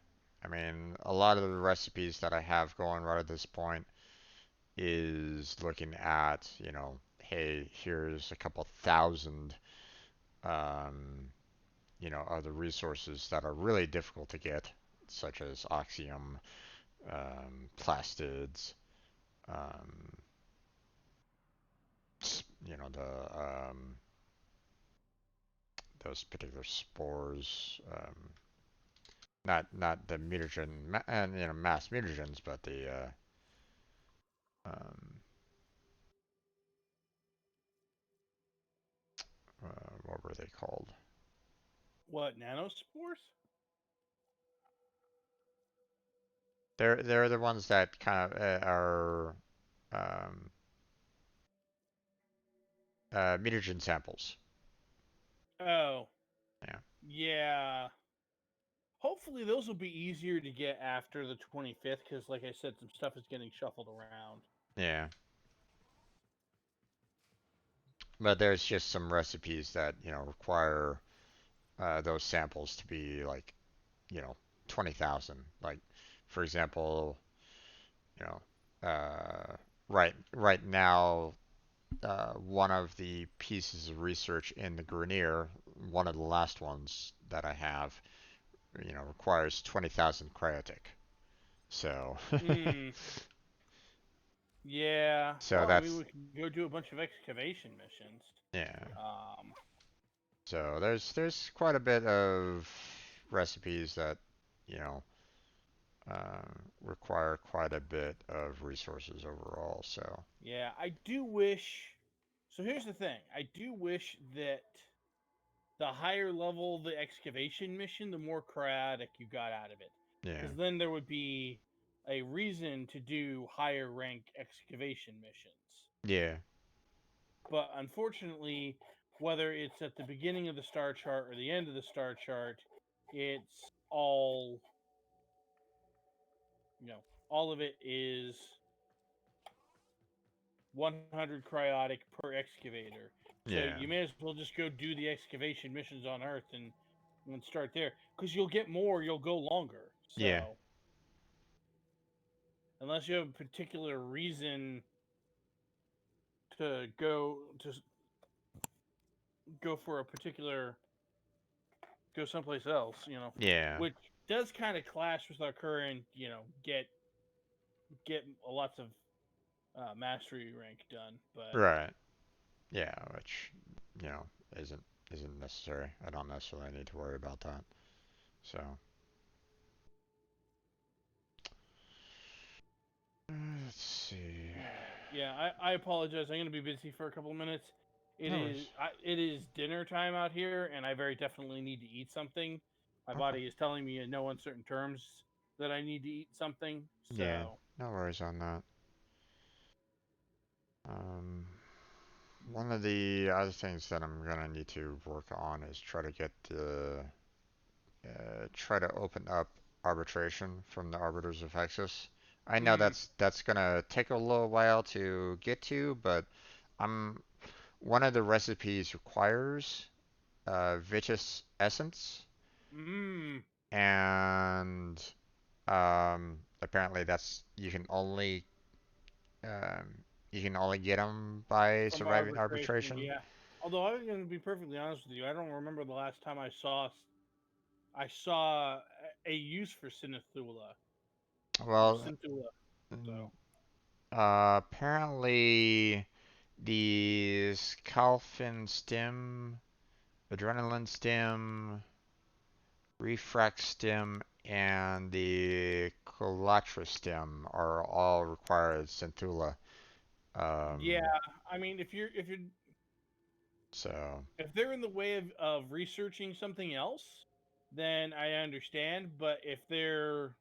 I mean, a lot of the recipes that I have going right at this point is looking at, hey, here's a couple thousand, um, other resources that are really difficult to get, such as oxium, plastids, um, the those particular spores, not the mutagen, and mass mutagens, but the um, what were they called? what, nanospores? They're the ones that kind of are um, mutagen samples. Oh, Yeah, yeah. Hopefully those will be easier to get after the 25th because, like I said, some stuff is getting shuffled around. yeah. But there's just some recipes that require those samples to be like 20,000. Like for example, you know, right now, one of the pieces of research in the Grenier, one of the last ones that I have, requires 20,000 cryotic. So, Hmm. Yeah. so Well, I mean, that's we can go do a bunch of excavation missions. yeah. Um. So there's quite a bit of recipes that you know require quite a bit of resources overall. So Yeah, I do wish. So here's the thing. I do wish that the higher level the excavation mission, the more chaotic you got out of it. yeah, Because then there would be a reason to do higher rank excavation missions. yeah, But unfortunately, whether it's at the beginning of the star chart or the end of the star chart, it's all, you know, all of it is 100 cryotic per excavator. So yeah, you may as well just go do the excavation missions on Earth and start there because you'll get more, you'll go longer. yeah, So unless you have a particular reason to go for a particular go someplace else, yeah. which does kind of clash with our current, get lots of mastery rank done, but Right. Yeah, which you know isn't isn't necessary. I don't necessarily need to worry about that. So let's see. all right. Yeah, I apologize. I'm gonna be busy for a couple of minutes. No worries. It is dinner time out here, and I very definitely need to eat something. My Okay. body is telling me in no uncertain terms that I need to eat something. Yeah, So, no worries on that. Um, One of the other things that I'm gonna need to work on is try to open up arbitration from the Arbiters of Hexus. I know Mm, that's gonna take a little while to get to, but I'm one of the recipes requires Vitus Essence, mm. and apparently that's you can only get them by From surviving arbitration, arbitration. yeah. Although I'm going to be perfectly honest with you, I don't remember the last time I saw a use for Sinithula or Well, Synthula. mm, So apparently the Scalfin stem, Adrenaline stem, Refract stem, and the Colatra stem are all required Centula. yeah, Um, I mean, so if they're in the way of researching something else, then I understand. But if they're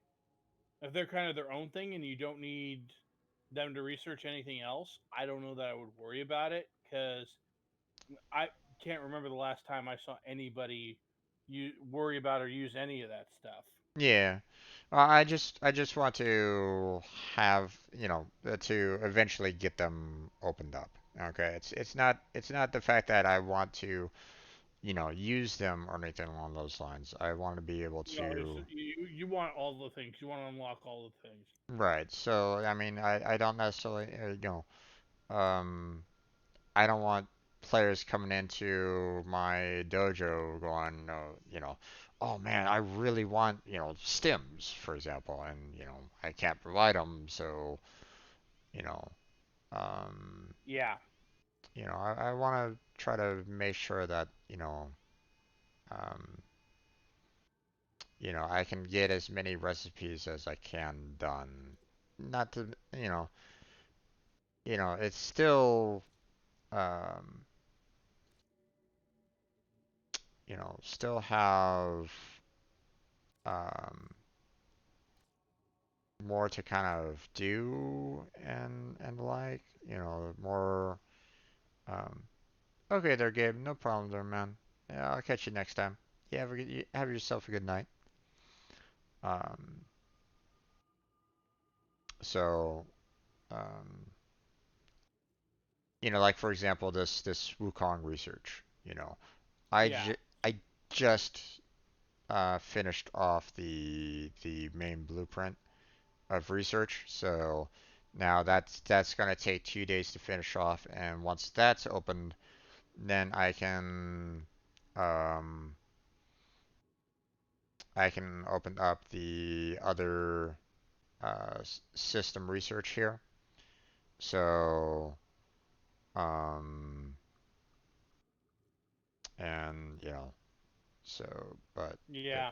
kind of their own thing and you don't need them to research anything else, I don't know that I would worry about it because I can't remember the last time I saw anybody you worry about or use any of that stuff. yeah, I just want to have to eventually get them opened up. Okay, it's not the fact that I want to use them or anything along those lines. I want to be able No, to. you want all the things. You want to unlock all the things. Right. So I mean, I don't necessarily um I don't want players coming into my dojo going, oh man, I really want, stems, for example, and, I can't provide them, so, you know, um, Yeah, I want to try to make sure that, um, I can get as many recipes as I can done. Not to, it's still, um, still have, um, more to kind of do and like, more um okay there, Gabe, no problem there, man. Yeah, I'll catch you next time. Yeah, have yourself a good night. Um so um like for example this Wukong research, yeah, I just finished off the main blueprint of research, so now that's gonna take 2 days to finish off, and once that's opened, then um, I can open up the other system research here. So um, and so but yeah,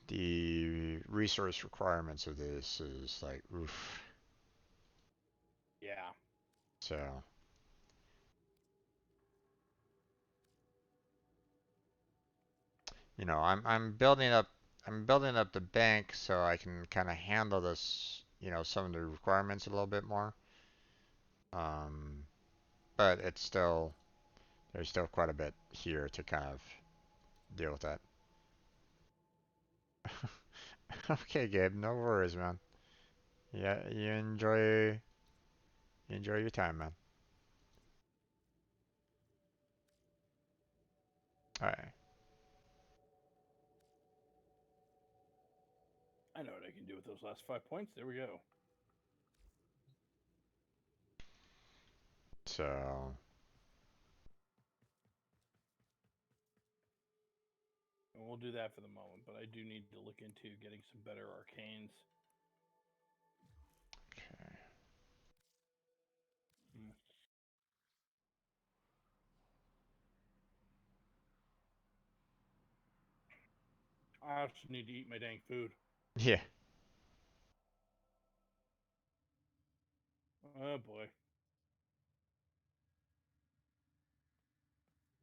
the resource requirements of this is like oof. yeah. So I'm building up the bank so I can kind of handle this, some of the requirements a little bit more. Um, but there's still quite a bit here to kind of deal with that. Okay, Gabe, no worries, man. Yeah, you enjoy your time, man. All right. I know what I can do with those last 5 points. There we go. So, And we'll do that for the moment, but I do need to look into getting some better arcanes. okay. Mm. I also need to eat my dang food. Yeah, Oh boy.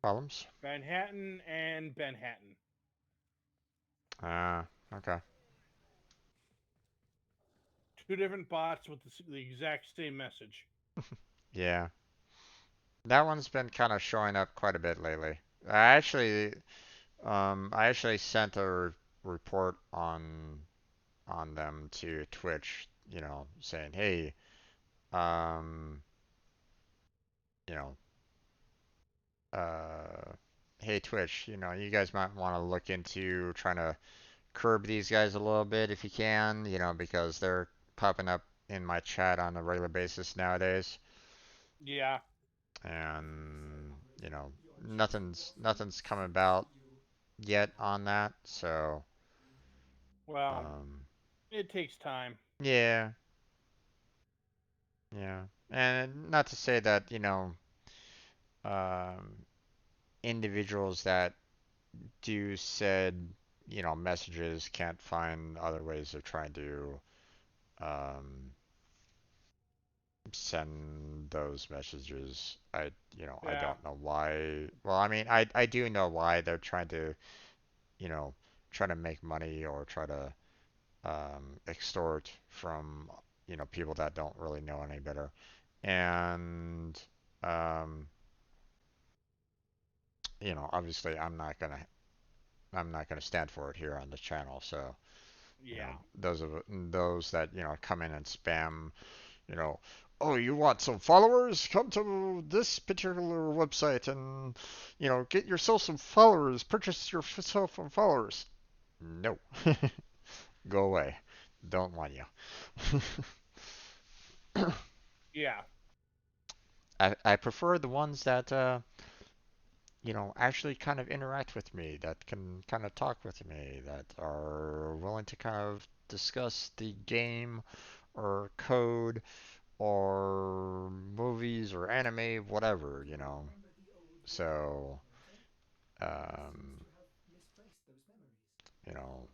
problems. Manhattan and Manhattan. Okay. Two different bots with the exact same message. Yeah, that one's been kind of showing up quite a bit lately. actually, I actually sent a report on them to Twitch, saying, hey, um, you know, uh, hey Twitch, you guys might want to look into trying to curb these guys a little bit if you can, because they're popping up in my chat on a regular basis nowadays, Yeah. and Operator, your chosen Warframe nothing's is come ready for about you. yet on that, so Well, um, it takes time. yeah, yeah, and not to say that um, individuals that do said messages can't find other ways of trying to um, send those messages. I Yeah. don't know why. Well, I mean, I do know why they're trying to, you know, try to make money or try to extort from, people that don't really know any better. And, um, obviously I'm not gonna stand for it here on the channel. So, Yeah. those that, come in and spam, you know, oh, you want some followers? Come to this particular website and, get yourself some followers. Purchase yourself some followers. No. Go away. Don't want you. Yeah. I prefer the ones that, actually kind of interact with me, that can kind of talk with me, that are willing to kind of discuss the game or code or movies or anime, whatever, Remember the old days, So, operator? You seems um, to have misplaced those memories. you know,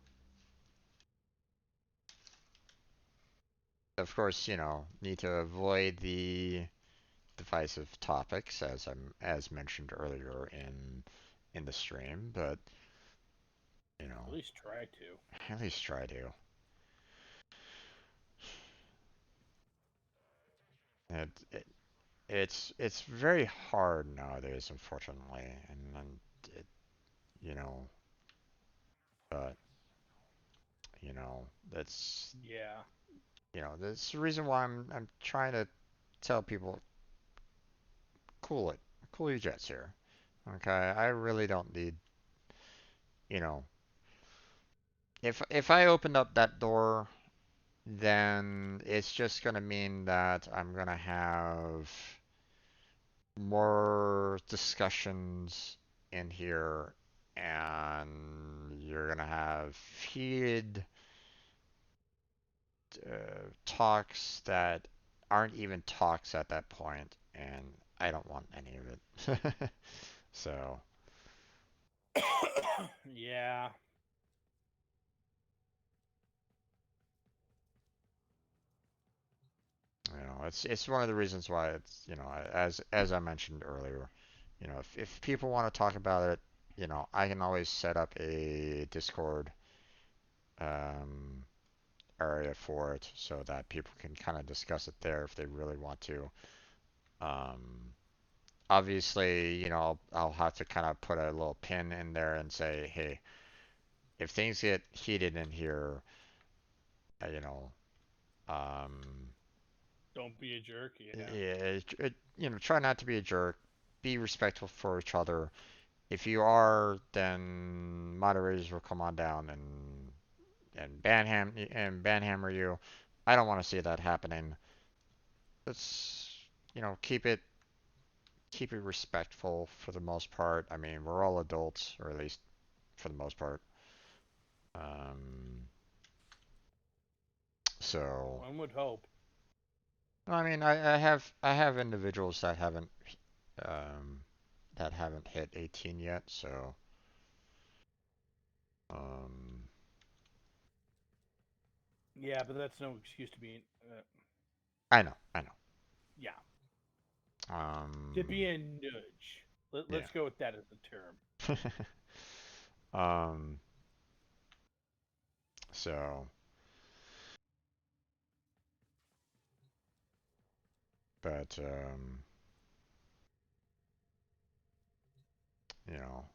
of course, need to avoid the divisive topics as mentioned earlier in the stream, but At least try to. at least try to. It it's very hard nowadays, unfortunately, and it, you know, but that's Yeah. that's the reason why I'm trying to tell people cool it, cool your jets here. Okay, I really don't need, you know, if I opened up that door, then it's just gonna mean that I'm gonna have more discussions in here, and you're gonna have heated talks that aren't even talks at that point, and I don't want any of it. So, Yeah. it's one of the reasons why it's, as I mentioned earlier, if people want to talk about it, I can always set up a Discord um, area for it so that people can kind of discuss it there if they really want to. Um, Obviously, I'll have to kind of put a little pin in there and say, hey, if things get heated in here, uh, you know, um, Don't be a jerk. Yeah. yeah, try not to be a jerk. Be respectful for each other. If you are, then moderators will come on down and banhammer you. I don't want to see that happening. Let's keep it respectful for the most part. I mean, we're all adults, or at least for the most part. Um, so One would hope. I mean, I have individuals um, that haven't hit 18 yet, so um, Yeah, but that's no excuse to be. I know. Yeah. To Um, be a nudge. yeah. Let's go with that as the term. um, so, but you know,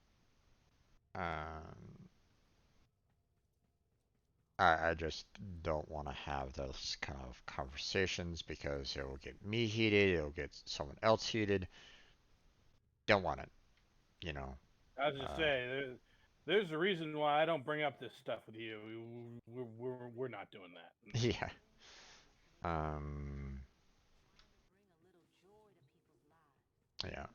um, I just don't want to have those kind of conversations because it will get me heated, it'll get someone else heated. Don't want it, you know. I was just Uh, say there's a reason why I don't bring up this stuff with you. We're not doing that. yeah. Um, yeah.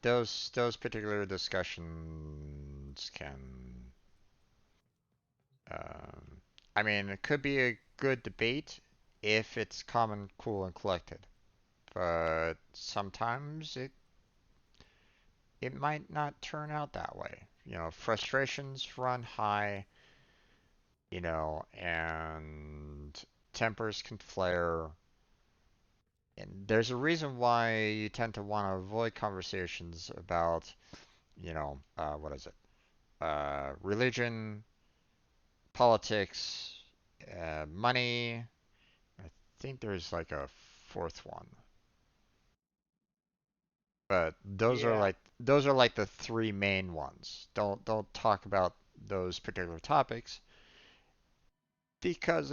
Those particular discussions can, um, I mean, it could be a good debate if it's common, cool, and collected, but sometimes it might not turn out that way. You know, frustrations run high, you know, and tempers can flare. And there's a reason why you tend to want to avoid conversations about, you know, what is it? Religion, politics, money. I think there's like a fourth one. But Yeah. those are like the three main ones. Don't talk about those particular topics because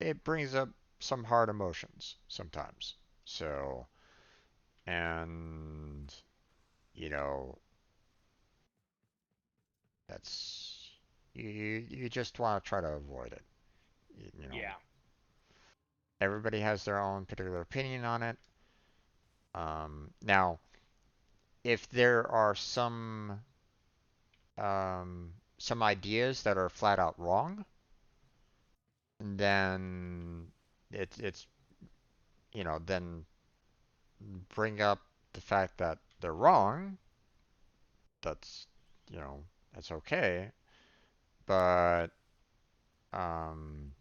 it brings up some hard emotions sometimes. So, and you know, that's you just want to try to avoid it. You know, Yeah. everybody has their own particular opinion on it. Now, if there are some ideas that are flat out wrong, then it's then bring up the fact that they're wrong. That's you know that's okay, but um,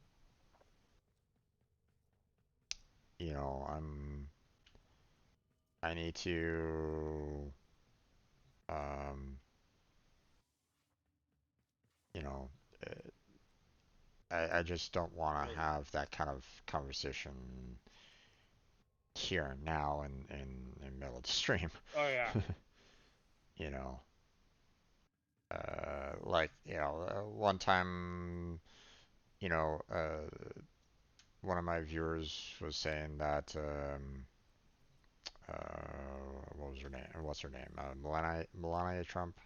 I need to um, you know uh, I just don't want to have that kind of conversation here and now in the middle of the stream. Oh yeah. you know, like one time, you know, one of my viewers was saying that what was her name? What's her name? Melania Trump.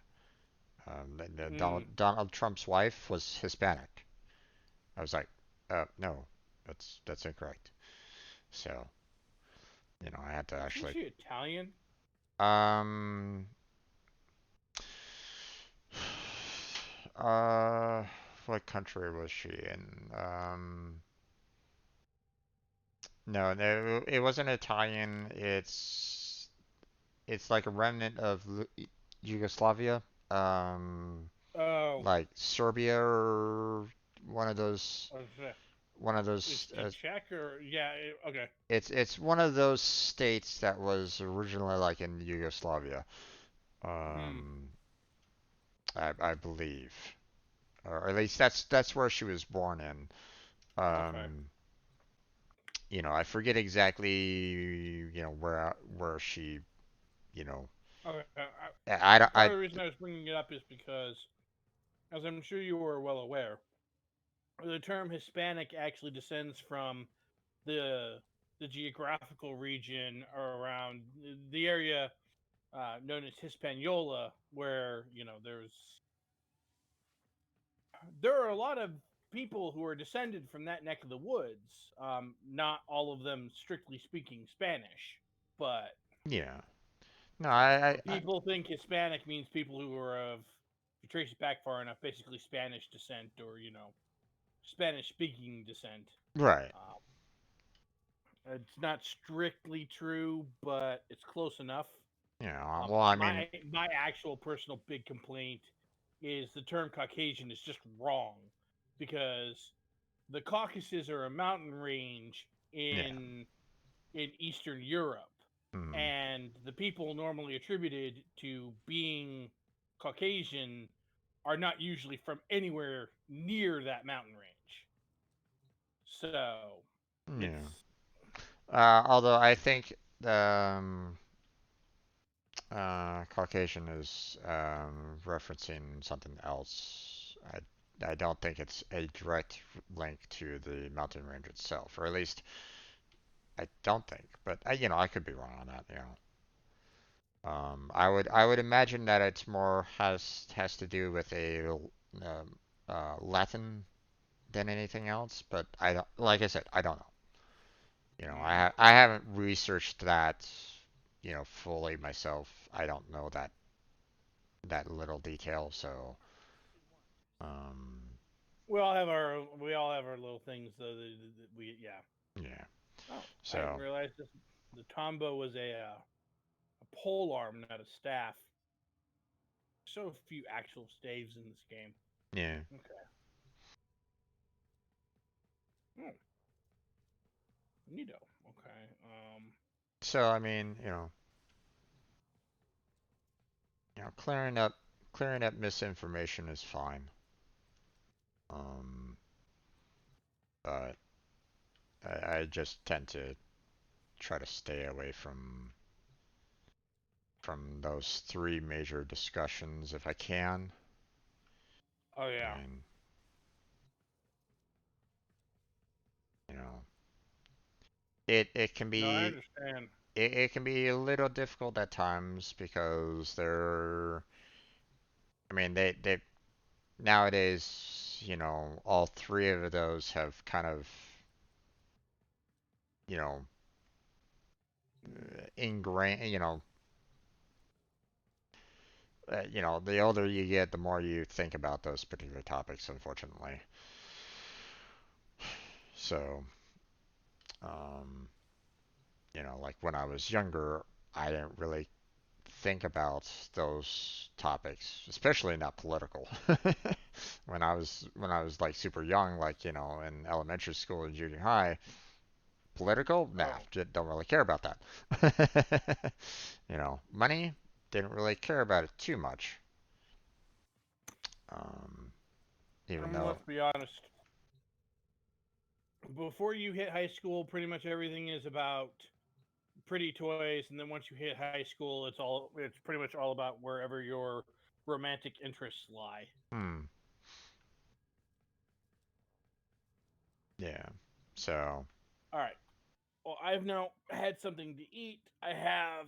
Mm. Donald Trump's wife was Hispanic. I was like, no, that's incorrect. So, I had to Isn't actually, she Italian? um, uh, what country was she in? No, no, it wasn't Italian. It's like a remnant of Yugoslavia. Um, Oh, like Serbia or one of those what is that? one of Is those she Czech or yeah? Okay. it's one of those states that was originally like in Yugoslavia. Hmm. Um, I believe, or at least that's where she was born in. Okay. Um, I forget exactly, where she, you know, Okay. I don't, Part of the reason I was bringing it up is because, as I'm sure you are well aware, the term Hispanic actually descends from the the geographical region around the area known as Hispaniola, where there are a lot of people who are descended from that neck of the woods. Not all of them, strictly speaking, Spanish, but yeah. No, I people think Hispanic means people who are of, if you trace it back far enough, basically Spanish descent or Spanish speaking descent. right. Uh, it's not strictly true, but it's close enough. Well, I mean, My actual personal big complaint is the term Caucasian is just wrong because the Caucasus are a mountain range yeah. in Eastern Europe, Mm, and the people normally attributed to being Caucasian are not usually from anywhere near that mountain range. So yeah. it's Although I think um Caucasian is referencing something else. I don't think it's a direct link to the mountain range itself, or at least I don't think. But I could be wrong on that. I would imagine that it's more has to do with a Latin than anything else. But I don't, like I said, I don't know. I haven't researched that fully myself. I don't know that little detail. So, um, we all have our little things though. That we yeah. yeah. Oh, I didn't So, realize this. The tombo was a pole arm, not a staff. So few actual staves in this game. yeah. Okay. Hmm. Neato. Okay. So, I mean, clearing up misinformation is fine. Um, but I just tend to try to stay away from those three major discussions if I can. Oh yeah. And you know, it can No, I be understand. it can be a little difficult at times because I mean, they nowadays, all three of those have kind of, you know, ingrained, the older you get, the more you think about those particular topics, unfortunately. So, um, like when I was younger, I didn't really think about those topics, especially not political. When I was like super young, like in elementary school and junior high, political, nah, Oh, don't really care about that. Money, didn't really care about it too much. Um, even and though, let's be honest. Before you hit high school, pretty much everything is about pretty toys, and then once you hit high school, it's pretty much all about wherever your romantic interests lie. hmm, yeah. So, All right. Well, I've now had something to eat. I have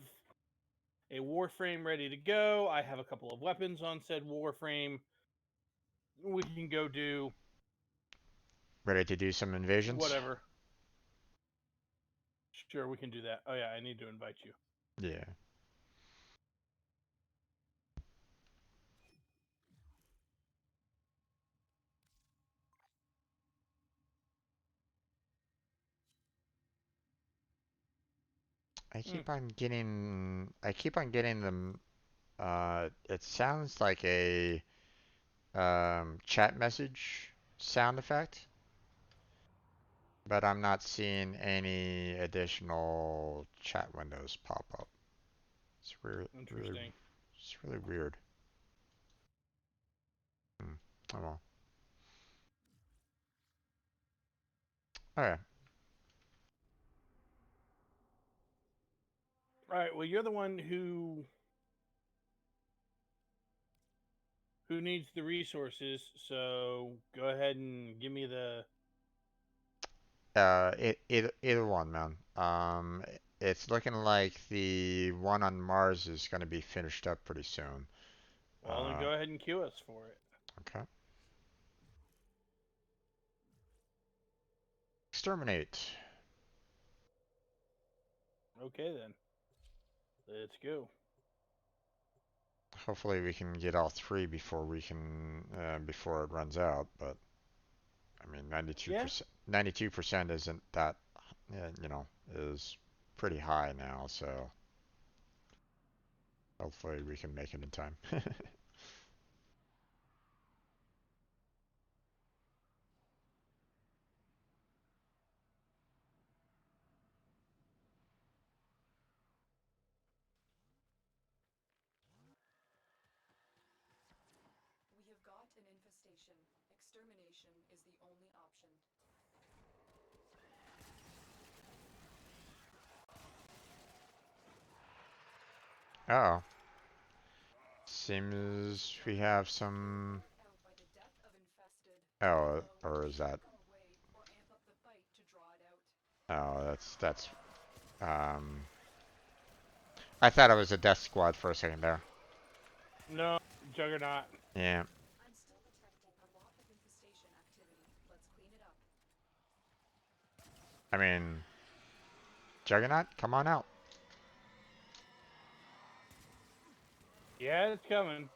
a Warframe ready to go. I have a couple of weapons on said Warframe. We can go do ready to do some invasions? whatever. Sure, we can do that. Oh yeah, I need to invite you. Yeah. Hmm. I keep on getting them. It sounds like a chat message sound effect, but I'm not seeing any additional chat windows pop up. It's Interesting. it's really weird. Hmm. Oh well. Okay. All right. Well, you're the one who needs the resources. So go ahead and give me the. Either one, man. It's looking like the one on Mars is going to be finished up pretty soon. Well, then Uh, go ahead and cue us for it. okay. Exterminate. Okay then. Let's go. Hopefully we can get all three before it runs out. But I mean, Yeah. 92% isn't that, is pretty high now. So hopefully we can make it in time. We have got an infestation. Extermination is the only option. Uh oh. seems we have some. Out by the death of infested. Oh, or is that? Come away or amp up the fight to draw it out. Oh, that's. Um, I thought it was a death squad for a second there. No, Juggernaut. Yeah. I'm still detecting a lot of infestation activity. Let's clean it up. I mean, Juggernaut, come on out. Yeah, it's coming.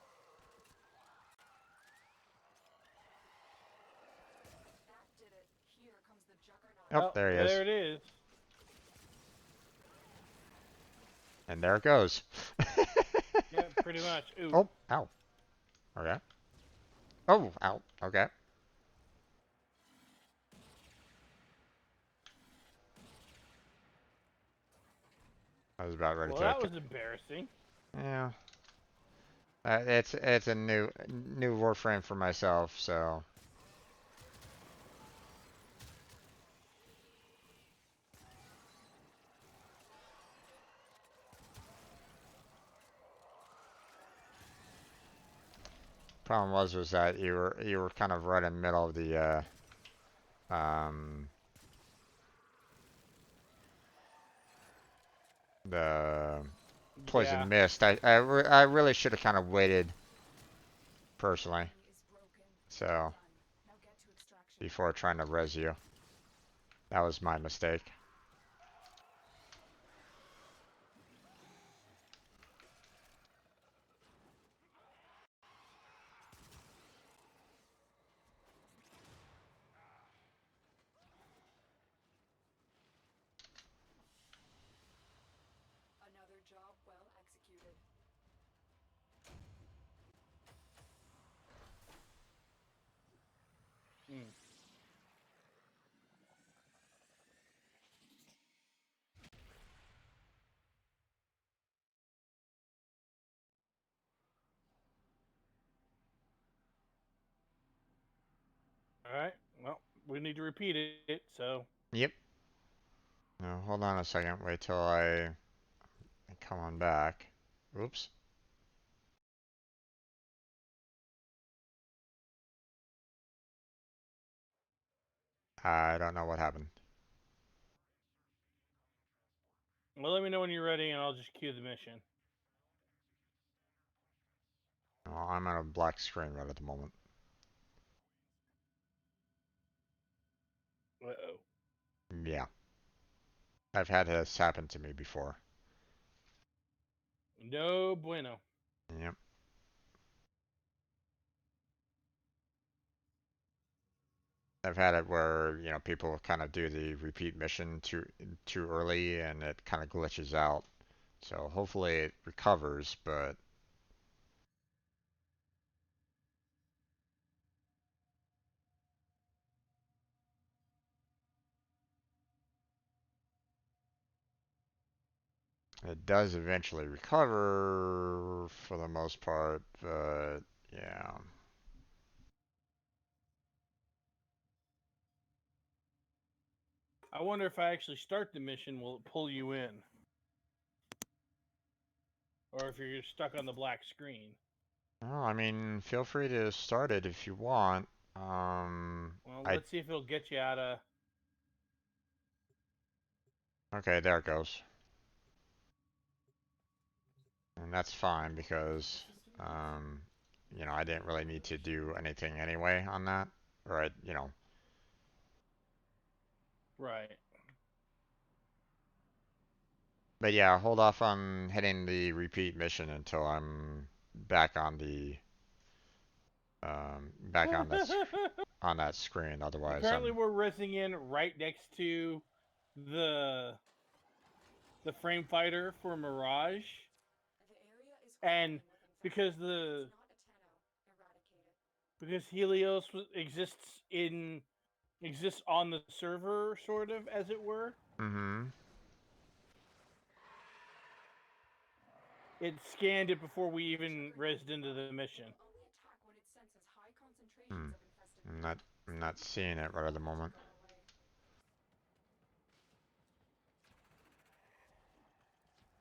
That did it. Here comes the juggernaut. Oh, Oh, there he there is. it is. And there it goes. Yeah, pretty much. Ooh. Oh, ow. Okay. Oh, ow. Okay. I was about ready Well, to. that was embarrassing. Yeah. It's a new Warframe for myself, so. Problem was that you were kind of right in the middle of the um the Yeah. poison mist. I really should have kind of waited personally, Enemy is broken. so Done. Now get to extraction. before trying to res you. That was my mistake. Another job well executed. Mm. All right. Well, we need to repeat it. So. Yep. Now hold on a second. Wait till I come on back. Oops. I don't know what happened. Well, let me know when you're ready, and I'll just cue the mission. Well, I'm on a black screen right at the moment. Uh-oh. Yeah. I've had this happen to me before. No bueno. Yep. I've had it where, people kind of do the repeat mission too early and it kind of glitches out. So hopefully it recovers, but it does eventually recover for the most part, but yeah. I wonder if I actually start the mission, will it pull you in? Or if you're stuck on the black screen. Well, I mean, feel free to start it if you want. Well, I let's see if it'll get you out of. Okay, there it goes. And that's fine because, um, I didn't really need to do anything anyway on that. Or, Right. but yeah, hold off on hitting the repeat mission until I'm back on the, back on that screen. Otherwise, Currently, we're resing in right next to the the frame fighter for Mirage, The area is and crawling with because infected. the It's not a 10-0. Eradicate it. because Helios exists on the server, sort of, as it were. Mm-hmm. It scanned it before we even rezzed into the mission. Will only attack when it senses high Hmm. concentrations of infested I'm not, plant. I'm not seeing it right at the moment.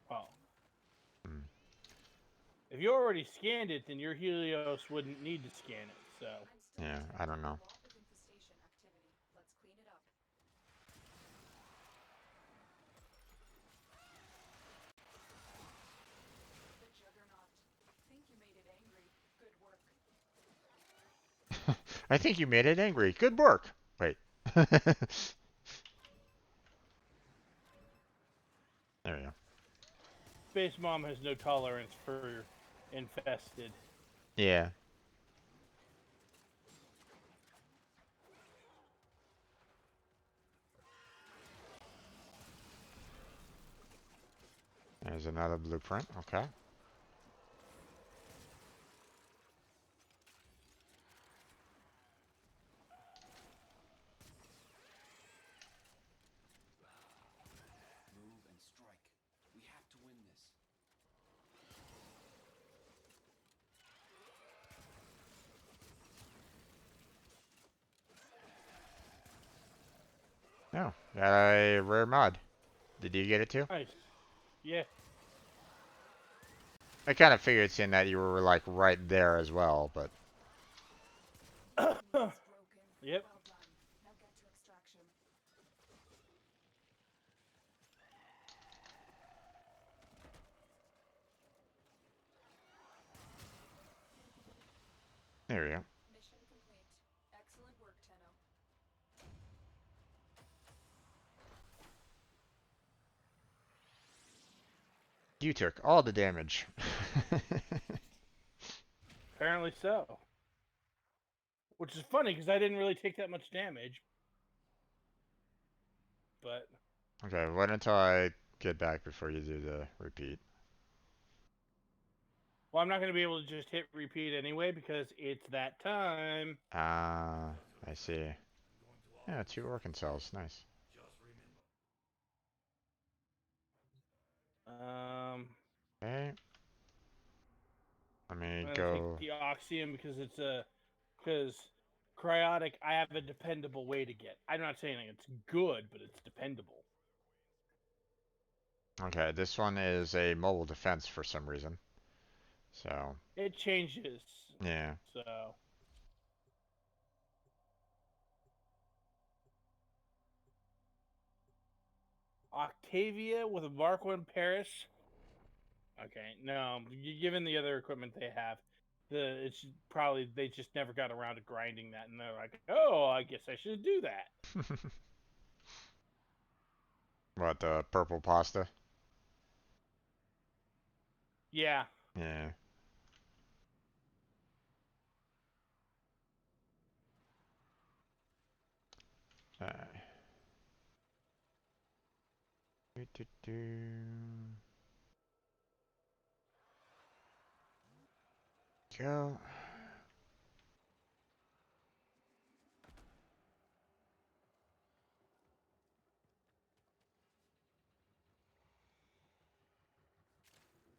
Far away. Well, Hmm. If you already scanned it, then your Helios wouldn't need to scan it. So I'm still Yeah, I don't detecting know. a lot of infestation activity. Let's clean it up. The Juggernaut. Think you made it angry. Good work. I think you made it angry. Good work. Wait. There we go. Space Mom has no tolerance for infested. Yeah. There's another blueprint. Okay. Move and strike. We have to win this. Oh, got a rare mod. Did you get it too? Nice. Yeah. I kind of figured seeing that you were like right there as well, but Needs broken. Yep. Well done. Now get to extraction. there we go. Mission complete. Excellent work, Tenno. You took all the damage. Apparently so. Which is funny because I didn't really take that much damage. But Okay, wait until I get back before you do the repeat. well, I'm not going to be able to just hit repeat anyway because it's that time. Ah, I see. Yeah, 2 organ cells. Nice. Okay. Let me I'm going to take go. the Oxium because cryotic I have a dependable way to get. I'm not saying it's good, but it's dependable. Okay, this one is a mobile defense for some reason. So, It changes. yeah. So Octavia with a Mark 1 Paris. Okay, no, given the other equipment they have, it's probably they just never got around to grinding that, and they're like, oh, I guess I should do that. What, the purple pasta? Yeah, Yeah. Uh, do, do, do. Go.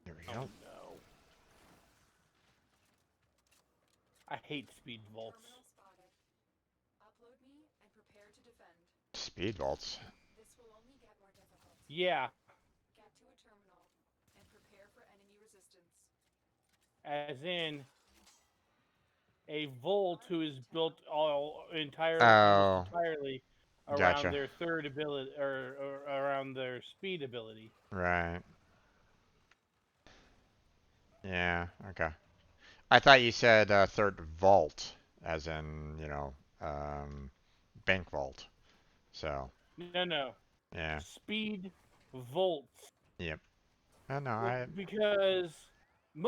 There we oh go. no, I hate speed vaults. Terminal spotted. Upload me and prepare to defend. Speed vaults. This will only get more difficult. Yeah, Get to a terminal and prepare for enemy resistance. as in a Volt who is built almost Oh, entirely around gotcha. their third ability or around their speed ability. Right. Yeah, okay. I thought you said third vault, as in, bank vault. So, No, no, yeah. speed volts. Yep. Oh, no, Well, I because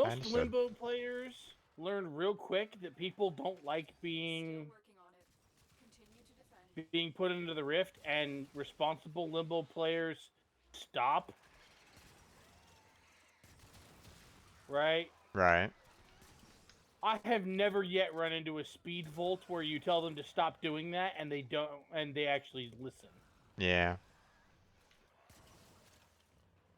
I most understood. limbo players learn real quick that people don't like Still being working on it. Continue to defend. being put into the rift, and responsible limbo players stop. Right? Right. I have never yet run into a speed volt where you tell them to stop doing that and they don't, and they actually listen. Yeah.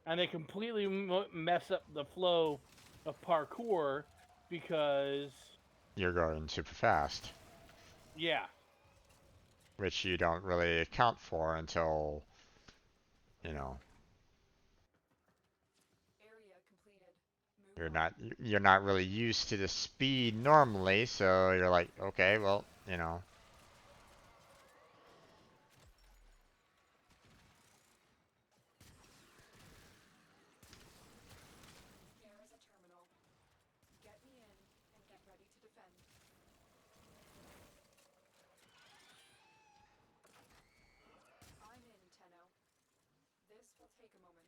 And they completely mess up the flow of parkour because, You're going super fast, yeah, which you don't really account for until, you know. Area completed. you're not really used to the speed normally, so you're like, okay, well, you know. There is a terminal. Get me in and get ready to defend. I'm in, Tenno. This will take a moment.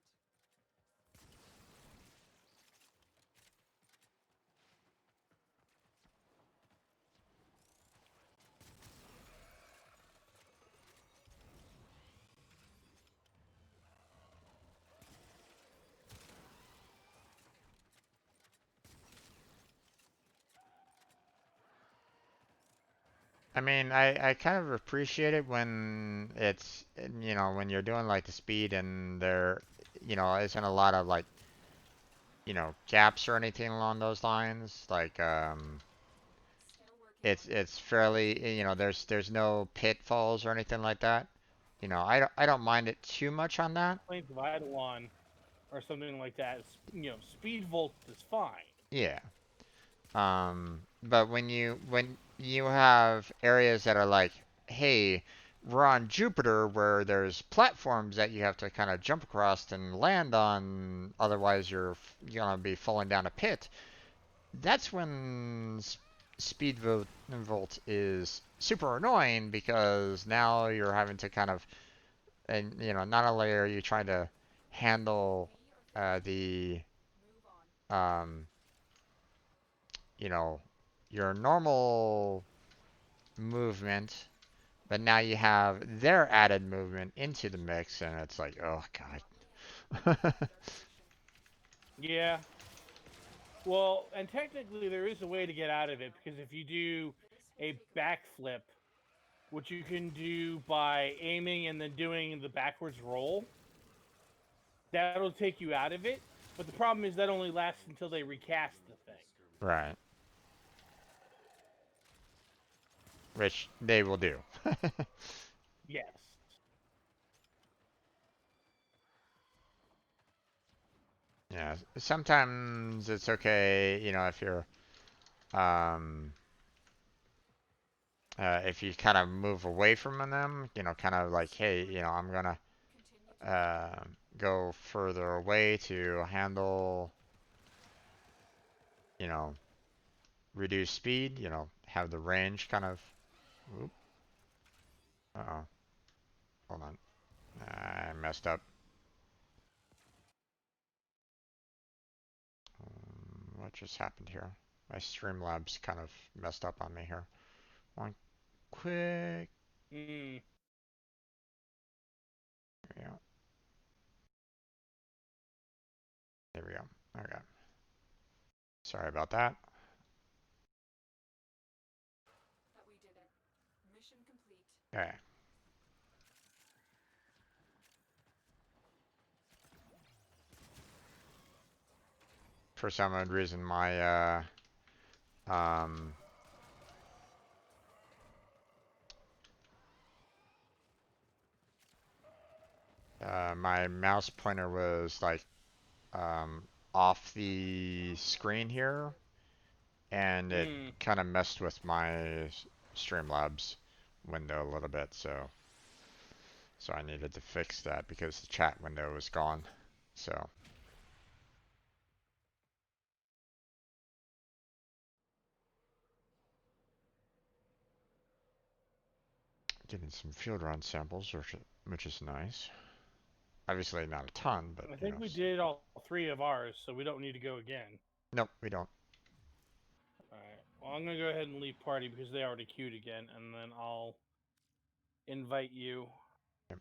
I mean, I kind of appreciate it when it's, you know, when you're doing like the speed and there, you know, isn't a lot of like, you know, gaps or anything along those lines. Like, Still working on it. it's fairly, you know, there's no pitfalls or anything like that. You know, I don't mind it too much on that. Plains of Eidolon or something like that. Speed Volt is fine. Yeah. But when you have areas that are like, hey, we're on Jupiter where there's platforms that you have to kind of jump across and land on, otherwise you're gonna be falling down a pit. That's when speed volt is super annoying because now you're having to kind of, and you know, not only are you trying to handle We are finished. the Move on. um, you know, your normal movement, but now you have their added movement into the mix, and it's like, oh Let me in. god. Defend our station. Yeah. Well, and technically there is a way to get out of it because if you do This will a take a moment. backflip, which you can do by aiming and then doing the backwards roll, that'll take you out of it. But the problem is that only lasts until they recast the thing. Right. Which they will do. Yes. Yeah, sometimes it's okay, you know, um, if you kind of move away from them, you know, kind of like, hey, you know, I'm gonna Continue to defend. go further away to handle, you know, reduce speed, you know, have the range kind of. Oop, uh-oh, hold on. I messed up. What just happened here? My Streamlabs kind of messed up on me here. One quick. Mm. There we go. There we go. Okay. Sorry about that. But we did it. Mission complete. Okay. For some odd reason, um, my mouse pointer was like um, off the screen here, and it Mm. kind of messed with my Streamlabs window a little bit. So I needed to fix that because the chat window was gone. So getting some field run samples, which is nice. Obviously not a ton, but I you think know. we did all three of ours, so we don't need to go again. Nope, we don't. Alright. Well, I'm going to go ahead and leave party because they already queued again, and then I'll invite you. Yep.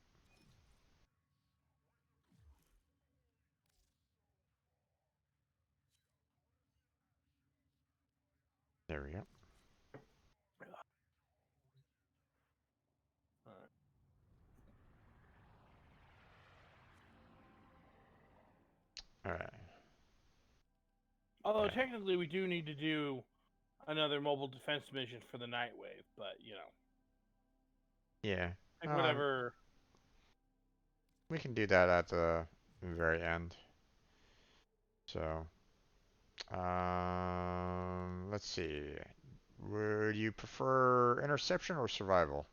There we go. Alright. All right. Although Yeah. technically we do need to do another mobile defense mission for the Nightwave, but Yeah. like whatever. We can do that at the very end. So, Let's see. Would you prefer interception or survival?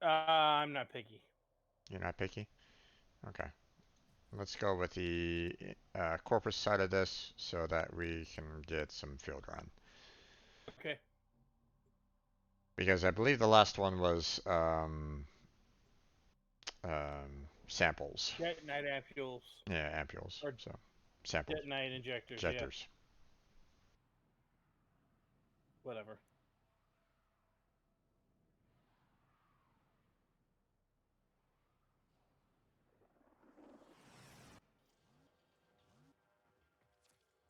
I'm not picky. You're not picky? Okay. Let's go with the corpus side of this so that we can get some field run. Okay. Because I believe the last one was samples. Detonite ampules. Yeah, ampules. Or So samples. detonite injectors, yeah. Injectors. Whatever.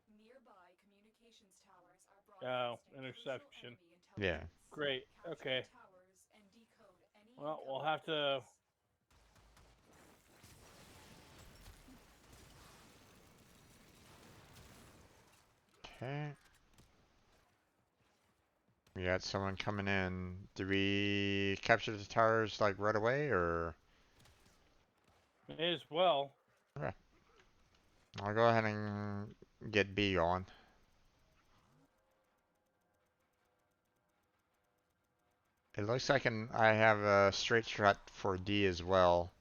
Nearby communications towers are Oh, broadcasting interception. crucial enemy Yeah. intelligence. Great. Capture Okay. the towers and decode any Well, we'll incoming have to. threats. Okay. We got someone coming in. Do we capture the towers like right away or? May as well. Okay. I'll go ahead and get B on. It looks like I have a straight shot for D as well.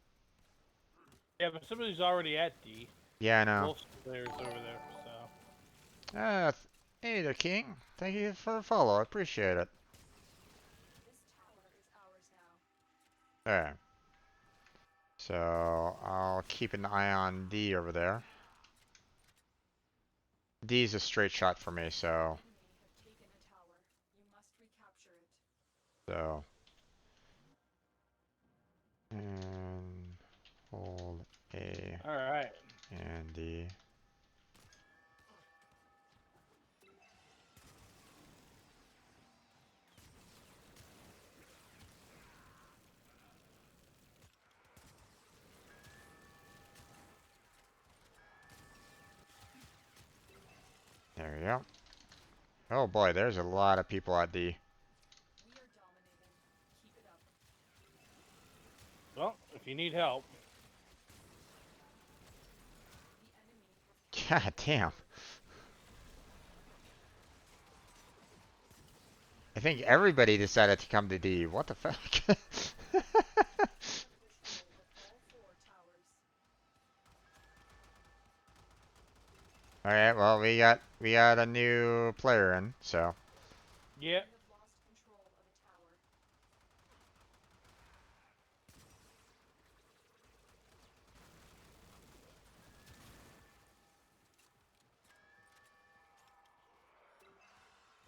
Yeah, but somebody's already at D. Yeah, I know. Wolf's players over there, so. Hey there, King. Thank you for the follow. I appreciate it. This tower is ours now. There. So I'll keep an eye on D over there. D is a straight shot for me, so Enemy have taken a tower. You must recapture it. so and hold A All right. and D. There we go. Oh boy, there's a lot of people at D. We are dominating. Keep it up. Well, if you need help. The enemy have God damn. I think everybody decided to come to D. What the fuck? control of all 4 towers. Alright, well we got a new player in, so Yep. We have lost control of a tower.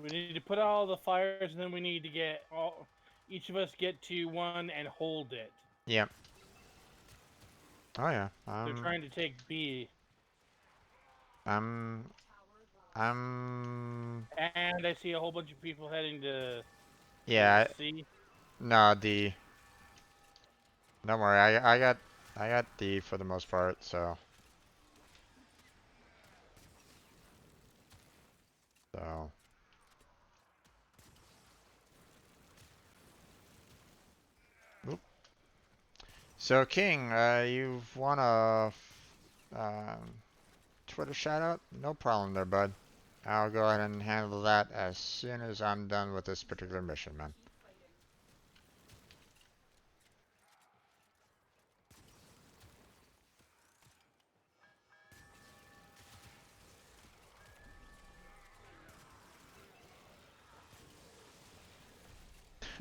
We need to put out all the fires, and then we need to get all. Each of us get to one and hold it. yep. Oh yeah. They're trying to take B, I'm Tower lost. I'm and I see a whole bunch of people heading to yeah, C. no D. Don't worry, I got D for the most part, so so Oop. So King, you've won a Twitter shout out? No problem there, bud. I'll go ahead and handle that as soon as I'm done with this particular mission, man. Keep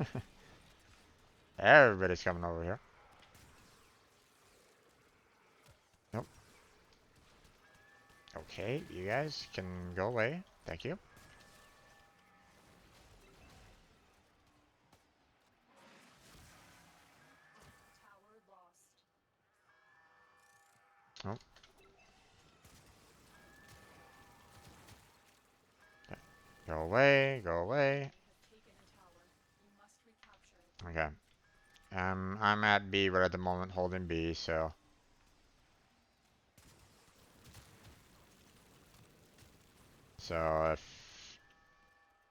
fighting. Everybody's coming over here. Nope. Okay, you guys can go away. Thank you. Tower lost. Oh. Go away, go away. Have taken a tower. You must recapture it. Okay. I'm at B right at the moment, holding B, so. So if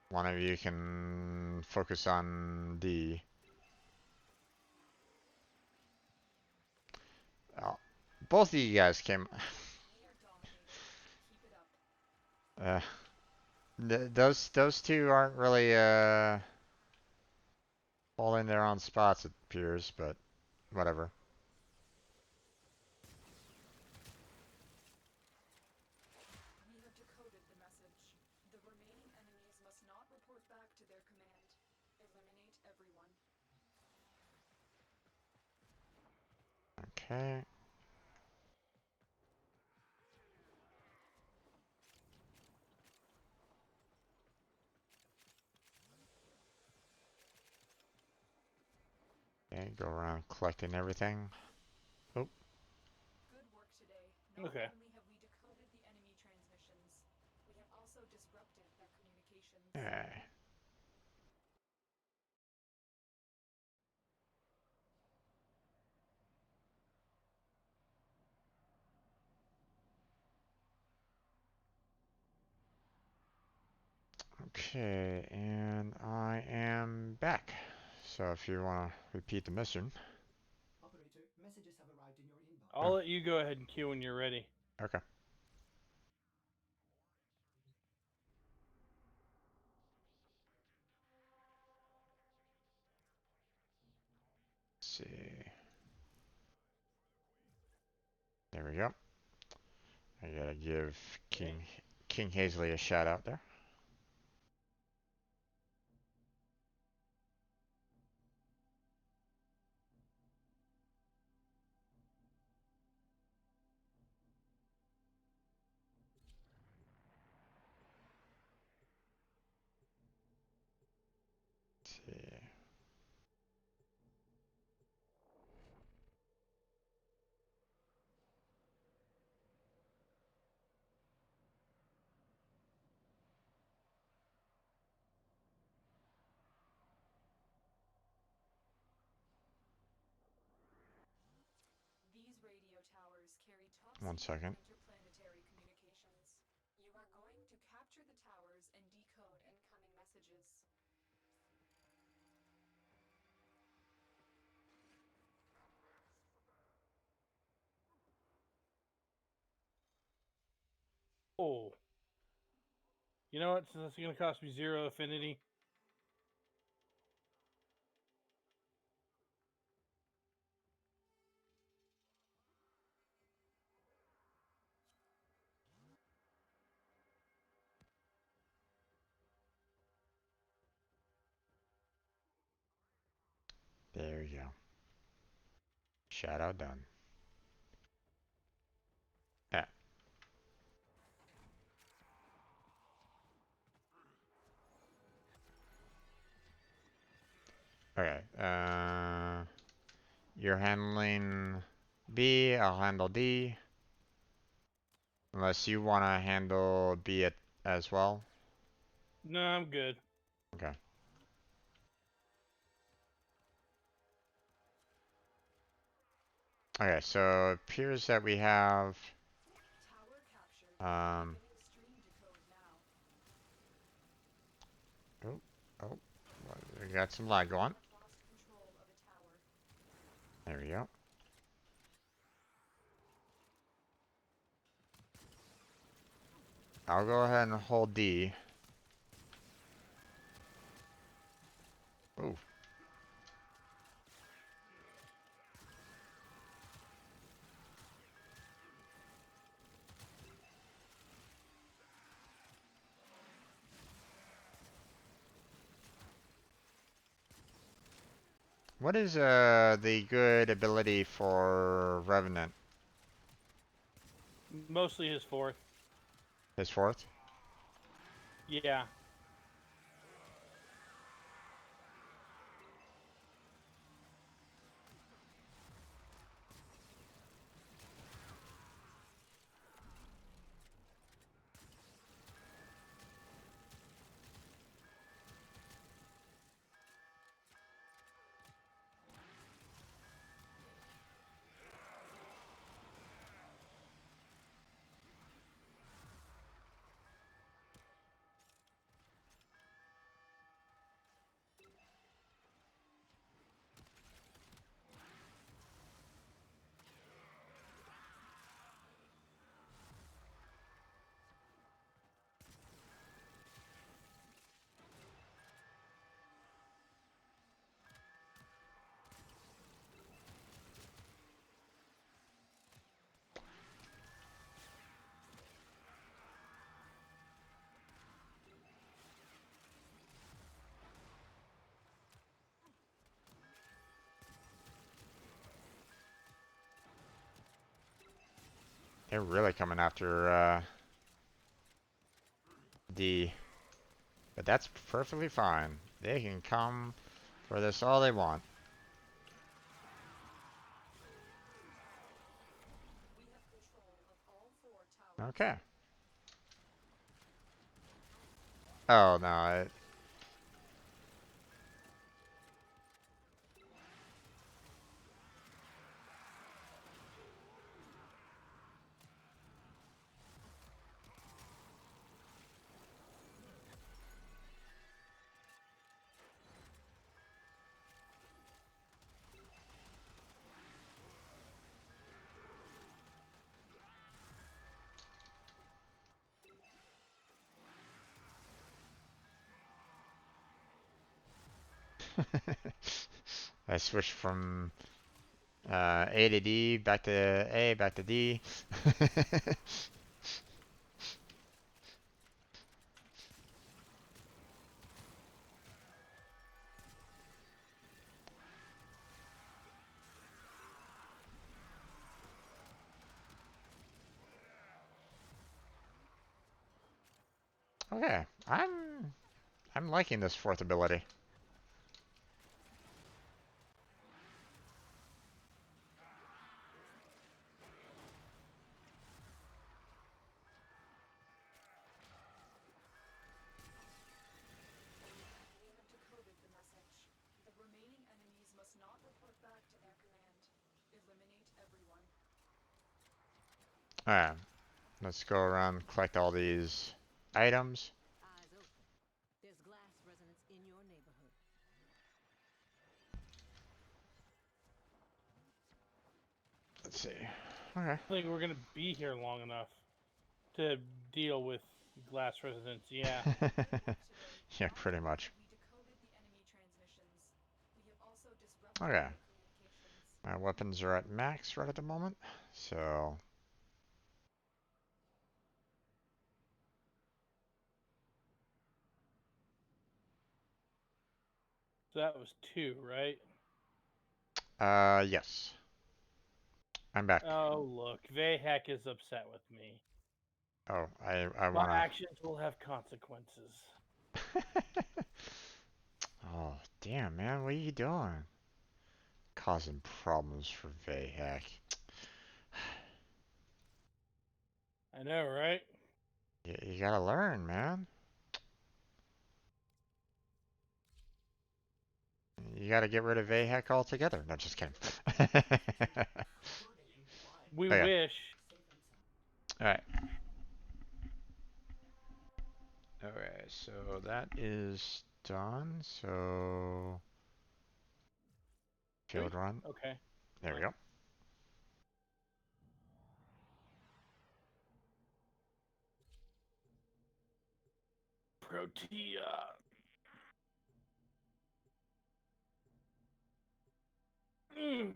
one of you can focus on D. Oh, both of you guys came. We are dominating. Uh, those two aren't really holding their own spots, it appears, but whatever. We have decoded the message. The remaining enemies must not report back to their command. Eliminate everyone. Okay. Okay, go around collecting everything. Oh, Good work today. Not Okay. only have we decoded the enemy transmissions, we have also disrupted their communications. eh. Okay, and I am back. So if you want to repeat the mission. Operator, messages have arrived in your inbox. I'll let you go ahead and queue when you're ready. Okay. Let's see. There we go. I gotta give King Hazley a shout out there. Let's see. These radio towers carry top 1 secret second. interplanetary communications. You are going to capture the towers and decode incoming messages. Oh. You know what? Since it's going to cost me 0 affinity. There you go. Shout out done. Yeah. Okay. You're handling B. I'll handle D. Unless you want to handle B as well. No, I'm good. Okay. Okay, so it appears that we have Tower captured. um Beginning stream decode now. oh oh we got some lag going. Have lost control of a tower. There we go. I'll go ahead and hold D. Ooh. What is the good ability for Revenant? Mostly his 4th. His fourth? Yeah. They're really coming after D. But that's perfectly fine. They can come for this all they want. We have control of all 4 towers. Okay. Oh no. I switched from A to D, back to A, back to D. Okay, I'm liking this fourth ability. We have decoded the message. The remaining enemies must not report back to their command. Eliminate everyone. Alright, let's go around and collect all these items. Eyes open. There's glass resonance in your neighborhood. Let's see. Okay. I think we're gonna be here long enough to deal with glass resonance. Yeah. Yeah, pretty much. We decoded the enemy transmissions. We have also disrupted Okay. their communications. My weapons are at max right at the moment, so So that was 2, right? yes. I'm back. Oh look, Vahek is upset with me. Oh, I My wanna. actions will have consequences. Oh, damn, man, what are you doing? Causing problems for Vahek. I know, right? You gotta learn, man. You gotta get rid of Vahek altogether. No, just kidding. We Okay. wish. Alright. Okay, so that is done. So field run. Okay. There we go. Protea. Mm.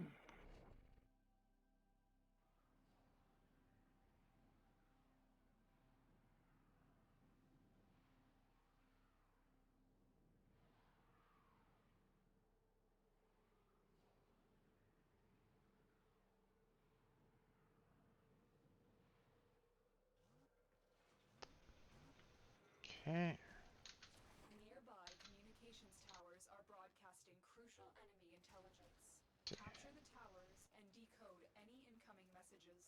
Okay. Nearby communications towers are broadcasting crucial enemy intelligence. Capture the towers and decode any incoming messages.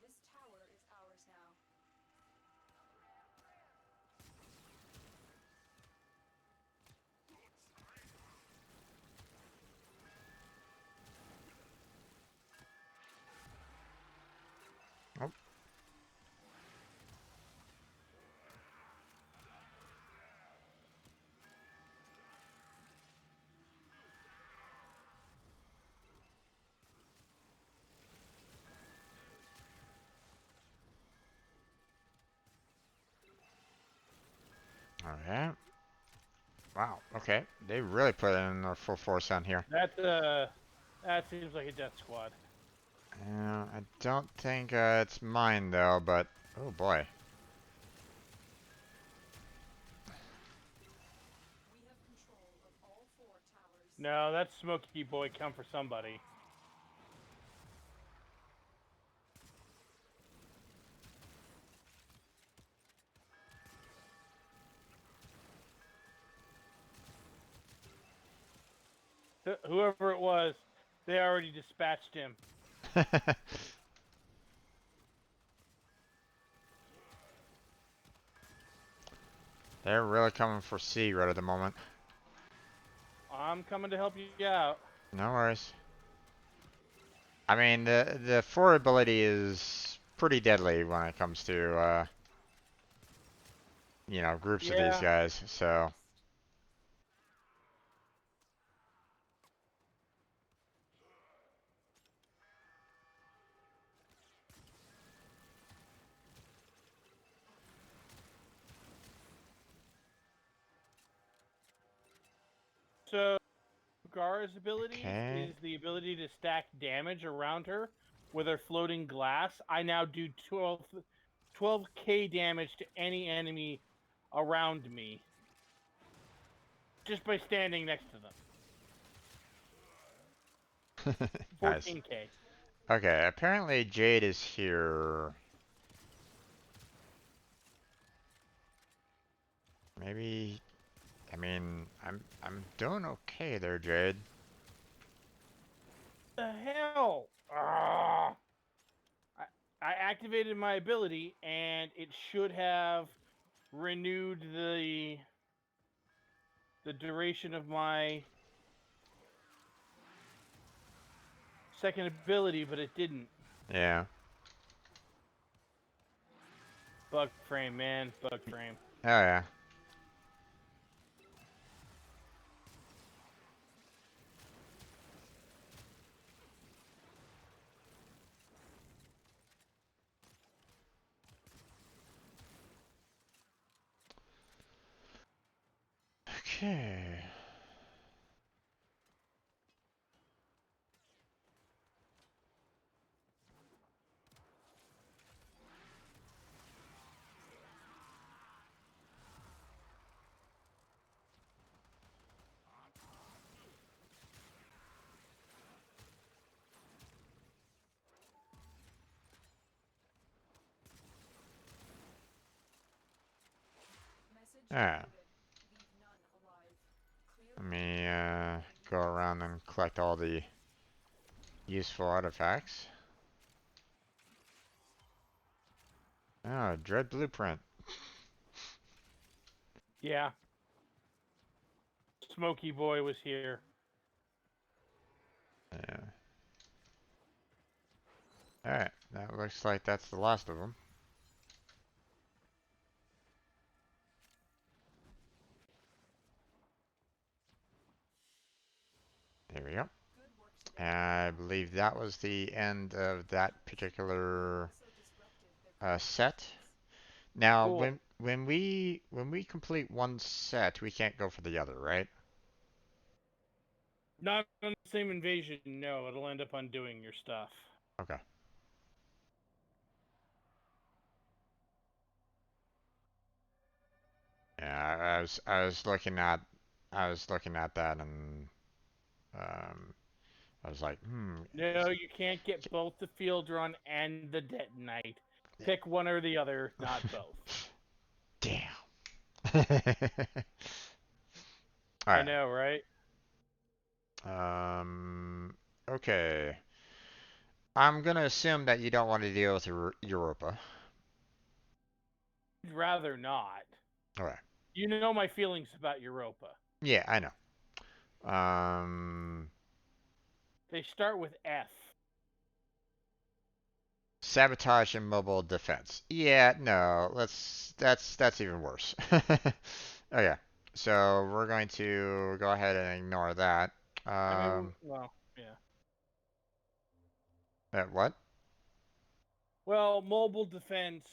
This tower is ours now. Oh. Okay. Wow. Okay. They really put in their full force on here. That seems like a death squad. I don't think it's mine though, but oh boy. We have control of all 4 towers. No, that's Smoky Boy come for somebody. Whoever it was, they already dispatched him. They're really coming for C right at the moment. I'm coming to help you out. No worries. I mean, the 4 ability is pretty deadly when it comes to, you know, groups of these Yeah. guys, so. So, Gara's abilities Okay. is the ability to stack damage around her with her floating glass. I now do 12k damage to any enemy around me just by standing next to them. Nice. 14k. Okay, apparently Jade is here. Maybe, I mean, I'm doing okay there, Jade. The hell? Ah! I activated my ability and it should have renewed the duration of my second ability, but it didn't. Yeah. Bug frame, man. Bug frame. Oh yeah. Okay. Message Alright. decoded. Leave none alive. Clear Let the me perimeter. go around and collect all the useful artifacts. Oh, Dread Blueprint. Yeah. Smoky Boy was here. Yeah. Alright, that looks like that's the last of them. There we go. Good work today. I believe that was the end of that particular Also disrupted their set. Now, Cool. when we complete one set, we can't go for the other, right? Not on the same invasion, no. It'll end up undoing your stuff. Okay. Yeah, I was looking at that and um I was like, No, you can't get both the field run and the detonite. Pick one or the other, not both. damn. All I right. know, right? Okay. I'm gonna assume that you don't want to deal with Europa. I'd rather not. All right. You know my feelings about Europa. Yeah, I know. They start with F. Sabotage and mobile defense. Yeah, no. That's even worse. Okay. So we're going to go ahead and ignore that. I mean, Um, well, yeah. what? Well, mobile defense,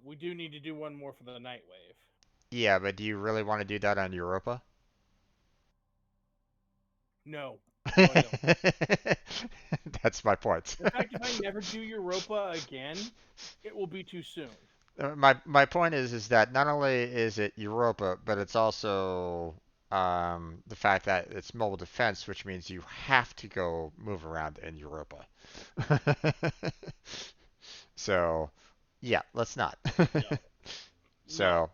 we do need to do one more for the Night Wave. Yeah, but do you really want to do that on Europa? No. No, I don't. That's my point. In fact, if I never do Europa again, it will be too soon. My point is that not only is it Europa, but it's also the fact that it's mobile defense, which means you have to go move around in Europa. So, yeah, let's not. No. No. So,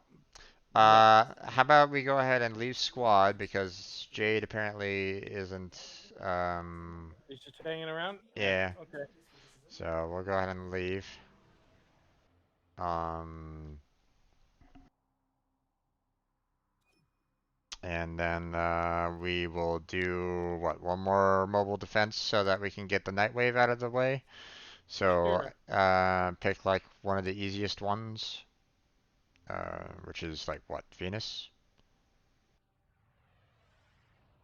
No. how about we go ahead and leave squad because Jade apparently isn't. He's just hanging around? Yeah. Yeah. Okay. So we'll go ahead and leave. Um, and then we will do what, one more mobile defense so that we can get the night wave out of the way. So Sure. pick like one of the easiest ones, which is like what, Venus?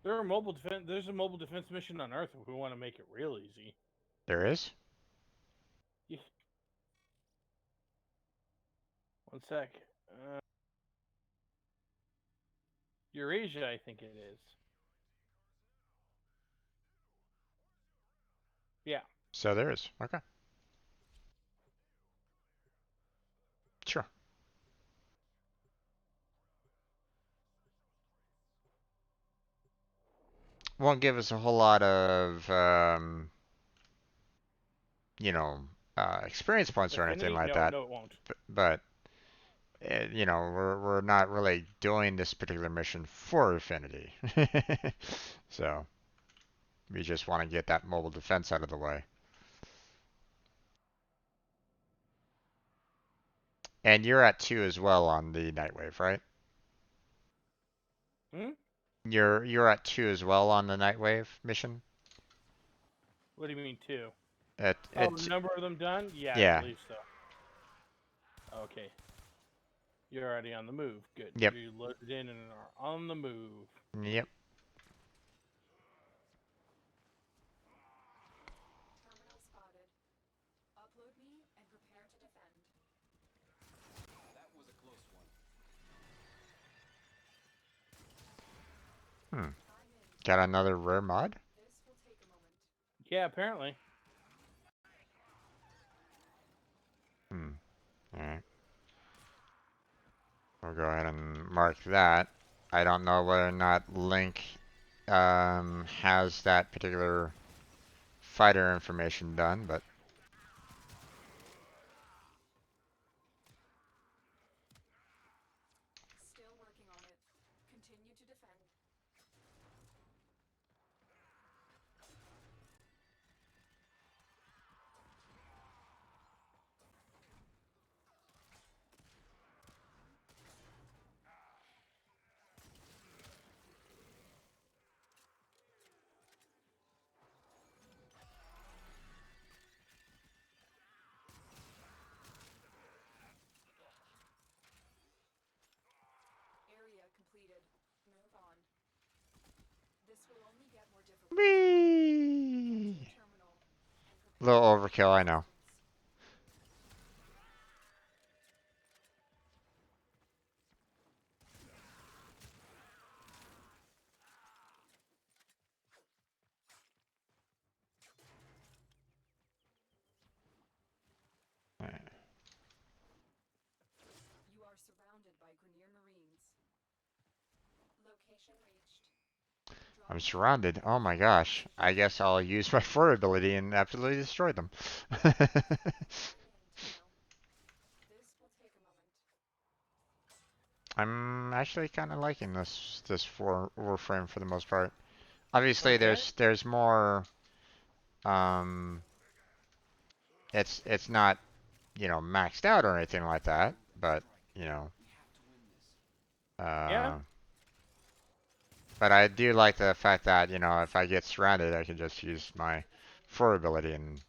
There's a mobile defense mission on Earth if we want to make it real easy. There is? Yeah. One sec. Eurasia, I think it is. Yeah. So there is. Okay. Sure. Won't give us a whole lot of, you know, experience points or anything Affinity? like No, that, no, it won't. but you know, we're not really doing this particular mission for affinity. So we just want to get that mobile defense out of the way. And you're at 2 as well on the Nightwave, right? Hmm? You're at 2 as well on the Nightwave mission? What do you mean, two? Oh, It's number of them done? Yeah, I yeah. believe so. Okay. You're already on the move. Good. Yep. You loaded in and are on the move. Yep. Terminal spotted. Upload me and prepare to defend. That was a close one. Hmm. I'm in. Got another rare mod? This will take a moment. Yeah, apparently. Hmm. Alright. We'll go ahead and mark that. I don't know whether or not Link has that particular fighter information done, but Still working on it. Continue to defend. Area completed. Move on. This will only get more difficult. Get to the whee! terminal and A prepare little for overkill, I know. resistance. You are surrounded by Grenier Marines. Location reached. I'm Drop surrounded. Oh my gosh. I guess I'll use my fur ability and absolutely destroy them. I'm in now. This will take a moment. I'm actually kind of liking this Warframe for the most part. Obviously, Okay. there's more. Um, it's not, you know, maxed out or anything like that, but you know, We have to win this. Yeah. uh, but I do like the fact that, you know, if I get surrounded, I can just use my fur ability and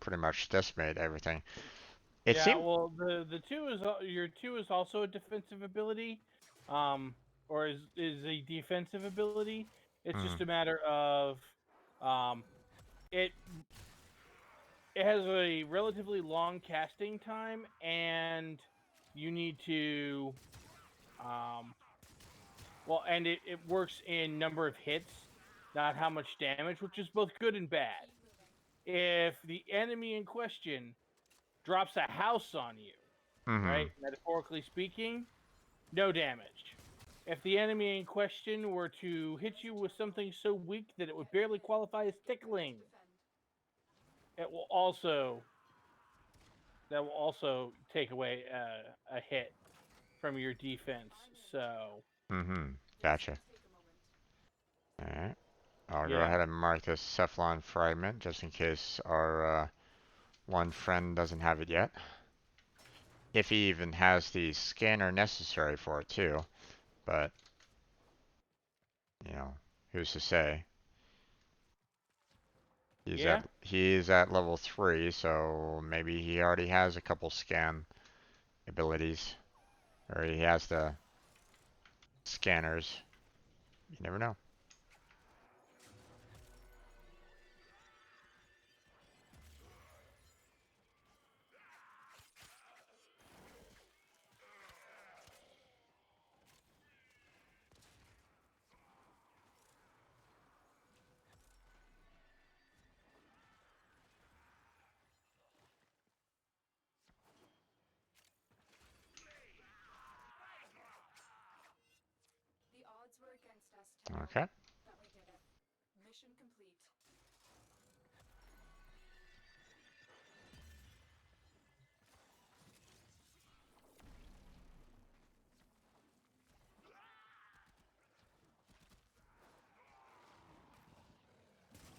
pretty much decimate everything. It Yeah, seemed. well, the two is your two is also a defensive ability, or is a defensive ability. It's just Mm, a matter of, um, it it has a relatively long casting time, and you need to Well, and it works in number of hits, not how much damage, which is both good and bad. Keep moving. If the enemy in question drops a house on you, Mm-hmm. right, metaphorically speaking, no damage. If the enemy in question were to hit you with something so weak that it would barely qualify as tickling, Defend. it will also that will also take away a hit from your defense. So Mm-hmm. This Gotcha. will take a moment. Alright. I'll go yeah, ahead and mark this Cephalon fragment just in case our one friend doesn't have it yet. If he even has the scanner necessary for it too. But, you know, who's to say? yeah, He's at level 3, so maybe he already has a couple scan abilities. Or he has the scanners. You never know. The odds were against us, General. Okay. But we did it. Mission complete.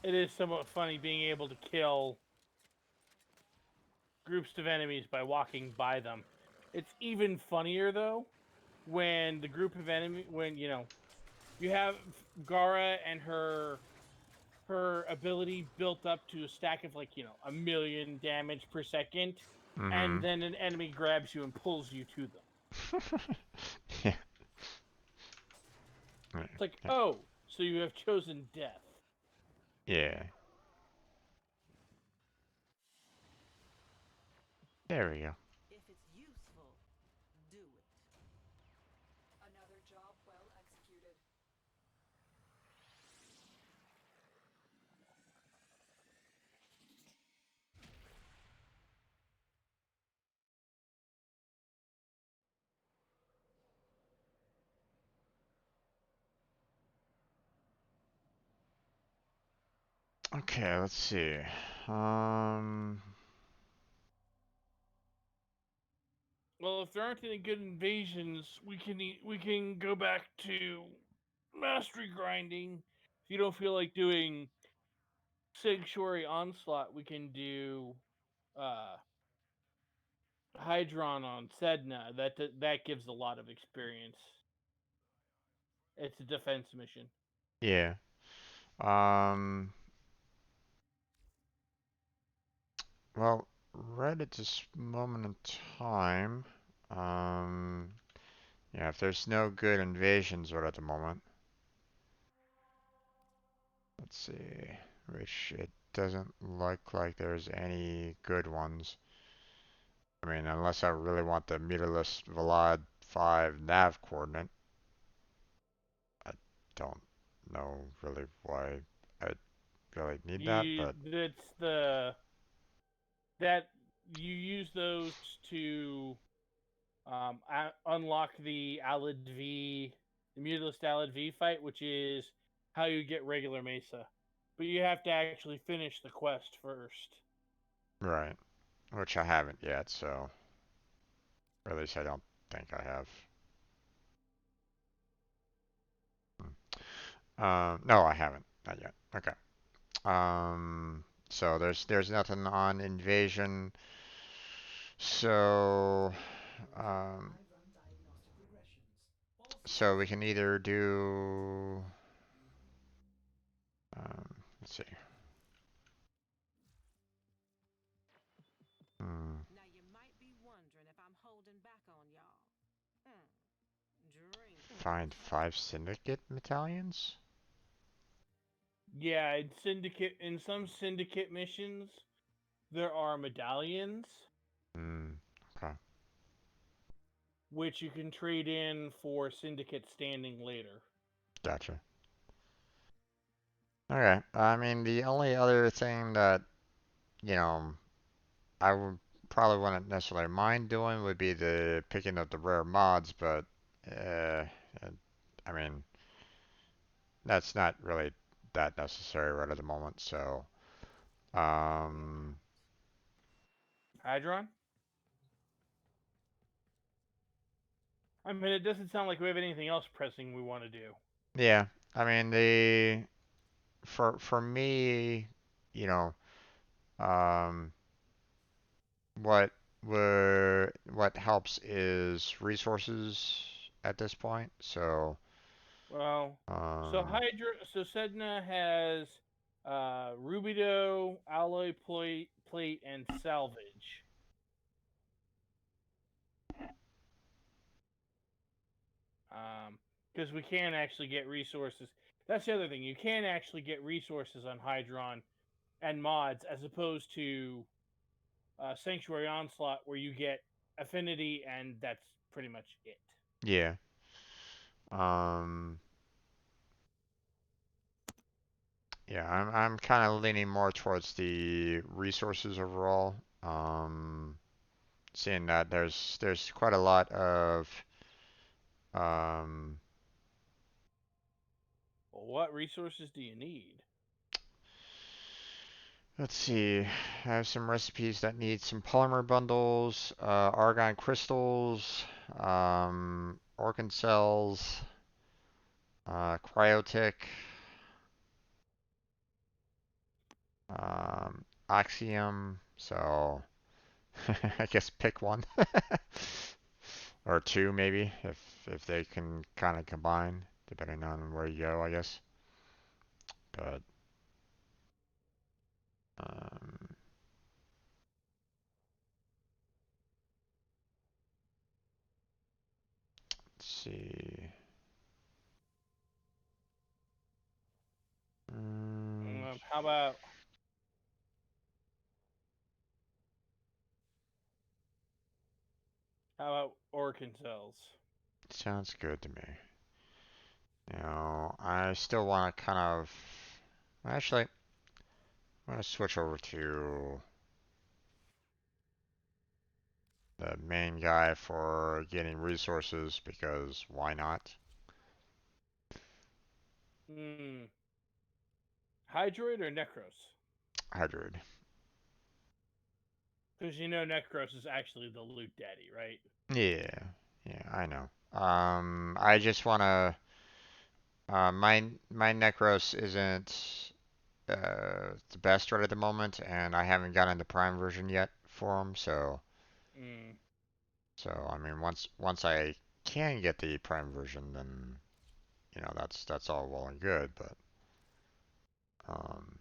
it is somewhat funny being able to kill groups of enemies by walking by them. It's even funnier though when the group of enemy when you have Gara and her ability built up to a stack of like 1,000,000 damage per second, and Mm-hmm. then an enemy grabs you and pulls you to them. Yeah. Right. It's like, oh, so you have chosen death. Yeah. There we go. If it's useful, do it. Another job well executed. Okay, let's see. Um, Well, if there aren't any good invasions, we can go back to mastery grinding. If you don't feel like doing Sanctuary Onslaught, we can do uh, Hydron on Sedna. That gives a lot of experience. It's a defense mission. yeah. Um, well, right at this moment in time, um, yeah, if there's no good invasions right at the moment, let's see, which it doesn't look like there's any good ones. I mean, unless I really want the meterless Vlad 5 nav coordinate, I don't know really why I really need that, You but that's the that you use those to unlock the Alid V, the Mutalist Alid V fight, which is how you get regular Mesa. But you have to actually finish the quest first. right, which I haven't yet, so or at least I don't think I have. No, I haven't, not yet. Okay. So there's nothing on invasion. So, um, I run diagnostic regressions. All so we systems can go. either do, let's see. Hmm. Now you might be wondering if I'm holding back on y'all. Hmm. Dream. Find 5 syndicate battalions? Yeah, in some syndicate missions, there are medallions. Hmm. Okay. which you can trade in for Syndicate standing later. Gotcha. Okay. I mean, the only other thing that, you know, I would probably wouldn't necessarily mind doing would be the picking up the rare mods, but uh, I mean, that's not really that necessary right at the moment. So, um, Hydron? I mean, it doesn't sound like we have anything else pressing we want to do. yeah. I mean, the for me, you know, um, what what helps is resources at this point. So, Well, um, So Sedna has Rubido, Alloy Plate, and Salvage. Because we can actually get resources. That's the other thing. You can actually get resources on Hydron and mods as opposed to Sanctuary Onslaught, where you get affinity and that's pretty much it. yeah. Um, yeah, I'm kind of leaning more towards the resources overall. Seeing that there's quite a lot of um, Well, what resources do you need? let's see, I have some recipes that need some polymer bundles, argon crystals, organ cells, cryotic, oxium. So I guess pick one or two maybe if they can kind of combine depending on where you go, I guess. But um, let's see. Mm, How about Orcan cells? sounds good to me. Now, I still want to kind of. Actually, I'm going to switch over to the main guy for getting resources because why not? Hmm. Hydroid or Necros? Hydroid. Because you know Necros is actually the loot daddy, right? Yeah, yeah, I know. I just want to. My Necros isn't the best right at the moment, and I haven't gotten the Prime version yet for him. Mm. So I mean, once I can get the Prime version, then that's all well and good. But um,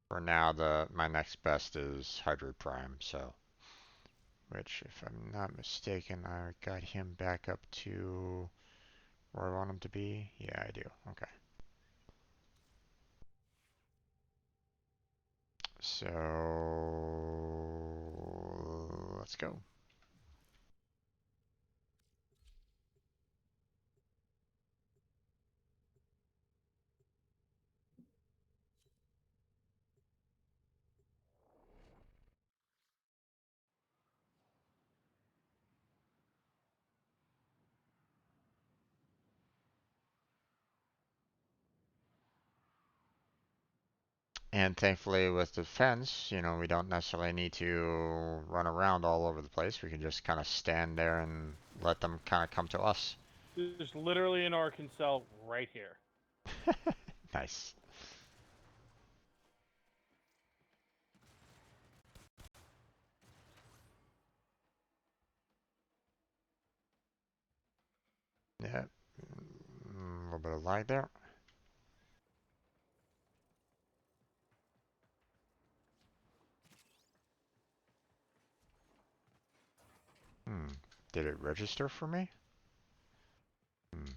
for now, the my next best is Hydroid Prime. So, which, if I'm not mistaken, I got him back up to where I want him to be. Yeah, I do. Okay. So let's go. And thankfully, with the fence, we don't necessarily need to run around all over the place. We can just kind of stand there and let them kind of come to us. There's literally an Orcan cell right here. Nice. Yeah. A little bit of lag there. Hmm. Did it register for me? Hmm.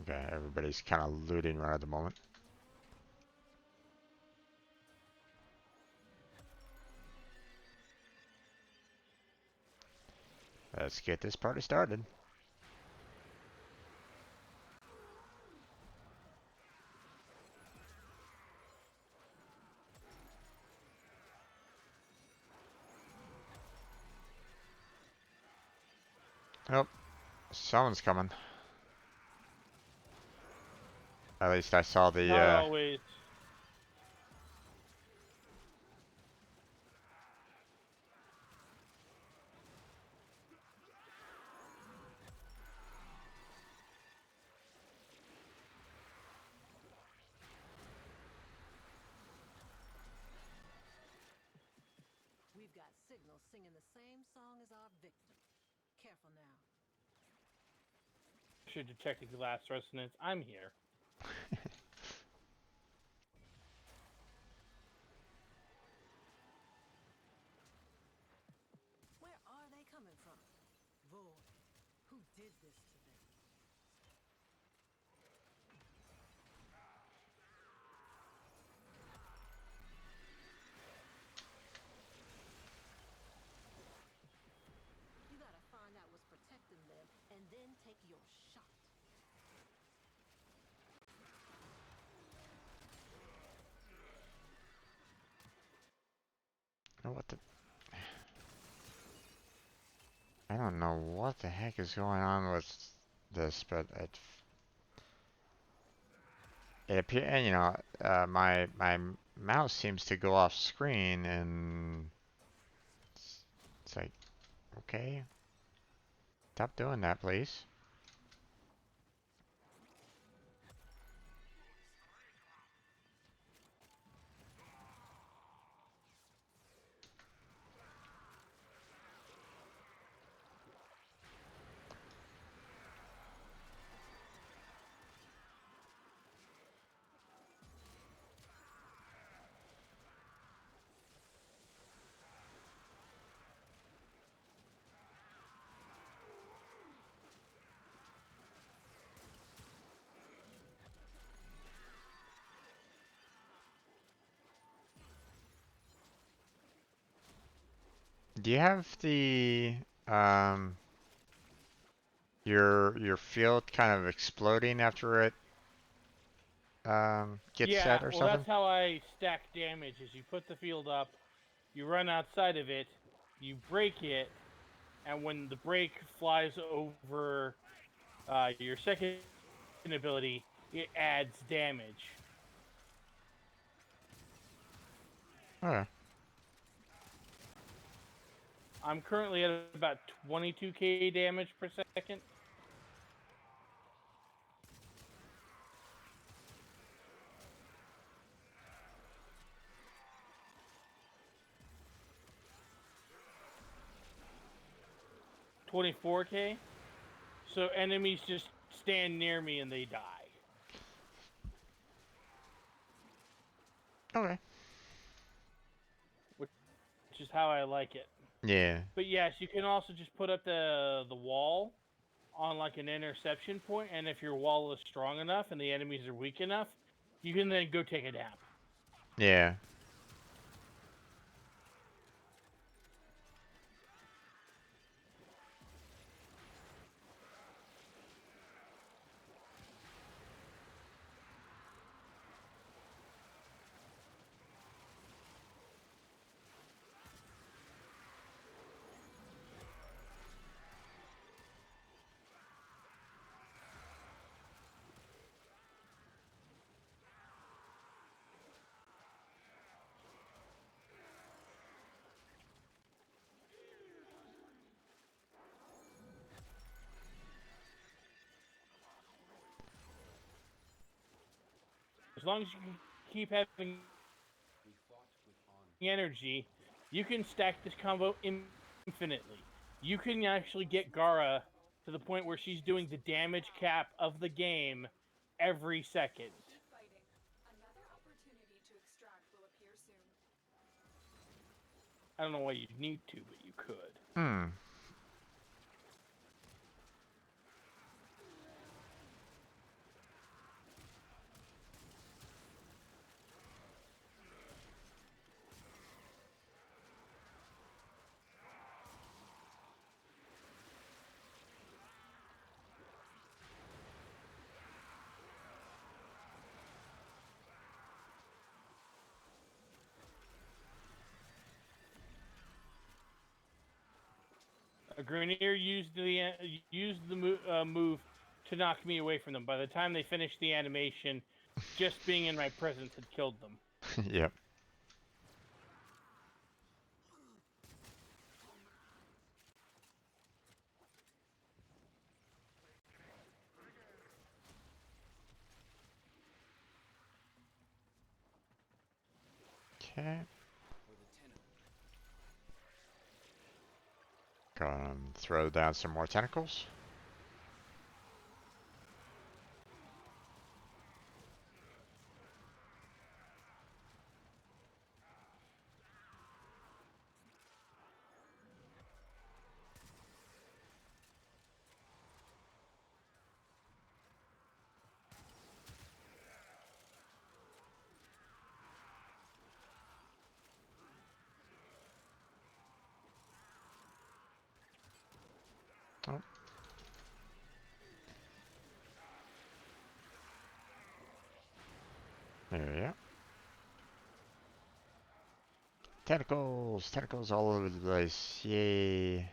Okay, everybody's kind of looting right at the moment. Let's get this party started. Oh, someone's coming. At least I saw the, Not always. We've got signals singing the same song as our victim. Careful now. Should detect the glass resonance. I'm here. Where are they coming from? Void. Who did this to them? You gotta find out what's protecting them and then take your shot. what the, I don't know what the heck is going on with this, but it appears, you know, my mouse seems to go off screen, and it's like, okay, stop doing that, please. Do you have the um your field kind of exploding after it gets Yeah, set or well, something? that's how I stack damage. Is you put the field up, you run outside of it, you break it, and when the break flies over your second ability, it adds damage. Okay. I'm currently at about 22k damage per second. $24K. So enemies just stand near me and they die. Okay. Which is how I like it. Yeah. But yes, you can also just put up the wall on like an interception point, and if your wall is strong enough and the enemies are weak enough, you can then go take a nap. Yeah. As long as you can keep having We fought with honor. energy, you can stack this combo infinitely. You can actually get Gara to the point where she's doing the damage cap of the game every second. Keep fighting. Another opportunity to extract will appear soon. I don't know why you need to, but you could. Hmm. A grenadier used the move to knock me away from them. By the time they finished the animation, just being in my presence had killed them. Yep. Okay. Gonna throw down some more tentacles. Oh. There we go. Tentacles! Tentacles all over the place. Yay.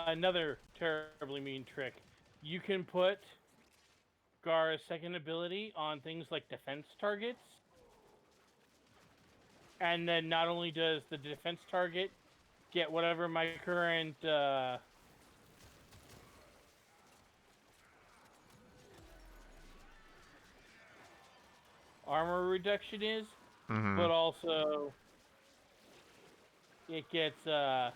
Another terribly mean trick. You can put Gar's second ability on things like defense targets, and then not only does the defense target get whatever my current armor reduction is, Mm-hmm. but also it gets the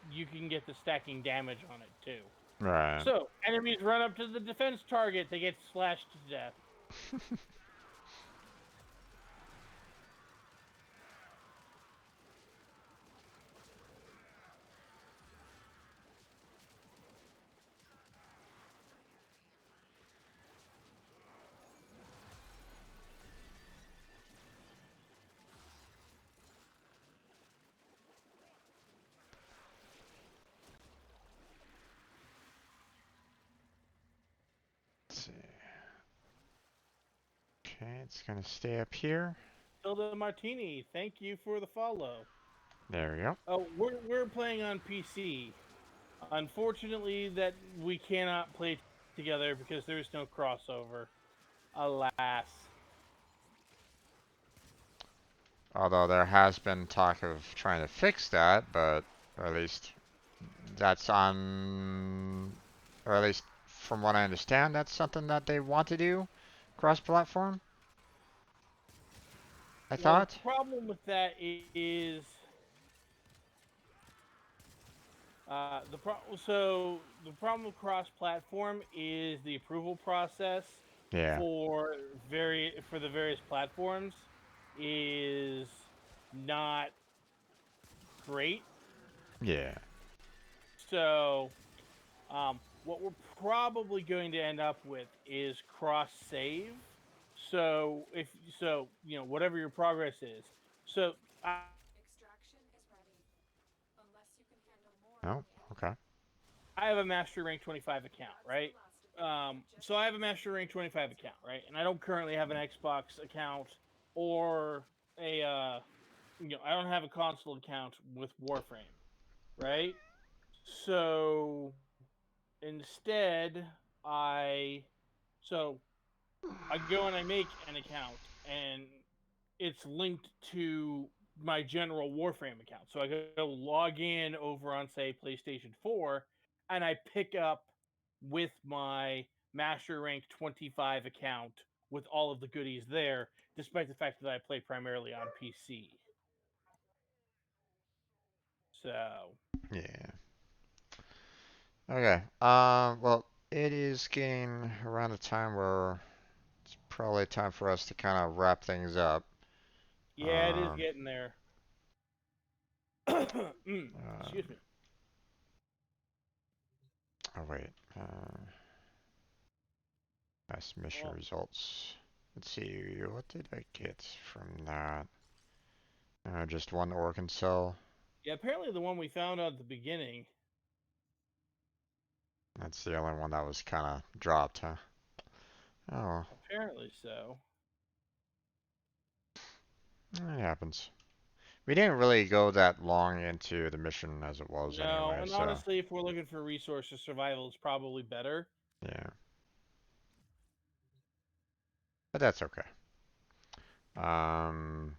you can get the stacking damage on it too. Right. So enemies run up to the defense target, they get slashed to death. Let's see. Okay, it's gonna stay up here. Hilda Martini, thank you for the follow. There we go. Oh, we're playing on PC. Unfortunately, that we cannot play together because there is no crossover. Alas. Although there has been talk of trying to fix that, but or at least that's on, or at least from what I understand, that's something that they want to do, cross-platform. I Well, the thought. problem with that is the problem with cross-platform is the approval process Yeah. for the various platforms is not great. Yeah. So, what we're probably going to end up with is cross save. So whatever your progress is. So Extraction is ready. Unless you can handle more Oh. Okay. I have a master rank 25 account, right? So I have a master rank 25 account, right? And I don't currently have an Xbox account or I don't have a console account with Warframe, right? So instead, I So I go and I make an account, and it's linked to my general Warframe account. So I go log in over on, say, PlayStation 4, and I pick up with my Master Rank 25 account with all of the goodies there, despite the fact that I play primarily on PC. So, Yeah. Okay. Well, it is getting around the time where it's probably time for us to kind of wrap things up. yeah, it is Um, getting there. Excuse me. oh wait. Last mission Well, results. Let's see. What did I get from that? Just one organ cell. yeah, apparently the one we found out at the beginning. That's the only one that was kind of dropped, huh? Oh, Apparently so. it happens. We didn't really go that long into the mission as it was No, anyway, and so honestly, if we're looking for resources, survival is probably better. yeah. But that's okay. Um,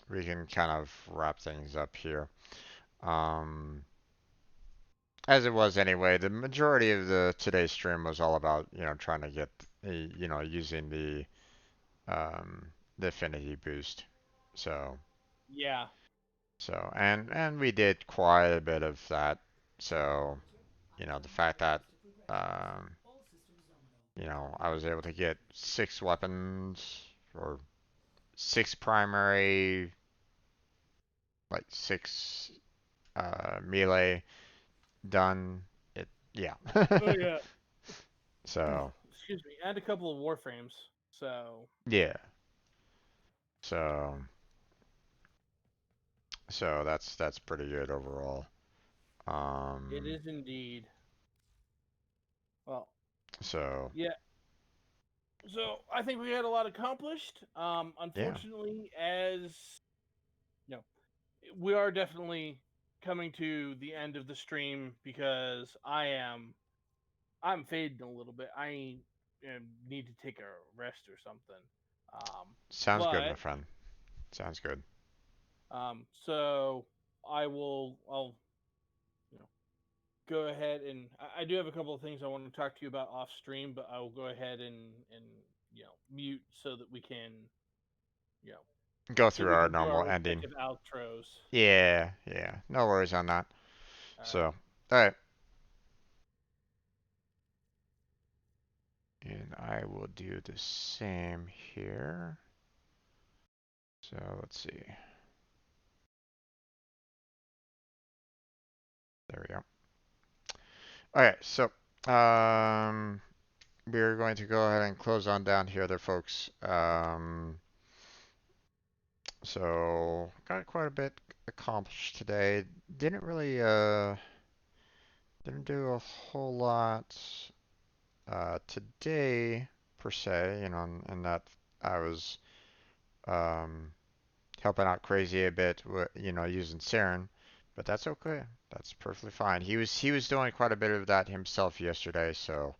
we can kind of wrap things up here. Um, as it was anyway, the majority of the today's stream was all about, trying to get, using um, the affinity boost. So, Yeah. and we did quite a bit of that. So, Operator, the icon fact that, authorized to progress. um, All systems nominal. I was able to get 6 weapons or 6 primary, like 6 melee done. Yeah. Oh yeah. So, Excuse me. And a couple of Warframes. So yeah. So, so that's pretty good overall. it Um, is indeed. Well, so yeah. So I think we had a lot accomplished. yeah, Unfortunately, as you know, we are definitely coming to the end of the stream because I'm fading a little bit. I need to take a rest or something. Um, sounds good, my but friend. Sounds good. so I'll you know go ahead and I do have a couple of things I want to talk to you about off stream, but I will go ahead and mute so that we can you know Go so through we our can do our normal ending. respective outros. Yeah, yeah. No worries on that. All So, right. all right. And I will do the same here. So let's see. There we go. Okay, so um, we're going to go ahead and close on down here, there, folks. So got quite a bit accomplished today. Didn't really didn't do a whole lot today per se, and that I was um helping out crazy a bit, using Saryn, but that's okay. That's perfectly fine. He was doing quite a bit of that himself yesterday, so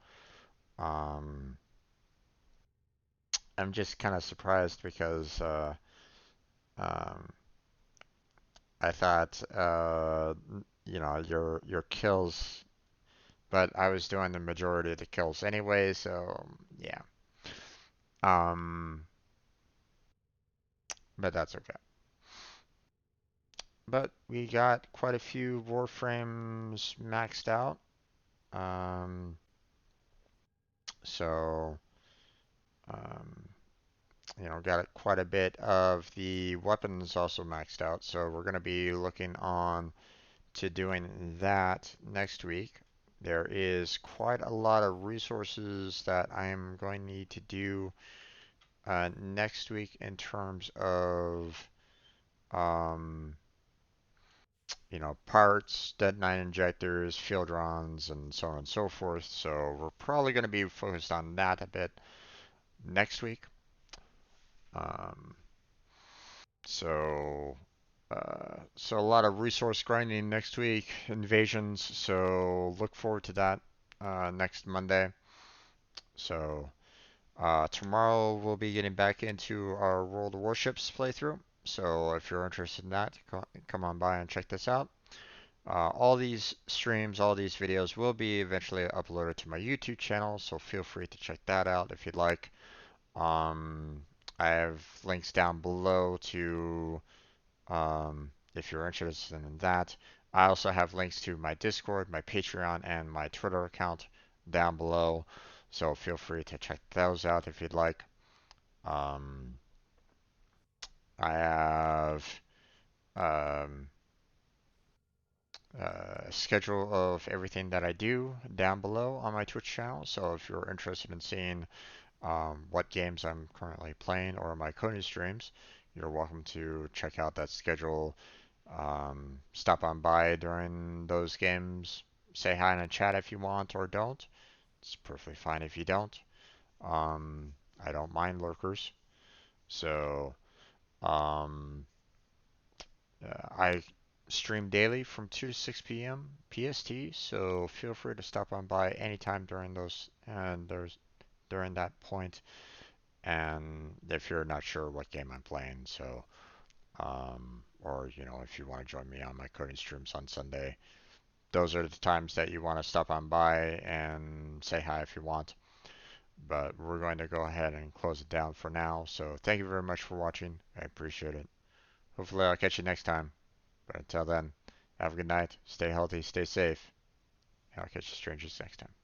um I'm just kind of surprised because um I thought your kills, but I was doing the majority of the kills anyway, so yeah. Um but that's okay. But we got quite a few Warframes maxed out. Um so um got quite a bit of the weapons also maxed out, so we're going to be looking on to doing that next week. There is quite a lot of resources that I am going to need to do next week in terms of, um, parts, detonite injectors, field runs, and so on and so forth. So we're probably going to be focused on that a bit next week. Um, so so a lot of resource grinding next week, invasions. So look forward to that next Monday. So tomorrow we'll be getting back into our World of Warships playthrough. So if you're interested in that, come on by and check this out. All these streams, all these videos will be eventually uploaded to my YouTube channel, so feel free to check that out if you'd like. I have links down below to if you're interested in that. I also have links to my Discord, my Patreon, and my Twitter account down below, so feel free to check those out if you'd like. Um, I have um, a schedule of everything that I do down below on my Twitch channel, so if you're interested in seeing what games I'm currently playing or my coding streams, you're welcome to check out that schedule. Stop on by during those games, say hi in a chat if you want or don't. It's perfectly fine if you don't. Um, I don't mind lurkers. So, um, I stream daily from 2 to 6 p.m. PST, so feel free to stop on by anytime during those and there's during that point. And if you're not sure what game I'm playing, so or if you want to join me on my coding streams on Sunday, those are the times that you want to stop on by and say hi if you want. But we're going to go ahead and close it down for now. So thank you very much for watching. I appreciate it. Hopefully I'll catch you next time. But until then, have a good night. Stay healthy. Stay safe. And I'll catch you strangers next time.